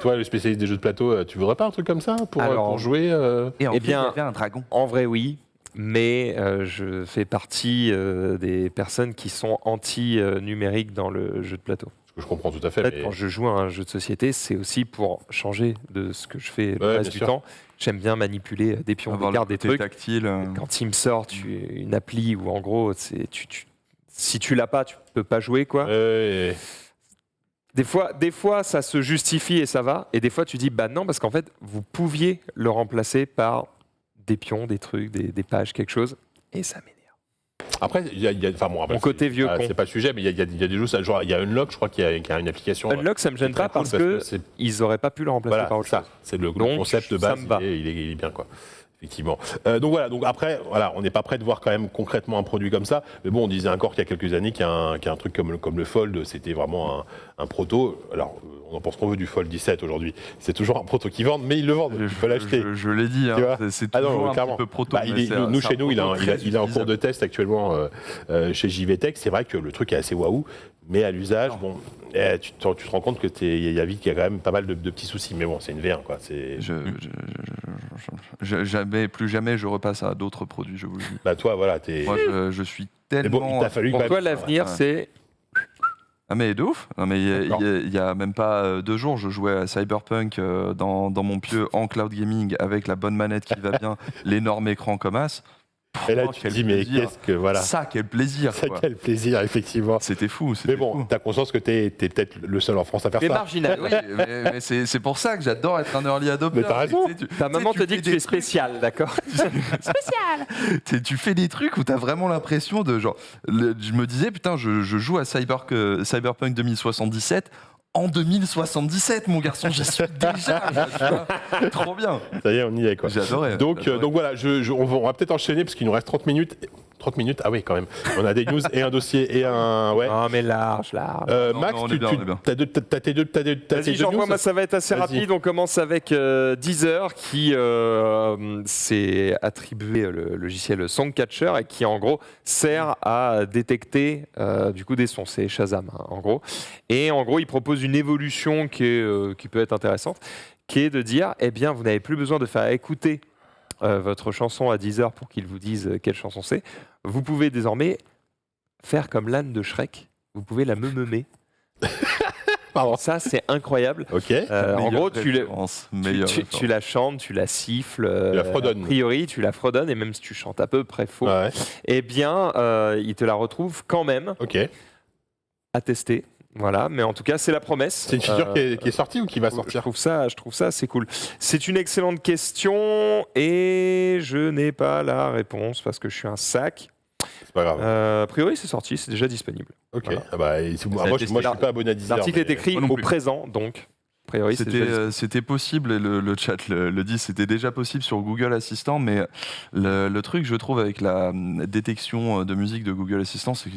Toi, le spécialiste des jeux de plateau, tu voudrais pas un truc comme ça pour jouer Et en fait, il y bien, avait un dragon. En vrai, oui. Mais je fais partie des personnes qui sont anti-numériques dans le jeu de plateau. Je comprends tout à fait. En fait, quand je joue à un jeu de société, c'est aussi pour changer de ce que je fais le reste du temps. J'aime bien manipuler des pions, des cartes, des trucs. Tactile. Quand il me sort une appli où en gros, si tu l'as pas, tu peux pas jouer, quoi. Des fois, ça se justifie et ça va. Et des fois, tu dis, bah non, parce qu'en fait, vous pouviez le remplacer par des pions, des trucs, des pages, quelque chose. Et ça m'énerve. Après, mon côté vieux con. C'est pas le sujet, mais il y a des jeux, genre il y a Unlock, je crois qu'il y a une application. Unlock, ça me gêne pas parce qu'ils auraient pas pu le remplacer par autre chose. C'est le concept de base, il est bien, quoi. Effectivement. Donc après, on n'est pas prêt de voir quand même concrètement un produit comme ça. Mais bon, on disait encore qu'il y a quelques années qu'il y a un truc comme le Fold, c'était vraiment un proto. Alors, on en pense qu'on veut du Fold 17 aujourd'hui. C'est toujours un proto qui vendent, mais ils le vendent. Tu peux l'acheter. Je l'ai dit, c'est toujours un petit peu proto. Chez nous, il est en cours de test actuellement chez JVTech. C'est vrai que le truc est assez waouh. Mais à l'usage, tu te rends compte qu'il y a quand même pas mal de petits soucis. Mais bon, c'est une V1, quoi. Plus jamais je repasse à d'autres produits, je vous le dis. Bah toi, voilà, moi, je suis tellement. Bon, il t'a fallu pour toi, l'avenir, c'est. Ah mais de ouf. Non, mais il y a même pas 2 jours, je jouais à Cyberpunk dans mon pieu en cloud gaming avec la bonne manette qui va bien, l'énorme écran comme as. Et là, tu te dis, mais qu'est-ce que. Voilà. Ça, quel plaisir. Quel plaisir, effectivement. C'était fou. Mais bon, t'as conscience que t'es peut-être le seul en France à faire ça. Mais marginal. Oui, mais c'est pour ça que j'adore être un early adopter. Mais t'as raison. Ta maman te dit que tu es spécial, d'accord? Spécial. Tu fais des trucs où t'as vraiment l'impression de genre. Je me disais, putain, je joue à Cyberpunk 2077. En 2077, mon garçon, j'y suis déjà. Trop bien. Ça y est, on y est, quoi. J'ai adoré. Donc voilà, on va peut-être enchaîner parce qu'il nous reste 30 minutes. 30 minutes, ah oui, quand même. On a des news et un dossier et un. Ouais. Non, mais large. Max, t'as tes deux news. Moi, ça va être assez rapide. On commence avec Deezer qui s'est attribué le logiciel Songcatcher et qui, en gros, sert à détecter du coup des sons. C'est Shazam, hein, en gros. Et en gros, il propose une évolution qui peut être intéressante, qui est de dire, eh bien, vous n'avez plus besoin de faire écouter votre chanson à Deezer pour qu'il vous dise quelle chanson c'est. Vous pouvez désormais faire comme l'âne de Shrek. Vous pouvez la meumer. Ça, c'est incroyable. Ok. En gros, tu la chantes, tu la siffles. Tu la fredonnes. A priori, tu la fredonnes, et même si tu chantes à peu près faux, eh bien, il te la retrouve quand même. Ok. À tester. Voilà, mais en tout cas, c'est la promesse. C'est une feature qui est sortie ou qui va Je sortir? trouve ça assez cool. C'est une excellente question et je n'ai pas la réponse parce que je suis un sac. C'est pas grave. A priori, c'est sorti, c'est déjà disponible. Ok. Voilà. Ah bah, moi, je suis pas abonné à Deezer. L'article est écrit Moi non au plus. présent, donc a priori, c'est déjà disponible. C'était possible, et le chat le dit, c'était déjà possible sur Google Assistant, mais le truc, je trouve, avec la détection de musique de Google Assistant, c'est que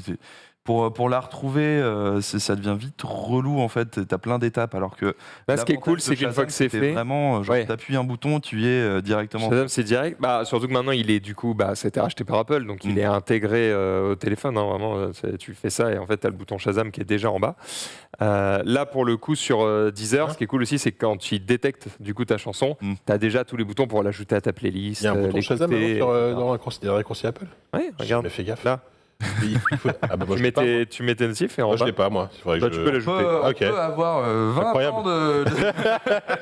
pour la retrouver, ça devient vite relou, en fait. T'as plein d'étapes, alors que Là, ce qui est cool, l'avantage c'est de qu'une fois Shazam, que c'est c'était fait, vraiment, genre, Ouais. t'appuies un bouton, tu y es directement. Shazam, c'est direct. Surtout que maintenant, il est du coup, c'était racheté par Apple, donc il est intégré au téléphone. Hein, vraiment, tu fais ça et en fait, tu as le bouton Shazam qui est déjà en bas. Là, pour le coup, sur Deezer, ce qui est cool aussi, c'est que quand il détecte du coup ta chanson, tu as déjà tous les boutons pour l'ajouter à ta playlist. Il y a un bouton Shazam l'écouter, dans etc. les raccourcis Apple? Ouais, J'ai regarde. jamais fait gaffe. Là. Il faut- Ah bah, moi, Tu je mets l'ai pas, moi. tu mets tes notifs et en Moi, je bas, l'ai pas, moi. Il faudrait que tu je- peux On l'ajouter. peut, Ok. on peut avoir 20 Incroyable. ans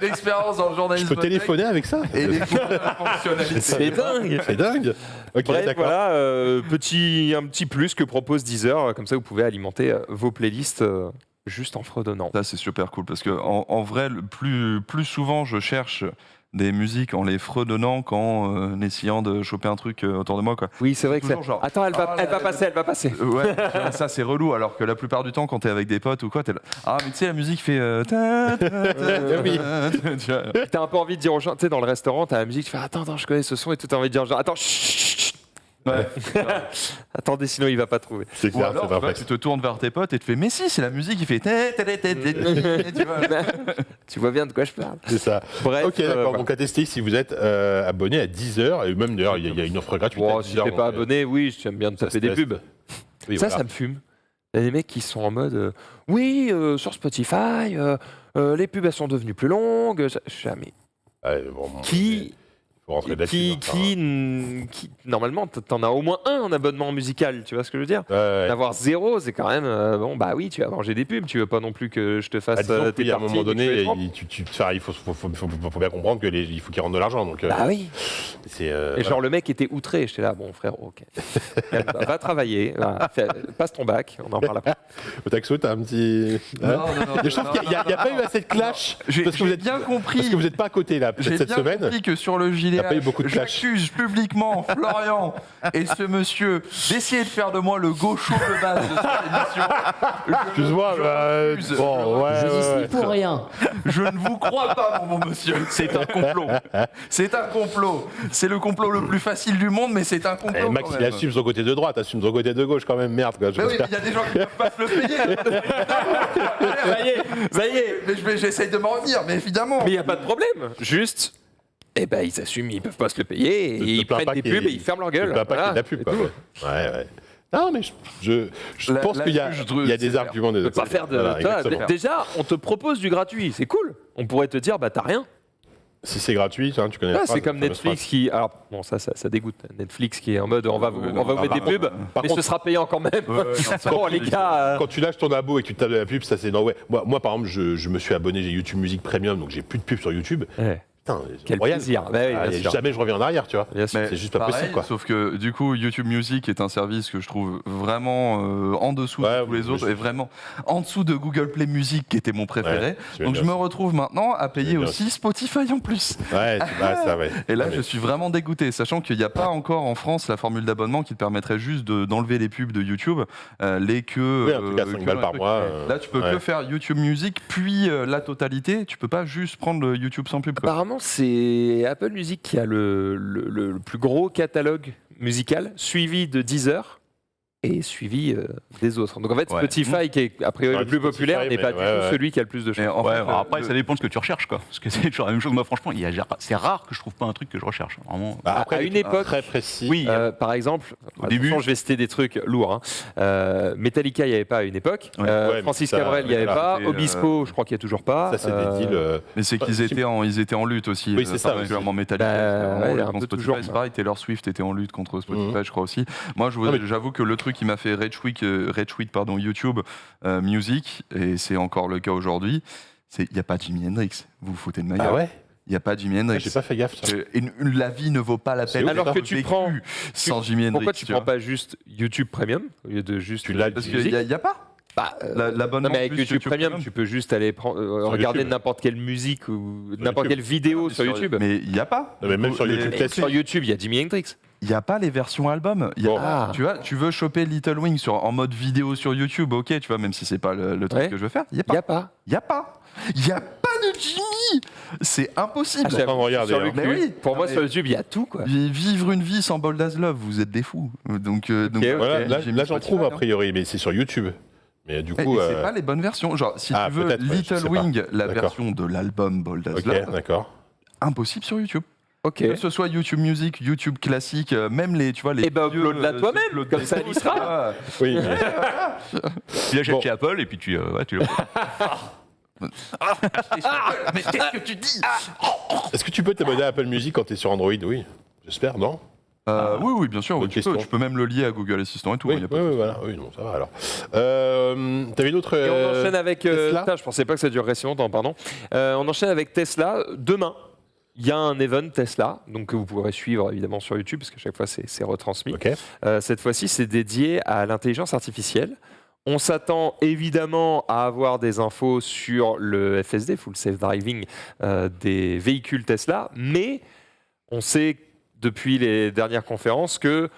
d'expérience dans le Je journalisme. peux tech téléphoner avec ça? et découvrir la fonctionnalité. C'est dingue. C'est dingue. Ok, Bref, d'accord. voilà, un petit plus que propose Deezer. Comme ça, vous pouvez alimenter vos playlists juste en fredonnant. Ça, c'est super cool parce que en vrai, plus souvent, je cherche des musiques en les fredonnant qu'en essayant de choper un truc autour de moi, quoi. Oui, c'est vrai que Toujours genre, Attends, elle va passer. Ouais, ça c'est relou, alors que la plupart du temps, quand t'es avec des potes ou quoi, t'es là. Ah, mais tu sais, la musique fait. Oui. Tu vois. T'as un peu envie de dire aux gens, tu sais, dans le restaurant, t'as la musique, tu fais attends, je connais ce son et tout, t'as envie de dire genre attends, chut. Ouais. Attendez, sinon il va pas trouver. C'est Ou clair, alors, c'est tu vois, parfait. tu te tournes vers tes potes et tu fais mais si, c'est la musique qui fait. Tu vois. Tu vois bien de quoi je parle. C'est ça. Bref, Ok, d'accord. voilà. Donc à tester si vous êtes abonné à Deezer, et même d'ailleurs, il y a une offre gratuite. à Bon, si Deezer, t'es pas donc, abonné, oui, j'aime bien te ça taper se des teste. pubs. oui, Ça, voilà. ça me fume. Il y a des mecs qui sont en mode oui, sur Spotify, les pubs elles sont devenues plus longues. Jamais. Ouais, bon, Qui, faut rentrer là-dessus, hein. qui, normalement, t'en as au moins un en abonnement musical, tu vois ce que je veux dire? Ouais. D'avoir zéro, c'est quand même bon. Bah oui, tu vas manger des pubs. Tu veux pas non plus que je te fasse Disons que tes oui, à un parties moment et que tu donné, les prends. il faut bien comprendre il faut qu'il rentre de l'argent. Donc, Bah oui. c'est, Et voilà. genre le mec était outré. J'étais là, bon frère, ok. Va travailler, voilà. Passe ton bac, on en parle après. Taxo, t'as un petit. Hein Je trouve qu'il n'y a pas eu assez de clash. J'ai Parce que vous êtes bien compris. Parce que vous n'êtes pas à côté là, J'ai peut-être cette bien semaine. compris que sur le gilet, y a pas eu beaucoup de clash. j'accuse publiquement Florian et ce monsieur d'essayer de faire de moi le gaucho de base de cette émission. Excuse-moi, refuse. bon, ouais, Je n'y ouais, suis pour rien. Je ne vous crois pas, mon bon monsieur. C'est un complot. C'est un complot. C'est le complot le plus facile du monde, mais c'est un complot. Eh, Max, quand il même. assume son côté de droite, assume son côté de gauche quand même, merde. Quoi, Mais oui, mais il y a des gens qui ne peuvent pas se le payer. Ça y est. Mais j'essaye de m'en revenir, mais évidemment. Mais il y a pas de problème. Juste. Eh ben, ils assument, ils peuvent pas se le payer, et Te ils plains prennent pas des qu'il- pubs et ils ferment leur gueule. Je ne pas Voilà, qu'il y ait de la pub. c'est Quoi, tout. ouais. Non, mais je La- pense la qu'il y a, juge, il y a des c'est arguments des On deux peut pas côtés. faire de. Voilà, toi, exactement. déjà, on te propose du gratuit, c'est cool. On pourrait te dire, bah t'as rien. Si c'est gratuit, hein, tu connais la Ouais, phrase, c'est comme la fameuse Netflix phrase. qui. Alors, bon, ça dégoûte. Netflix qui est en mode, on va vous mettre des pubs, par mais contre- ce sera payant quand même. Ouais, non, ça, Bon, les gars. Quand tu lâches ton abo et que tu tapes de la pub, ça c'est non ouais. Moi par exemple, je me suis abonné, j'ai YouTube Music Premium, donc j'ai plus de pub sur YouTube. Ouais, Putain, quel royal, plaisir. quoi. Bah oui, Ah, bien et sûr. jamais je reviens en arrière, tu vois. Bien sûr. C'est juste pas Pareil, possible quoi. Sauf que du coup, YouTube Music est un service que je trouve vraiment en dessous Ouais, de tous les mais autres je- et vraiment en dessous de Google Play Music qui était mon préféré. Ouais, j'aime Donc bien je me aussi. retrouve maintenant à payer J'aime bien aussi Spotify en plus. Ouais, ça ouais. Et là, Ouais, mais- je suis vraiment dégoûté, sachant qu'il n'y a pas encore en France la formule d'abonnement qui te permettrait juste d'enlever les pubs de YouTube, les que. Oui, en tout cas, 5 balles par mois. Là, tu peux ouais. que faire YouTube Music, puis la totalité. Tu peux pas juste prendre le YouTube sans pub. Quoi. Apparemment, c'est Apple Music qui a le plus gros catalogue musical, suivi de Deezer et suivi des autres. Donc en fait, Ouais. Spotify, qui est a priori Ouais, le plus Spotify, populaire, n'est mais pas du ouais, tout ouais. celui qui a le plus de Mais choses. en Ouais, fait, alors après, ça dépend de ce que tu recherches, quoi. Parce que c'est toujours la même chose. Moi, franchement, c'est rare que je trouve pas un truc que je recherche. Vraiment. Bah, À une époque, très précis. Oui, par exemple, début. attention, je vais citer des trucs lourds. Metallica, il n'y avait pas à une époque. Ouais. Ouais, mais Francis ça, Cabrel, il n'y avait voilà, pas. c'était, Obispo, je crois qu'il n'y a toujours pas. Ça c'est des deals. Mais c'est qu'ils ils étaient en lutte aussi, Oui, c'est ça, particulièrement Metallica. Bah, c'était en ouais, lutte un contre peu Spotify, toujours, c'est pareil, Taylor Swift était en lutte contre Spotify, Mhm. je crois aussi. Moi, Non, mais- j'avoue que le truc qui m'a fait rage quit, YouTube Music, et c'est encore le cas aujourd'hui, c'est il n'y a pas Jimi Hendrix. Vous vous foutez de ma gueule. Ah ouais. Il n'y a pas Jimi Ah, Hendrix. J'ai pas fait gaffe. Ça. La vie ne vaut pas la C'est peine. ouf, Alors ça. que tu Vécu prends. sans Jimi Hendrix. Pourquoi tu vois. prends pas juste YouTube Premium au lieu de juste Tu l'as Parce dit. qu'il n'y a pas. La bonne Non, mais avec YouTube Premium, tu peux juste aller regarder YouTube. n'importe quelle musique ou n'importe quelle vidéo sur YouTube. Mais il n'y a pas. Non, mais même sur YouTube Et classique. sur YouTube, il y a Jimi Hendrix. Il n'y a pas les versions album. Bon. Tu vois, tu veux choper Little Wing en mode vidéo sur YouTube, ok, tu vois, même si c'est pas le truc Ouais. que je veux faire, il n'y a Il n'y pas. a pas. Il n'y a pas. Il n'y a pas de Jimmy. C'est impossible. Je suis en train de regarder, Sur hein. YouTube. Mais oui. Pour moi, Mais- sur YouTube, il y a tout, quoi. Vivre une vie sans Bold as Love, vous êtes des fous. Donc, Voilà, là, j'ai là, mis j'en Spotify, trouve a hein. priori, mais c'est sur YouTube. Mais du Et coup. c'est pas les bonnes versions. Genre, si Ah, tu veux peut-être, ouais, je Little sais pas. Wing, la D'accord. version de l'album Bold as Ok, Love, d'accord. impossible sur YouTube. Ok. Que ce soit YouTube Music, YouTube classique, même les, tu vois, les. Eh ben, vieux, upload-la toi-même, upload comme des ça, elle y trucs, sera. tu vois. Oui, mais- Tu l'achètes Bon. chez Apple et puis tu le. Mais qu'est-ce que tu dis Est-ce que tu peux t'abonner à Apple Music quand tu es sur Android? Oui, j'espère, non? Oui, bien sûr. Bonne Tu question. peux même le lier à Google Assistant et tout. Oui, il y a pas oui, de oui, souci. voilà. Oui, non, ça va alors. T'avais d'autres. Et on enchaîne avec Tesla Putain, je pensais pas que ça durerait si longtemps, pardon. On enchaîne avec Tesla. Demain, il y a un event Tesla, donc que vous pourrez suivre évidemment sur YouTube, parce qu'à chaque fois c'est retransmis. Ok. Cette fois-ci, c'est dédié à l'intelligence artificielle. On s'attend évidemment à avoir des infos sur le FSD, Full Safe Driving, des véhicules Tesla, mais on sait depuis les dernières conférences que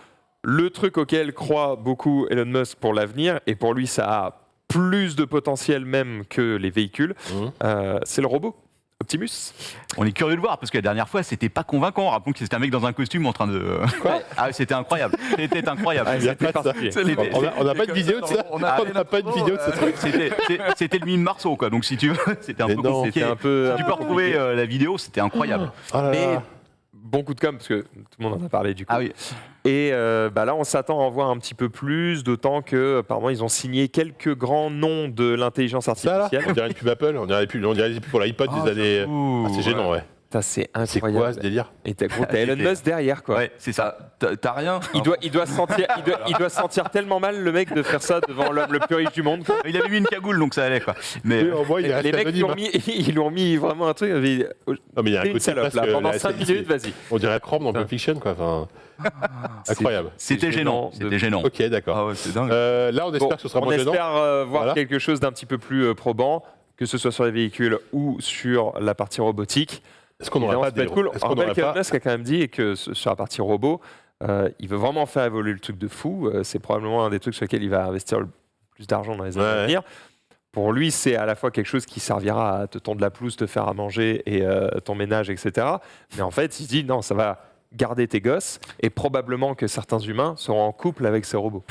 le truc auquel croit beaucoup Elon Musk pour l'avenir, et pour lui ça a plus de potentiel même que les véhicules, c'est le robot. Optimus. On est curieux de voir parce que la dernière fois c'était pas convaincant. Rappelons que c'était un mec dans un costume en train de. Quoi Ah, c'était incroyable. C'était incroyable. Il y a pas de ça. particulier. On n'a pas de vidéo de ça. On n'a pas de vidéo de ce truc. C'était le mime Marceau quoi. Donc si tu veux, c'était un Mais peu non. compliqué. C'était un peu. Si tu peux retrouver la vidéo, c'était incroyable. Oh là Mais là. bon coup de com', parce que tout le monde en a parlé du coup. Ah oui. Et là, on s'attend à en voir un petit peu plus, d'autant que apparemment ils ont signé quelques grands noms de l'intelligence Ça là, artificielle. on dirait une pub Apple, on dirait des pubs pour l'iPod des années. j'avoue, Ah, c'est gênant, ouais. Ça, c'est C'est incroyable. quoi ce délire? Et t'as Elon Musk derrière, quoi. Ouais, c'est ça. T'as rien. Il doit se sentir, il doit se sentir tellement mal, le mec, de faire ça devant l'homme le plus riche du monde, quoi. Il avait mis une cagoule donc ça allait quoi. Mais Oui, on voit, il est Les resté mecs lui anonyme. ont mis, ils lui ont mis vraiment un truc. Non, mais il y a un T'es une côté salope, là. presque, Pendant là, 5 c'est- minutes, vas-y. On dirait Chrome dans Pulp Fiction, quoi. Enfin, incroyable. c'était gênant. C'était gênant. Ok, d'accord. Ah ouais, c'est dingue. Là, on espère Bon, que ce sera on moins gênant. espère voir Voilà. quelque chose d'un petit peu plus probant, que ce soit sur les véhicules ou sur la partie robotique. Est-ce qu'on Évidemment, n'aurait ça pas peut être cool. est-ce On qu'on rappelle n'aurait qu'Elon pas Musk a quand même dit que sur la partie robot, il veut vraiment faire évoluer le truc de fou. C'est probablement un des trucs sur lesquels il va investir le plus d'argent dans les années à venir. Pour lui, c'est à la fois quelque chose qui servira à te tondre la pelouse, te faire à manger et ton ménage, etc. Mais en fait, il se dit non, ça va garder tes gosses et probablement que certains humains seront en couple avec ces robots.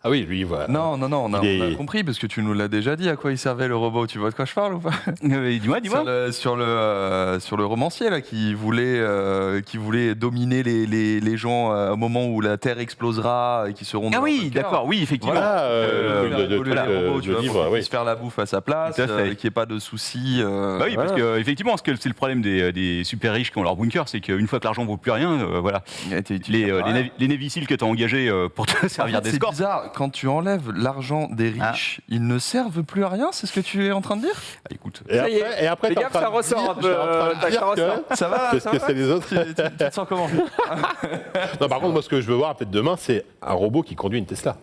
Ah oui, lui, voilà. Non, on a Il est- compris parce que tu nous l'as déjà dit à quoi il servait le robot. Tu vois de quoi je parle ou pas? Dis-moi. Sur le romancier là qui voulait dominer les gens au moment où la Terre explosera et qui seront. Ah dans oui, leur bunker. d'accord. Oui, effectivement. Voilà, Faire évoluer les robots, tu de vois, livre, pour qu'ils oui. puissent faire la bouffe à sa place, Tout à fait. qu'il n'y ait pas de soucis. Bah oui, parce que effectivement, c'est le problème des super riches qui ont leur bunker, c'est qu'une fois que l'argent vaut plus rien, voilà, les Navy Seals que tu as engagés pour te servir C'est d'escorte. bizarre, quand tu enlèves l'argent des riches, ils ne servent plus à rien, c'est ce que tu es en train de dire? Ah, écoute, Et après, Fais t'es en gaffe, train ça de ressort dire- un peu, je suis en train de ça dire ressort. Ça va? Qu'est-ce que c'est les autres Tu te sens comment? Non, par contre, moi, ce que je veux voir peut-être demain, c'est un robot qui conduit une Tesla.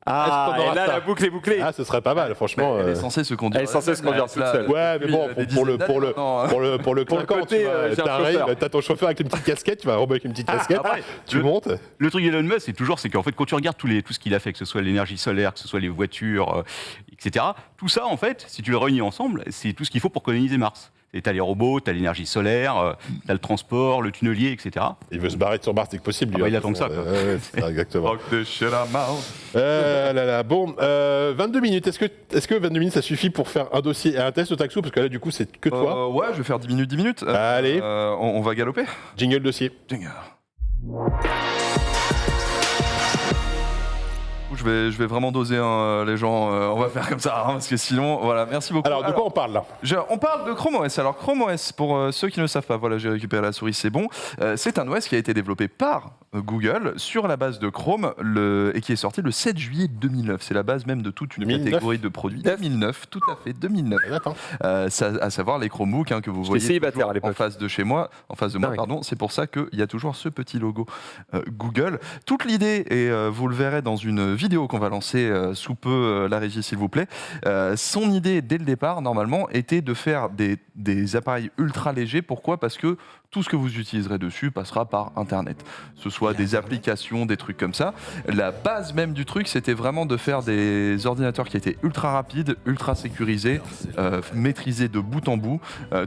Ah, Est-ce qu'on aura et là, ça la boucle est bouclée. Ah, ce serait pas mal, franchement. Elle est censée se conduire. Elle est censée se conduire toute Là, seule. Ouais, mais bon, depuis pour des le dizaines d'années, pour le clinquant, côté, tu vois, j'ai un t'arrives, chauffeur. t'as ton chauffeur avec une petite casquette, tu vas un robot avec une petite casquette, après, tu le- montes. le truc d'Elon Musk, c'est qu'en fait, quand tu regardes tout ce qu'il a fait, que ce soit l'énergie solaire, que ce soit les voitures, etc., tout ça, en fait, si tu le réunis ensemble, c'est tout ce qu'il faut pour coloniser Mars. T'as les robots, t'as l'énergie solaire, t'as le transport, le tunnelier, etc. Il veut se barrer de sur Mars dès que possible. Ah lui, bah, hein, il attend que ça, de quoi. toute façon. Ouais, c'est ça, exactement. Rock the shit I'm out. Là, là. Bon, 22 minutes. Est-ce que 22 minutes, ça suffit pour faire un dossier et un test de Taxou? Parce que là, du coup, c'est que toi. Ouais, je vais faire 10 minutes, 10 minutes. Allez. On va galoper. Jingle dossier. Je vais vraiment doser les gens. On va faire comme ça, hein, parce que sinon, voilà. Merci beaucoup. Alors, de quoi on parle là? On parle de Chrome OS. Alors Chrome OS, pour ceux qui ne le savent pas, voilà, j'ai récupéré la souris, c'est bon. C'est un OS qui a été développé par Google sur la base de Chrome et qui est sorti le 7 juillet 2009. C'est la base même de toute une 2009. catégorie de produits. 2009, tout à fait, 2009. Attends. À savoir les Chromebooks que vous voyez célibataire toujours à l'époque. en face de moi, Dingue. pardon. C'est pour ça qu'il y a toujours ce petit logo Google. Toute l'idée, et vous le verrez dans une vidéo vidéo qu'on va lancer sous peu, la régie s'il vous plaît. Son idée dès le départ, normalement, était de faire des appareils ultra légers. Pourquoi ? Parce que tout ce que vous utiliserez dessus passera par Internet. Ce soit des applications, des trucs comme ça. La base même du truc, c'était vraiment de faire des ordinateurs qui étaient ultra rapides, ultra sécurisés, maîtrisés de bout en bout.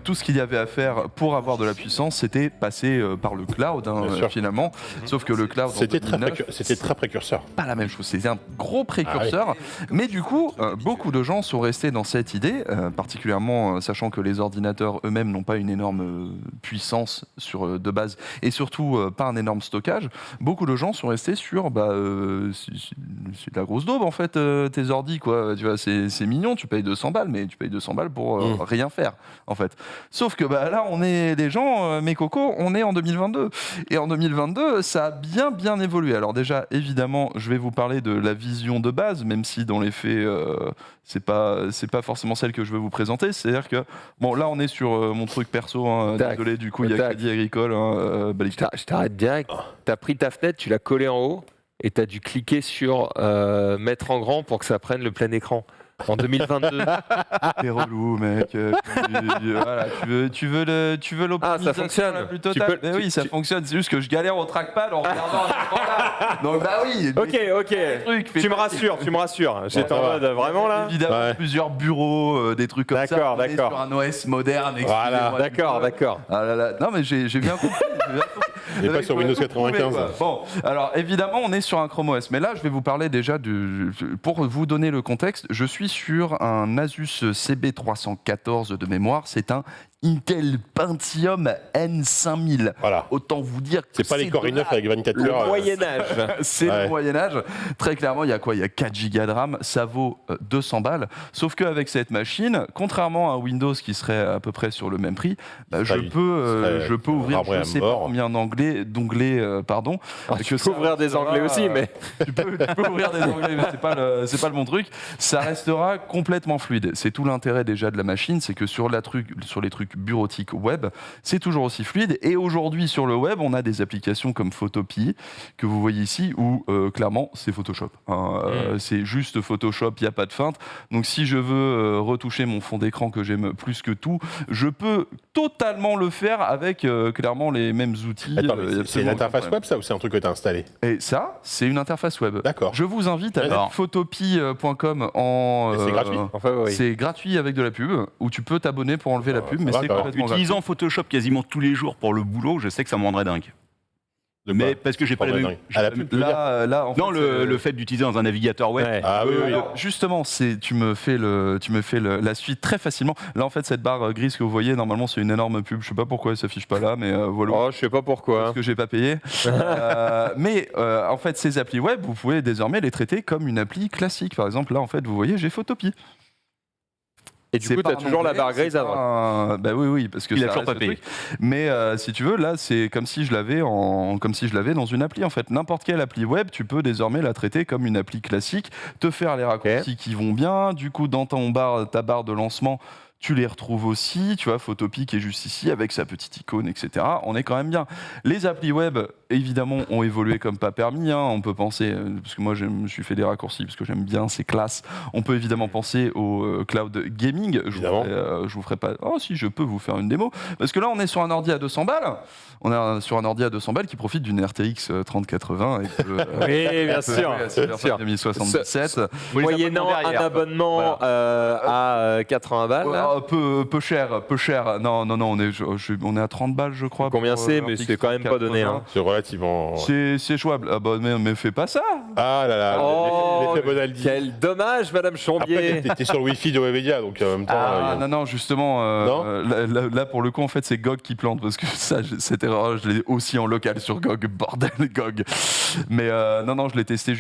Tout ce qu'il y avait à faire pour avoir de la puissance, c'était passer par le cloud, finalement. Sauf que le cloud, c'était très précurseur. Pas la même chose. C'était un gros précurseur. Mais du coup, beaucoup de gens sont restés dans cette idée, particulièrement sachant que les ordinateurs eux-mêmes n'ont pas une énorme puissance de base et surtout pas un énorme stockage. Beaucoup de gens sont restés sur c'est de la grosse daube en fait, tes ordi quoi. Tu vois, c'est mignon, tu payes 200 balles, mais tu payes 200 balles pour rien faire en fait. Sauf que là, on est des gens, mes cocos, on est en 2022 et en 2022, ça a bien évolué. Alors déjà, évidemment, je vais vous parler de la vision de base, même si dans les faits, c'est pas forcément celle que je vais vous présenter. C'est-à-dire que là, on est sur mon truc perso. Désolé, du coup, il y a Crédit Agricole. Je t'arrête direct. T'as pris ta fenêtre, tu l'as collée en haut et t'as dû cliquer sur mettre en grand pour que ça prenne le plein écran. En 2022. T'es relou, mec. Voilà, tu veux l'optimisation ça fonctionne. la plus totale. Mais oui, ça fonctionne. C'est juste que je galère au trackpad en regardant à l'écran là. Donc oui. Ok. Tu me rassures. J'étais en mode vraiment là. Évidemment, plusieurs bureaux, des trucs comme ça. D'accord. Sur un OS moderne. Voilà. D'accord. Ah là là. Non mais j'ai bien compris. Et pas sur Windows 95. Bon, alors évidemment, on est sur un Chrome OS, mais là, je vais vous parler déjà pour vous donner le contexte. Je suis sur un Asus CB314 de mémoire. C'est un Intel Pentium N5000. Voilà. Autant vous dire que c'est pas les Core i9 avec 24 heures. Le Moyen-Âge. C'est le Moyen-Âge. Très clairement, il y a quoi ? Il y a 4 Go de RAM. Ça vaut 200 balles. Sauf qu'avec cette machine, contrairement à Windows qui serait à peu près sur le même prix, je peux ouvrir je ne sais pas combien d'onglets. Tu peux ouvrir des onglets aussi, mais. Tu peux ouvrir des onglets, mais c'est pas le bon truc. Ça restera complètement fluide. C'est tout l'intérêt déjà de la machine, c'est que sur les trucs bureautique web, c'est toujours aussi fluide. Et aujourd'hui, sur le web, on a des applications comme Photopea, que vous voyez ici, où clairement, c'est Photoshop. C'est juste Photoshop, il n'y a pas de feinte. Donc, si je veux retoucher mon fond d'écran que j'aime plus que tout, je peux totalement le faire avec clairement les mêmes outils. Attends, c'est une interface web, ça, ou c'est un truc que tu as installé ? Et ça, c'est une interface web. D'accord. Je vous invite à aller photopea.com c'est gratuit. C'est gratuit avec de la pub, où tu peux t'abonner pour enlever la pub, mais c'est complètement utilisant Photoshop quasiment tous les jours pour le boulot, je sais que ça me rendrait dingue. Mais parce que j'ai pas la même. En fait, le fait d'utiliser dans un navigateur web. Ouais. Ah oui. Justement, tu me fais la suite très facilement. Là, en fait, cette barre grise que vous voyez, normalement, c'est une énorme pub. Je sais pas pourquoi elle s'affiche pas là, mais voilà. Oh, je sais pas pourquoi. Parce que j'ai pas payé. Mais en fait, ces applis web, vous pouvez désormais les traiter comme une appli classique. Par exemple, là, en fait, vous voyez, j'ai Photopea. Et du coup, tu as toujours la barre grise à droite. Bah oui, parce que il ça a toujours pas payé. Mais si tu veux, là, c'est comme si je l'avais dans une appli. En fait, n'importe quelle appli web, tu peux désormais la traiter comme une appli classique, te faire les raccourcis qui vont bien. Du coup, dans ta barre de lancement, tu les retrouves aussi, tu vois, Photopea qui est juste ici avec sa petite icône, etc. On est quand même bien. Les applis web, évidemment, ont évolué comme pas permis. On peut penser, parce que moi je me suis fait des raccourcis, parce que j'aime bien, c'est classe. On peut évidemment penser au cloud gaming. Je vous ferai pas. Oh si, je peux vous faire une démo. Parce que là, on est sur un ordi à 200 balles. On est sur un ordi à 200 balles qui profite d'une RTX 3080. Oui, bien sûr. 2077. Moyennant un abonnement à 80 balles. Là. Peu cher. Non, on est à 30 balles, je crois. Combien c'est, mais c'est quand même pas donné. C'est relativement. C'est jouable. Ah bah, mais fais pas ça. Ah là là, l'effet Bonaldi. Quel dommage, Madame Chambier. Après, t'es sur le Wi-Fi de Webedia, donc en même temps. Non, justement. Là, pour le coup, en fait, c'est GOG qui plante, parce que cette erreur, je l'ai aussi en local sur GOG. Bordel, GOG. Mais non, je l'ai testé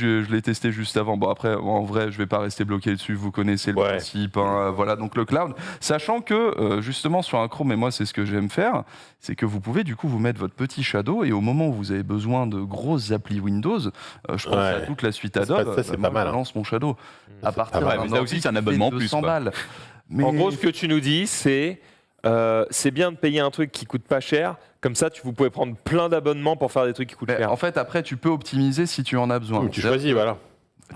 juste avant. Bon, après, en vrai, je vais pas rester bloqué dessus. Vous connaissez le principe. Voilà, donc le cloud. Sachant que, justement, sur un Chrome, et moi, c'est ce que j'aime faire, c'est que vous pouvez, du coup, vous mettre votre petit Shadow, et au moment où vous avez besoin de grosses applis Windows, je pense à toute la suite Adobe, c'est pas mal. Je lance mon Shadow. À partir d'un ça aussi, c'est un abonnement plus. 200 balles. Mais... En gros, ce que tu nous dis, c'est bien de payer un truc qui coûte pas cher. Comme ça, vous pouvez prendre plein d'abonnements pour faire des trucs qui coûtent cher. En fait, après, tu peux optimiser si tu en as besoin. Tu choisis, voilà.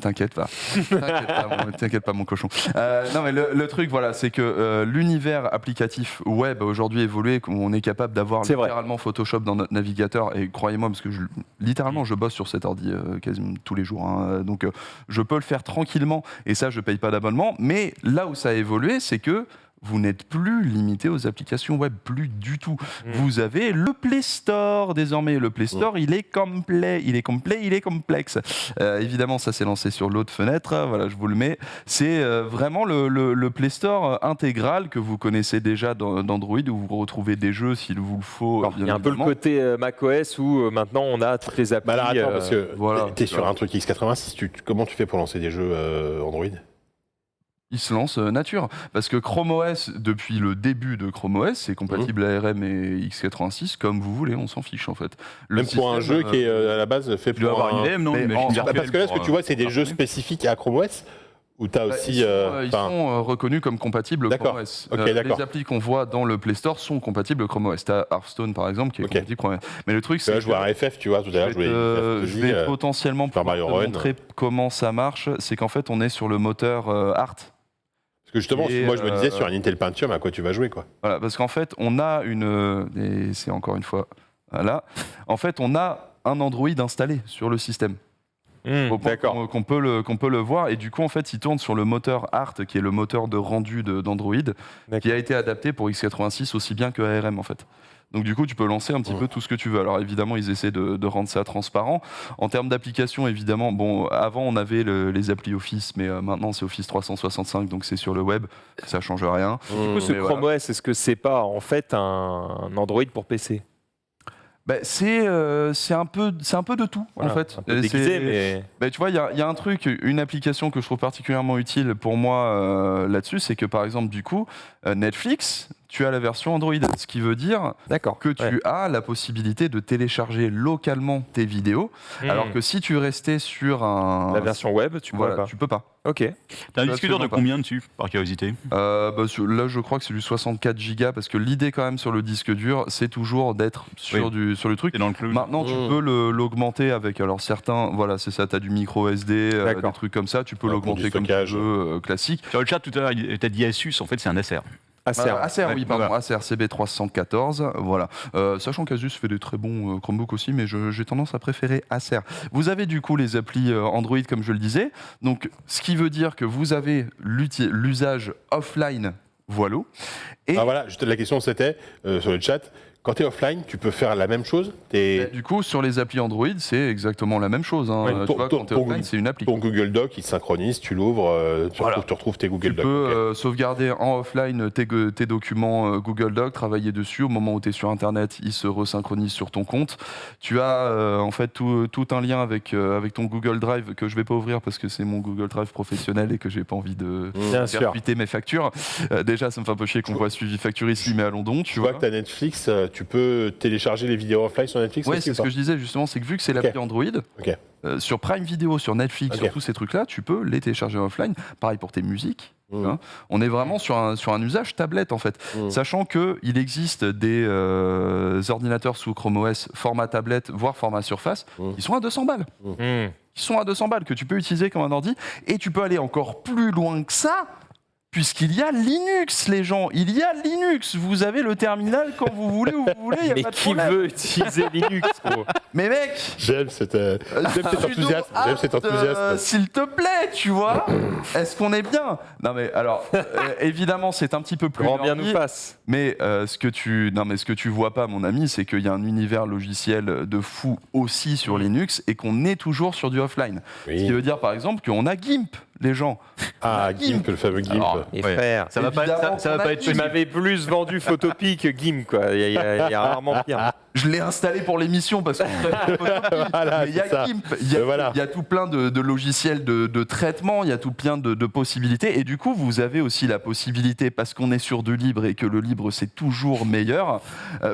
T'inquiète pas. T'inquiète pas, mon cochon. Non, mais le truc, voilà, c'est que l'univers applicatif web a aujourd'hui évolué, on est capable d'avoir littéralement Photoshop dans notre navigateur. Et croyez-moi, parce que littéralement, je bosse sur cet ordi quasiment tous les jours. Hein, donc, je peux le faire tranquillement. Et ça, je paye pas d'abonnement. Mais là où ça a évolué, c'est que vous n'êtes plus limité aux applications web, plus du tout. Vous avez le Play Store désormais. Le Play Store, il est complet, il est complexe. Évidemment, ça s'est lancé sur l'autre fenêtre. Voilà, je vous le mets. C'est vraiment le Play Store intégral que vous connaissez déjà d'Android, où vous retrouvez des jeux s'il vous le faut. Alors, il y a un peu le côté macOS où maintenant on a toutes les applis. Bah alors attends, parce que voilà, t'es sur un truc x86, comment tu fais pour lancer des jeux Android ? Il se lance nature. Parce que Chrome OS, depuis le début de Chrome OS, c'est compatible ARM et x86, comme vous voulez, on s'en fiche en fait. Même pour un jeu qui est à la base fait pour avoir une VM, non? Parce que là, ce que tu vois, c'est des jeux spécifiques à Chrome OS ou t'as aussi... Ils sont reconnus comme compatibles Chrome OS. Okay, les applis qu'on voit dans le Play Store sont compatibles Chrome OS. T'as Hearthstone par exemple qui est compatible Chrome OS. Mais le truc c'est que... je vois un FF, tu vois, tout à l'heure, je vais potentiellement pouvoir te montrer comment ça marche. C'est qu'en fait, on est sur le moteur Art. Parce que justement, moi je me disais sur un Intel Pentium à quoi tu vas jouer quoi. Voilà, parce qu'en fait, on a et c'est encore une fois, voilà. En fait, on a un Android installé sur le système. D'accord. Qu'on peut le voir, et du coup, en fait, il tourne sur le moteur Art, qui est le moteur de rendu d'Android, qui a été adapté pour x86 aussi bien que ARM en fait. Donc du coup, tu peux lancer un petit peu tout ce que tu veux. Alors évidemment, ils essaient de rendre ça transparent. En termes d'application, évidemment, bon, avant on avait les applis Office, mais maintenant c'est Office 365, donc c'est sur le web, ça change rien. Du coup, ce Chrome OS, est-ce que c'est pas en fait un Android pour PC ? C'est un peu de tout en fait. Un peu déguisé, mais... tu vois, il y a un truc, une application que je trouve particulièrement utile pour moi là-dessus, c'est que par exemple du coup, Netflix, tu as la version Android, ce qui veut dire que tu as la possibilité de télécharger localement tes vidéos, alors que si tu restais sur la version web, tu peux pas. Ok. T'as un disque dur de combien dessus, par curiosité? Là, je crois que c'est du 64 Go, parce que l'idée quand même sur le disque dur, c'est toujours d'être sur le truc. Dans le cloud. Maintenant, tu peux l'augmenter avec, alors certains, voilà, c'est ça, t'as du micro SD, des trucs comme ça, tu peux l'augmenter comme tu veux, classique. Sur le chat tout à l'heure, t'as dit Asus, en fait c'est un Acer. Acer, oui, pardon, Acer CB314, voilà. Sachant qu'Asus fait des très bons Chromebooks aussi, mais j'ai tendance à préférer Acer. Vous avez du coup les applis Android, comme je le disais, donc ce qui veut dire que vous avez l'usage offline, voilà. Et voilà, juste la question c'était, sur le chat, quand tu es offline, tu peux faire la même chose. Du coup, sur les applis Android, c'est exactement la même chose. Hein. Tu vois, quand tu es offline, c'est une appli. Ton Google Doc, il se synchronise, tu l'ouvres, tu retrouves tes Google Docs. Tu peux sauvegarder en offline tes documents Google Doc, travailler dessus. Au moment où tu es sur Internet, il se resynchronise sur ton compte. Tu as en fait tout un lien avec ton Google Drive que je ne vais pas ouvrir parce que c'est mon Google Drive professionnel et que je n'ai pas envie de faire fuiter mes factures. Déjà, ça me fait un peu chier qu'on voit Suivi Facture ici, mais allons donc. Tu vois que tu as Netflix, tu peux télécharger les vidéos offline sur Netflix. Oui, c'est ce que je disais justement, c'est que vu que c'est l'appli Android, sur Prime Video, sur Netflix, sur tous ces trucs-là, tu peux les télécharger offline. Pareil pour tes musiques. Hein. On est vraiment sur un usage tablette en fait. Sachant qu'il existe des ordinateurs sous Chrome OS format tablette, voire format Surface, qui sont à 200 balles. Qui sont à 200 balles, que tu peux utiliser comme un ordi. Et tu peux aller encore plus loin que ça, puisqu'il y a Linux, les gens. Il y a Linux. Vous avez le terminal quand vous voulez, où vous voulez. Il n'y a pas de problème. Mais qui veut utiliser Linux, gros? Mais mec, j'aime cet enthousiasme. S'il te plaît, tu vois. Est-ce qu'on est bien? Non mais alors, évidemment, c'est un petit peu plus. Grand bien nous fasse. Mais ce que tu vois pas, mon ami, c'est qu'il y a un univers logiciel de fou aussi sur Linux et qu'on est toujours sur du offline. Ce qui veut dire, par exemple, qu'on a GIMP. Les gens. GIMP, le fameux GIMP. Alors, et frère, ça va pas être. Tu m'avais plus vendu Photopea que GIMP, quoi. Il y a rarement pire. Je l'ai installé pour l'émission parce que il y a GIMP, il y a tout plein de logiciels de traitement, il y a tout plein de possibilités. Et du coup, vous avez aussi la possibilité, parce qu'on est sur du libre et que le libre c'est toujours meilleur,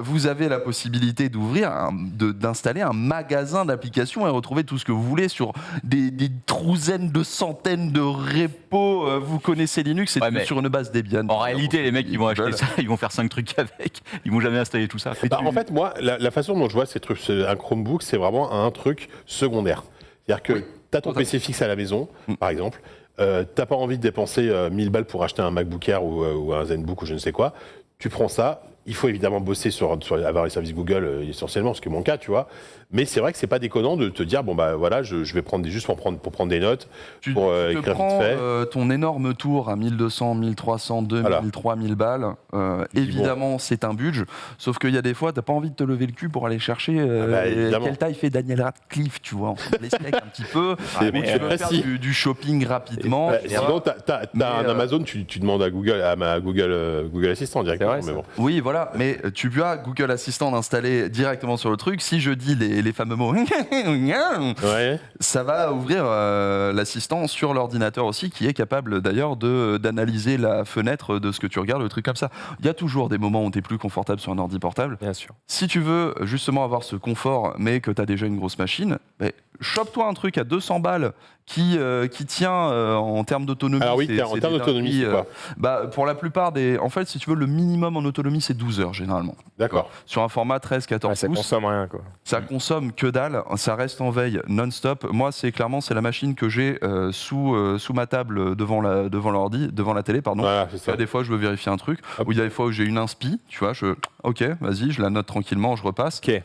vous avez la possibilité d'installer un magasin d'applications et retrouver tout ce que vous voulez sur des trousaines de centaines de repos. Vous connaissez Linux, c'est sur une base Debian. En réalité, les mecs, ils vont acheter ça, ils vont faire 5 trucs avec, ils vont jamais installer tout ça. En fait, moi, la façon dont je vois ces trucs, un Chromebook, c'est vraiment un truc secondaire. C'est-à-dire que t'as ton PC fixe à la maison, par exemple, t'as pas envie de dépenser 1000 balles pour acheter un MacBook Air ou un ZenBook ou je ne sais quoi, tu prends ça. Il faut évidemment bosser sur avoir les services Google essentiellement, ce qui est mon cas, tu vois. Mais c'est vrai que c'est pas déconnant de te dire bon bah voilà, je vais prendre juste pour prendre des notes, pour écrire vite prends fait. Ton énorme tour à 1200, 1300, 2000, 3000 balles. Évidemment, c'est un budget. Sauf qu'il y a des fois, t'as pas envie de te lever le cul pour aller chercher quelle taille fait Daniel Radcliffe, tu vois. On se les steaks un petit peu. Tu veux faire du shopping rapidement. Sinon, t'as un Amazon, tu demandes à Google, Google Assistant directement. Vrai, mais bon. Oui, voilà, mais tu as Google Assistant installé directement sur le truc. Si je dis les fameux mots, ça va ouvrir l'assistant sur l'ordinateur aussi, qui est capable d'ailleurs d'analyser la fenêtre de ce que tu regardes, le truc comme ça. Il y a toujours des moments où tu es plus confortable sur un ordi portable. Bien sûr. Si tu veux justement avoir ce confort, mais que tu as déjà une grosse machine, chope-toi un truc à 200 balles qui tient en termes d'autonomie. Alors oui, en termes d'autonomie, c'est quoi pour la plupart des... En fait, si tu veux, le minimum en autonomie, c'est 12 heures généralement. D'accord. Sur un format 13-14 pouces. Ça consomme rien, quoi. Ça consomme que dalle, ça reste en veille non-stop. Moi, c'est la machine que j'ai sous ma table devant la télé, pardon. Voilà, c'est ça. Des fois, je veux vérifier un truc. Ou il y a des fois où j'ai une inspi, tu vois, ok, vas-y, je la note tranquillement, je repasse. Ok.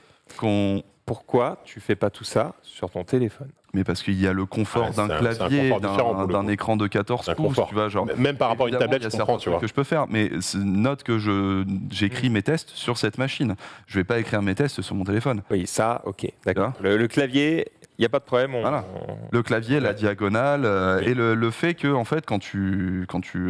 Pourquoi tu fais pas tout ça sur ton téléphone? Mais parce qu'il y a le confort d'un clavier, d'un écran de 14 pouces, tu vois, genre. Même par rapport à une tablette, je comprends, tu vois. Que je peux faire, mais note que j'écris mes tests sur cette machine. Je vais pas écrire mes tests sur mon téléphone. Oui, ça, ok, d'accord. Le clavier, il n'y a pas de problème. Voilà. Le clavier, la diagonale, et le fait que, en fait, quand tu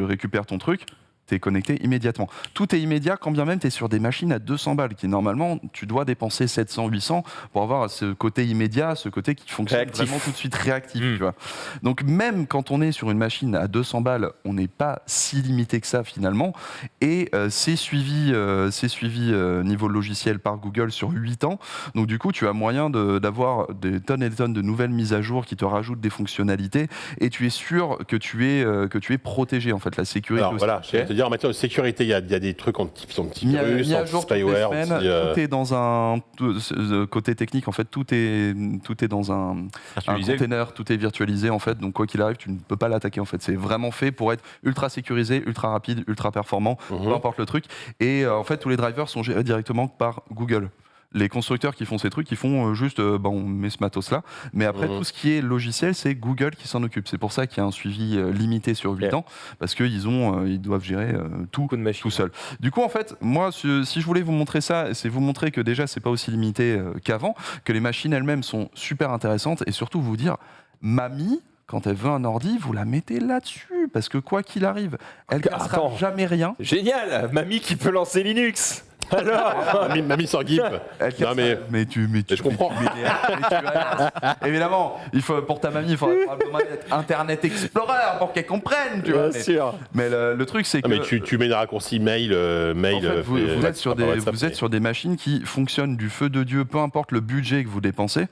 récupères ton truc, t'es connecté immédiatement. Tout est immédiat, quand bien même tu es sur des machines à 200 balles, qui normalement, tu dois dépenser 700, 800 pour avoir ce côté immédiat, ce côté qui fonctionne vraiment tout de suite réactif. Tu vois. Donc même quand on est sur une machine à 200 balles, on n'est pas si limité que ça finalement, et c'est suivi niveau logiciel par Google sur 8 ans. Donc du coup, tu as moyen d'avoir des tonnes et des tonnes de nouvelles mises à jour qui te rajoutent des fonctionnalités, et tu es sûr que tu es protégé, en fait, la sécurité. Alors, voilà, c'est-à-dire en matière de sécurité, il y a des trucs anti-virus, anti-spyware. Tout est dans un côté technique, en fait, tout est dans un container, tout est virtualisé, en fait. Donc quoi qu'il arrive, tu ne peux pas l'attaquer, en fait. C'est vraiment fait pour être ultra sécurisé, ultra rapide, ultra performant, peu importe le truc. Et en fait, tous les drivers sont gérés directement par Google. Les constructeurs qui font ces trucs, ils font juste, on met ce matos-là. Mais après, tout ce qui est logiciel, c'est Google qui s'en occupe. C'est pour ça qu'il y a un suivi limité sur 8 ans, parce qu'ils doivent gérer tout seul. Du coup, en fait, moi, si je voulais vous montrer ça, c'est vous montrer que déjà, c'est pas aussi limité qu'avant, que les machines elles-mêmes sont super intéressantes, et surtout vous dire, mamie, quand elle veut un ordi, vous la mettez là-dessus, parce que quoi qu'il arrive, elle ne cassera jamais rien. Génial, mamie qui peut lancer Linux. Alors mamie sur GIMP. Mais je comprends. Évidemment, pour ta mamie, il faudrait probablement être Internet Explorer pour qu'elle comprenne, tu vois. Bien sûr. Mais le truc, c'est que... Mais tu mets des raccourcis mail. En fait, vous êtes sur des machines qui fonctionnent du feu de Dieu, peu importe le budget que vous dépensez.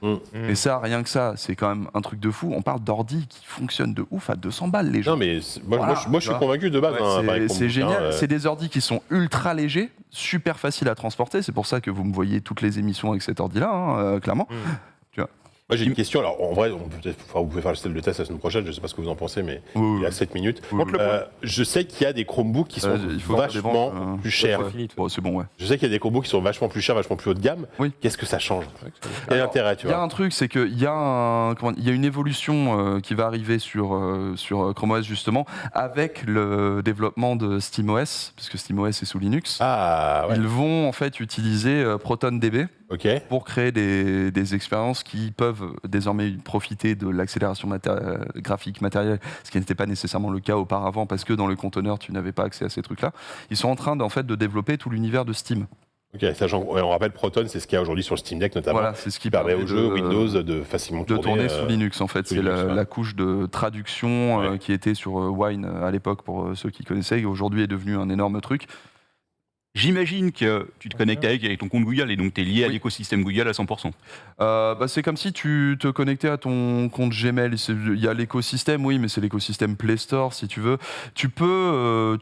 Et ça, rien que ça, c'est quand même un truc de fou. On parle d'ordi qui fonctionne de ouf à 200 balles, les gens. Non, mais moi, je suis convaincu de base. C'est génial. C'est des ordis qui sont ultra légers, super facile à transporter, c'est pour ça que vous me voyez toutes les émissions avec cet ordi-là, clairement. Tu vois. Moi j'ai une question, alors en vrai, vous pouvez faire le test la semaine prochaine, je ne sais pas ce que vous en pensez, mais il y a 7 minutes. Je sais qu'il y a des Chromebooks qui sont vachement plus chers. C'est bon, ouais. Je sais qu'il y a des Chromebooks qui sont vachement plus chers, vachement plus haut de gamme. Qu'est-ce que ça change? Quel intérêt, tu vois? Il y a un truc, c'est qu'il y a une évolution qui va arriver sur Chrome OS justement, avec le développement de SteamOS, puisque SteamOS est sous Linux. Ils vont en fait utiliser ProtonDB. Pour créer des expériences qui peuvent désormais profiter de l'accélération graphique matérielle, ce qui n'était pas nécessairement le cas auparavant, parce que dans le conteneur, tu n'avais pas accès à ces trucs-là. Ils sont en train de développer tout l'univers de Steam. On rappelle Proton, c'est ce qu'il y a aujourd'hui sur le Steam Deck notamment. Voilà, c'est ce qui permet aux jeux Windows de facilement tourner sous Linux. En fait, c'est la couche de traduction qui était sur Wine à l'époque, pour ceux qui connaissaient, et aujourd'hui est devenu un énorme truc. J'imagine que tu te connectes avec ton compte Google et donc tu es lié à l'écosystème Google à 100%. C'est comme si tu te connectais à ton compte Gmail. Il y a l'écosystème, oui, mais c'est l'écosystème Play Store, si tu veux. Tu peux,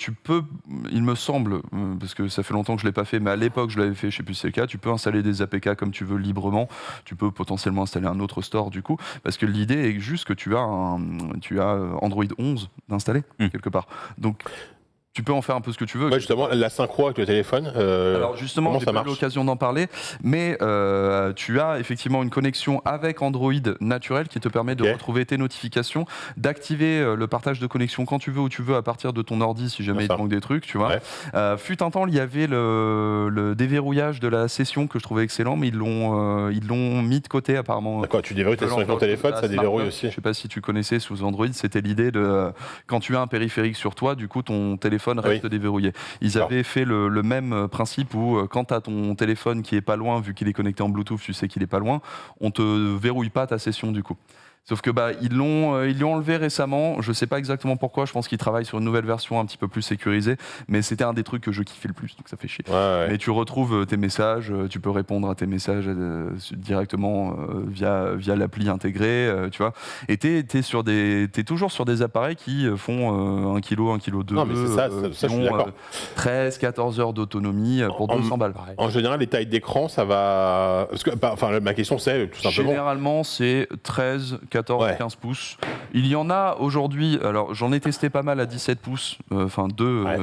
il me semble, parce que ça fait longtemps que je ne l'ai pas fait, mais à l'époque, je l'avais fait, je ne sais plus si c'est le cas, tu peux installer des APK comme tu veux librement. Tu peux potentiellement installer un autre store, du coup, parce que l'idée est juste que tu as Android 11 d'installer, quelque part. Donc, tu peux en faire un peu ce que tu veux. Ouais, justement, la synchro avec le téléphone. Alors justement, j'ai pas eu l'occasion d'en parler, mais tu as effectivement une connexion avec Android naturel qui te permet de retrouver tes notifications, d'activer le partage de connexion quand tu veux, où tu veux, à partir de ton ordi si jamais il te manque des trucs, tu vois. Fut un temps, il y avait le déverrouillage de la session que je trouvais excellent, mais ils l'ont mis de côté apparemment. D'accord, tu déverrouilles ta session avec ton téléphone, ça déverrouille aussi. Je sais pas si tu connaissais sous Android, c'était l'idée de quand tu as un périphérique sur toi, du coup ton téléphone reste déverrouillé. Ils avaient fait le même principe où quand tu as ton téléphone qui est pas loin, vu qu'il est connecté en Bluetooth, tu sais qu'il est pas loin, on te verrouille pas ta session du coup. Sauf que ils l'ont enlevé récemment. Je sais pas exactement pourquoi. Je pense qu'ils travaillent sur une nouvelle version un petit peu plus sécurisée. Mais c'était un des trucs que je kiffais le plus, donc ça fait chier. Mais tu retrouves tes messages. Tu peux répondre à tes messages directement via l'appli intégrée, tu vois. Et t'es toujours sur des appareils qui font 1 kg, 1,2 kg. Non, mais c'est ça, je suis d'accord. 13, 14 heures d'autonomie pour 200 balles. En général, les tailles d'écran, ça va. Parce que, ma question, c'est tout simplement. Généralement, c'est 13, 14, 15 pouces. Il y en a aujourd'hui, alors j'en ai testé pas mal à 17 pouces,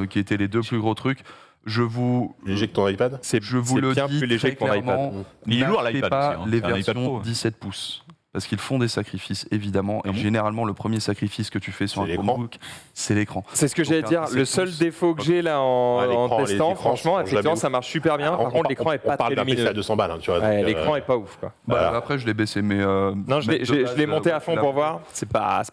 qui étaient les deux plus gros trucs. Léger que ton iPad. Je vous le dis plus léger que ton iPad. Il est lourd l'iPad pas aussi, hein. les versions 17 pouces. Parce qu'ils font des sacrifices, évidemment. Et généralement, le premier sacrifice que tu fais sur un Chromebook, c'est l'écran. C'est ce que j'allais dire. Le seul défaut que j'ai là en testant, franchement, effectivement, ça marche super bien. Par contre, l'écran est pas très lumineux. On parle d'un PC à 200 balles, hein, tu vois. L'écran est pas ouf, quoi. Après, je l'ai baissé, mais non, je l'ai monté à fond pour voir. C'est pas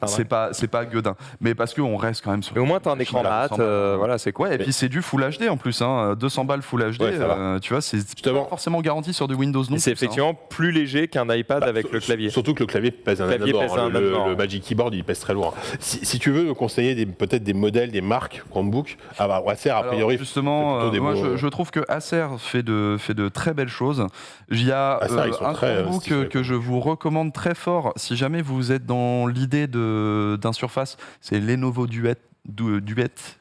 gueudin. Mais parce qu'on reste quand même sur. Mais au moins, t'as un écran mat. Voilà, c'est quoi. Et puis c'est du Full HD en plus. 200 balles Full HD. Tu vois, c'est pas forcément garanti sur du Windows. C'est effectivement plus léger qu'un iPad avec le clavier. Surtout que le clavier pèse un abord. Le Magic Keyboard, il pèse très lourd. Si tu veux me conseiller peut-être des modèles, des marques Chromebook, Acer, a priori. Justement, moi je trouve que Acer fait de très belles choses. Il y a un Chromebook que je vous recommande très fort si jamais vous êtes dans l'idée d'un Surface, c'est Lenovo Duet. DUET,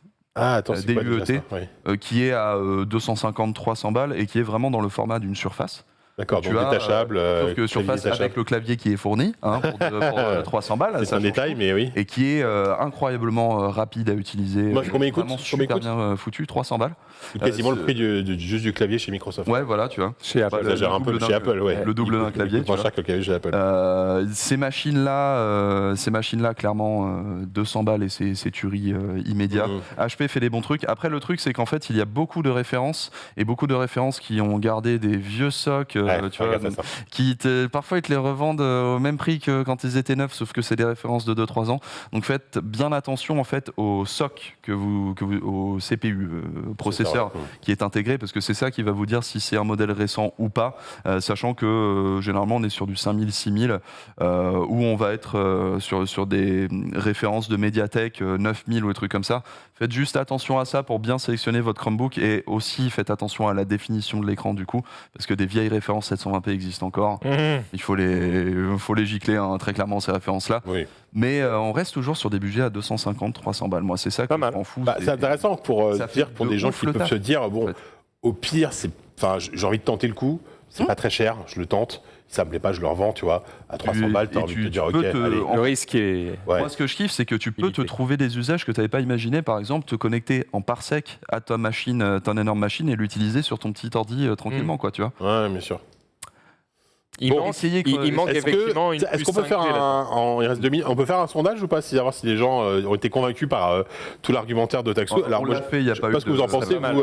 qui est à 250-300 balles et qui est vraiment dans le format d'une Surface. D'accord, donc détachable. Sauf que Surface avec le clavier qui est fourni pour 300 balles. C'est un détail, mais oui. Et qui est incroyablement rapide à utiliser. Moi, combien il coûte ? Super bien foutu, 300 balles. Quasiment le prix juste du clavier chez Microsoft. Ouais, voilà, tu vois. Chez Apple, j'exagère un peu. Chez Apple, ouais. Le double d'un clavier. Moins cher que le clavier chez Apple. Ces machines-là, clairement, 200 balles et c'est tuerie immédiat. HP fait des bons trucs. Après, le truc, c'est qu'en fait, il y a beaucoup de références qui ont gardé des vieux socks. Tu vois, parfois ils te les revendent au même prix que quand ils étaient neufs, sauf que c'est des références de 2-3 ans. Donc faites bien attention en fait au SOC au CPU, processeur qui est intégré, parce que c'est ça qui va vous dire si c'est un modèle récent ou pas, sachant que généralement on est sur du 5000, 6000, où on va être sur des références de Mediatek 9000 ou des trucs comme ça. Faites juste attention à ça pour bien sélectionner votre Chromebook, et aussi faites attention à la définition de l'écran du coup, parce que des vieilles références 720p existent encore. Il faut les gicler, hein, très clairement, ces références-là. Oui. Mais on reste toujours sur des budgets à 250-300 balles. Moi, c'est ça que je m'en fous. C'est intéressant pour des gens qui peuvent se dire, bon, au pire, j'ai envie de tenter le coup, c'est pas très cher, je le tente. Si ça me plaît pas, je le revends, tu vois, à 300 balles, t'as envie de te dire, ok, allez. Le risque est... Moi, ce que je kiffe, c'est que tu peux te trouver des usages que tu n'avais pas imaginé. Par exemple, te connecter en parsec à ta machine, ton énorme machine, et l'utiliser sur ton petit ordi tranquillement, quoi, tu vois. Ouais, bien sûr. Il manque effectivement une. Est-ce qu'on peut faire il reste 2 minutes, on peut faire un sondage ou pas, savoir si les gens ont été convaincus par tout l'argumentaire de Taxo. Alors, on l'a fait, il n'y a pas eu de... Je sais pas ce que vous en pensez, vous, Max.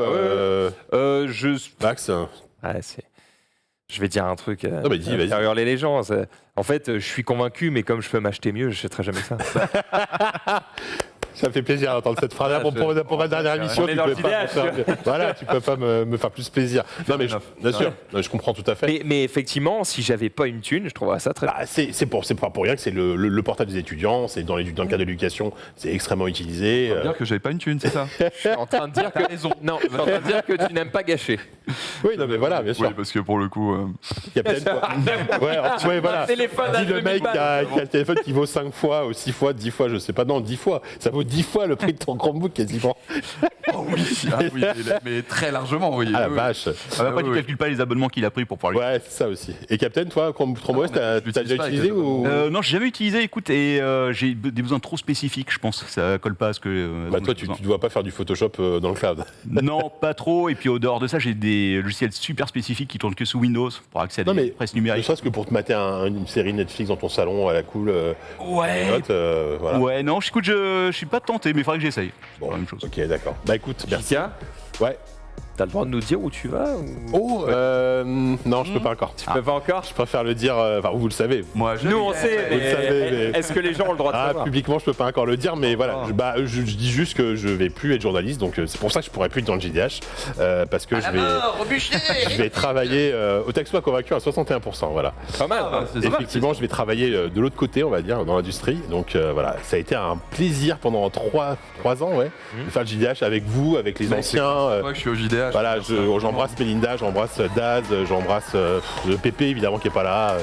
Je vais dire un truc. Vas-y. Faire hurler les gens. En fait, je suis convaincu, mais comme je peux m'acheter mieux, je n'achèterai jamais ça. Ça me fait plaisir d'entendre cette phrase. Pour ma dernière émission, On est dans le tu peux pas me faire plus plaisir. Non, mais bien sûr, je comprends tout à fait. Mais effectivement, si j'avais pas une thune, je trouverais ça très bien. C'est pas pour rien que c'est le portable des étudiants. C'est dans le cadre de l'éducation, c'est extrêmement utilisé. Ça veut dire que j'avais pas une thune, c'est ça? Je suis en train de dire que non, je suis en train de dire que tu n'aimes pas gâcher. Oui, non, mais voilà, bien sûr. Oui, parce que pour le coup. Captain, quoi. Ouais, voilà. Téléphone à Dis le mec qui a le téléphone qui vaut 5 fois ou 6 fois, 10 fois, je sais pas, non, 10 fois. Ça vaut 10 fois le prix de ton Chromebook quasiment. Oh oui, mais très largement, oui. Ah la vache. Après, tu calcules pas les abonnements qu'il a pris pour pouvoir Ouais, c'est ça aussi. Et Captain, toi, Chrome OS, t'as déjà utilisé ou Non, j'ai jamais utilisé, écoute, et j'ai des besoins trop spécifiques, je pense. Ça colle pas à ce que. Bah, toi, tu dois pas faire du Photoshop dans le cloud. Non, pas trop. Et puis, au dehors de ça, j'ai des logiciels super spécifiques qui tournent que sous Windows pour accéder à des presses Ne numériques. serait-ce que pour te mater une série Netflix dans ton salon à la cool. Ouais. Voilà. Ouais, non, écoute, je suis pas tenté, mais il faudrait que j'essaye. Bon, La même chose. Ok, d'accord. Bah écoute, merci. Tiens, Ouais. t'as le droit de nous dire où tu vas ou... Non, je peux pas encore. Tu peux pas encore. Je préfère le dire. Enfin, vous le savez. Moi, Nous on sait, Vous le savez, mais- est-ce que les gens ont le droit de savoir Publiquement, je peux pas encore le dire, mais voilà. Je dis juste que je vais plus être journaliste, donc c'est pour ça que je pourrais plus être dans le JDH, parce que je vais travailler au Textois Convaincu à 61%. Voilà. Pas mal. hein. Effectivement, je vais travailler de l'autre côté, on va dire, dans l'industrie. Donc voilà, ça a été un plaisir pendant 3 ans, ouais, de faire le JDH avec vous, avec les anciens. Moi, je suis au JDH. Voilà, j'embrasse Mélinda, j'embrasse Daz, j'embrasse Pépé évidemment qui est pas là.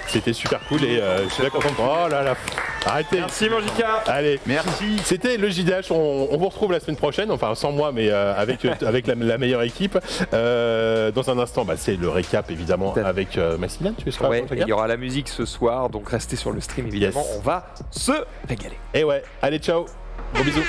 C'était super cool et je suis bien content. Oh là là, arrêtez. Merci mon Jika. Allez, Merci. c'était le JDH. On vous retrouve la semaine prochaine, enfin sans moi, mais avec la meilleure équipe. Dans un instant, c'est le récap évidemment avec Maximilian. Tu seras Ouais, il y aura la musique ce soir, donc restez sur le stream évidemment. Yes. On va se régaler. Et ouais, allez, ciao. Gros bisous.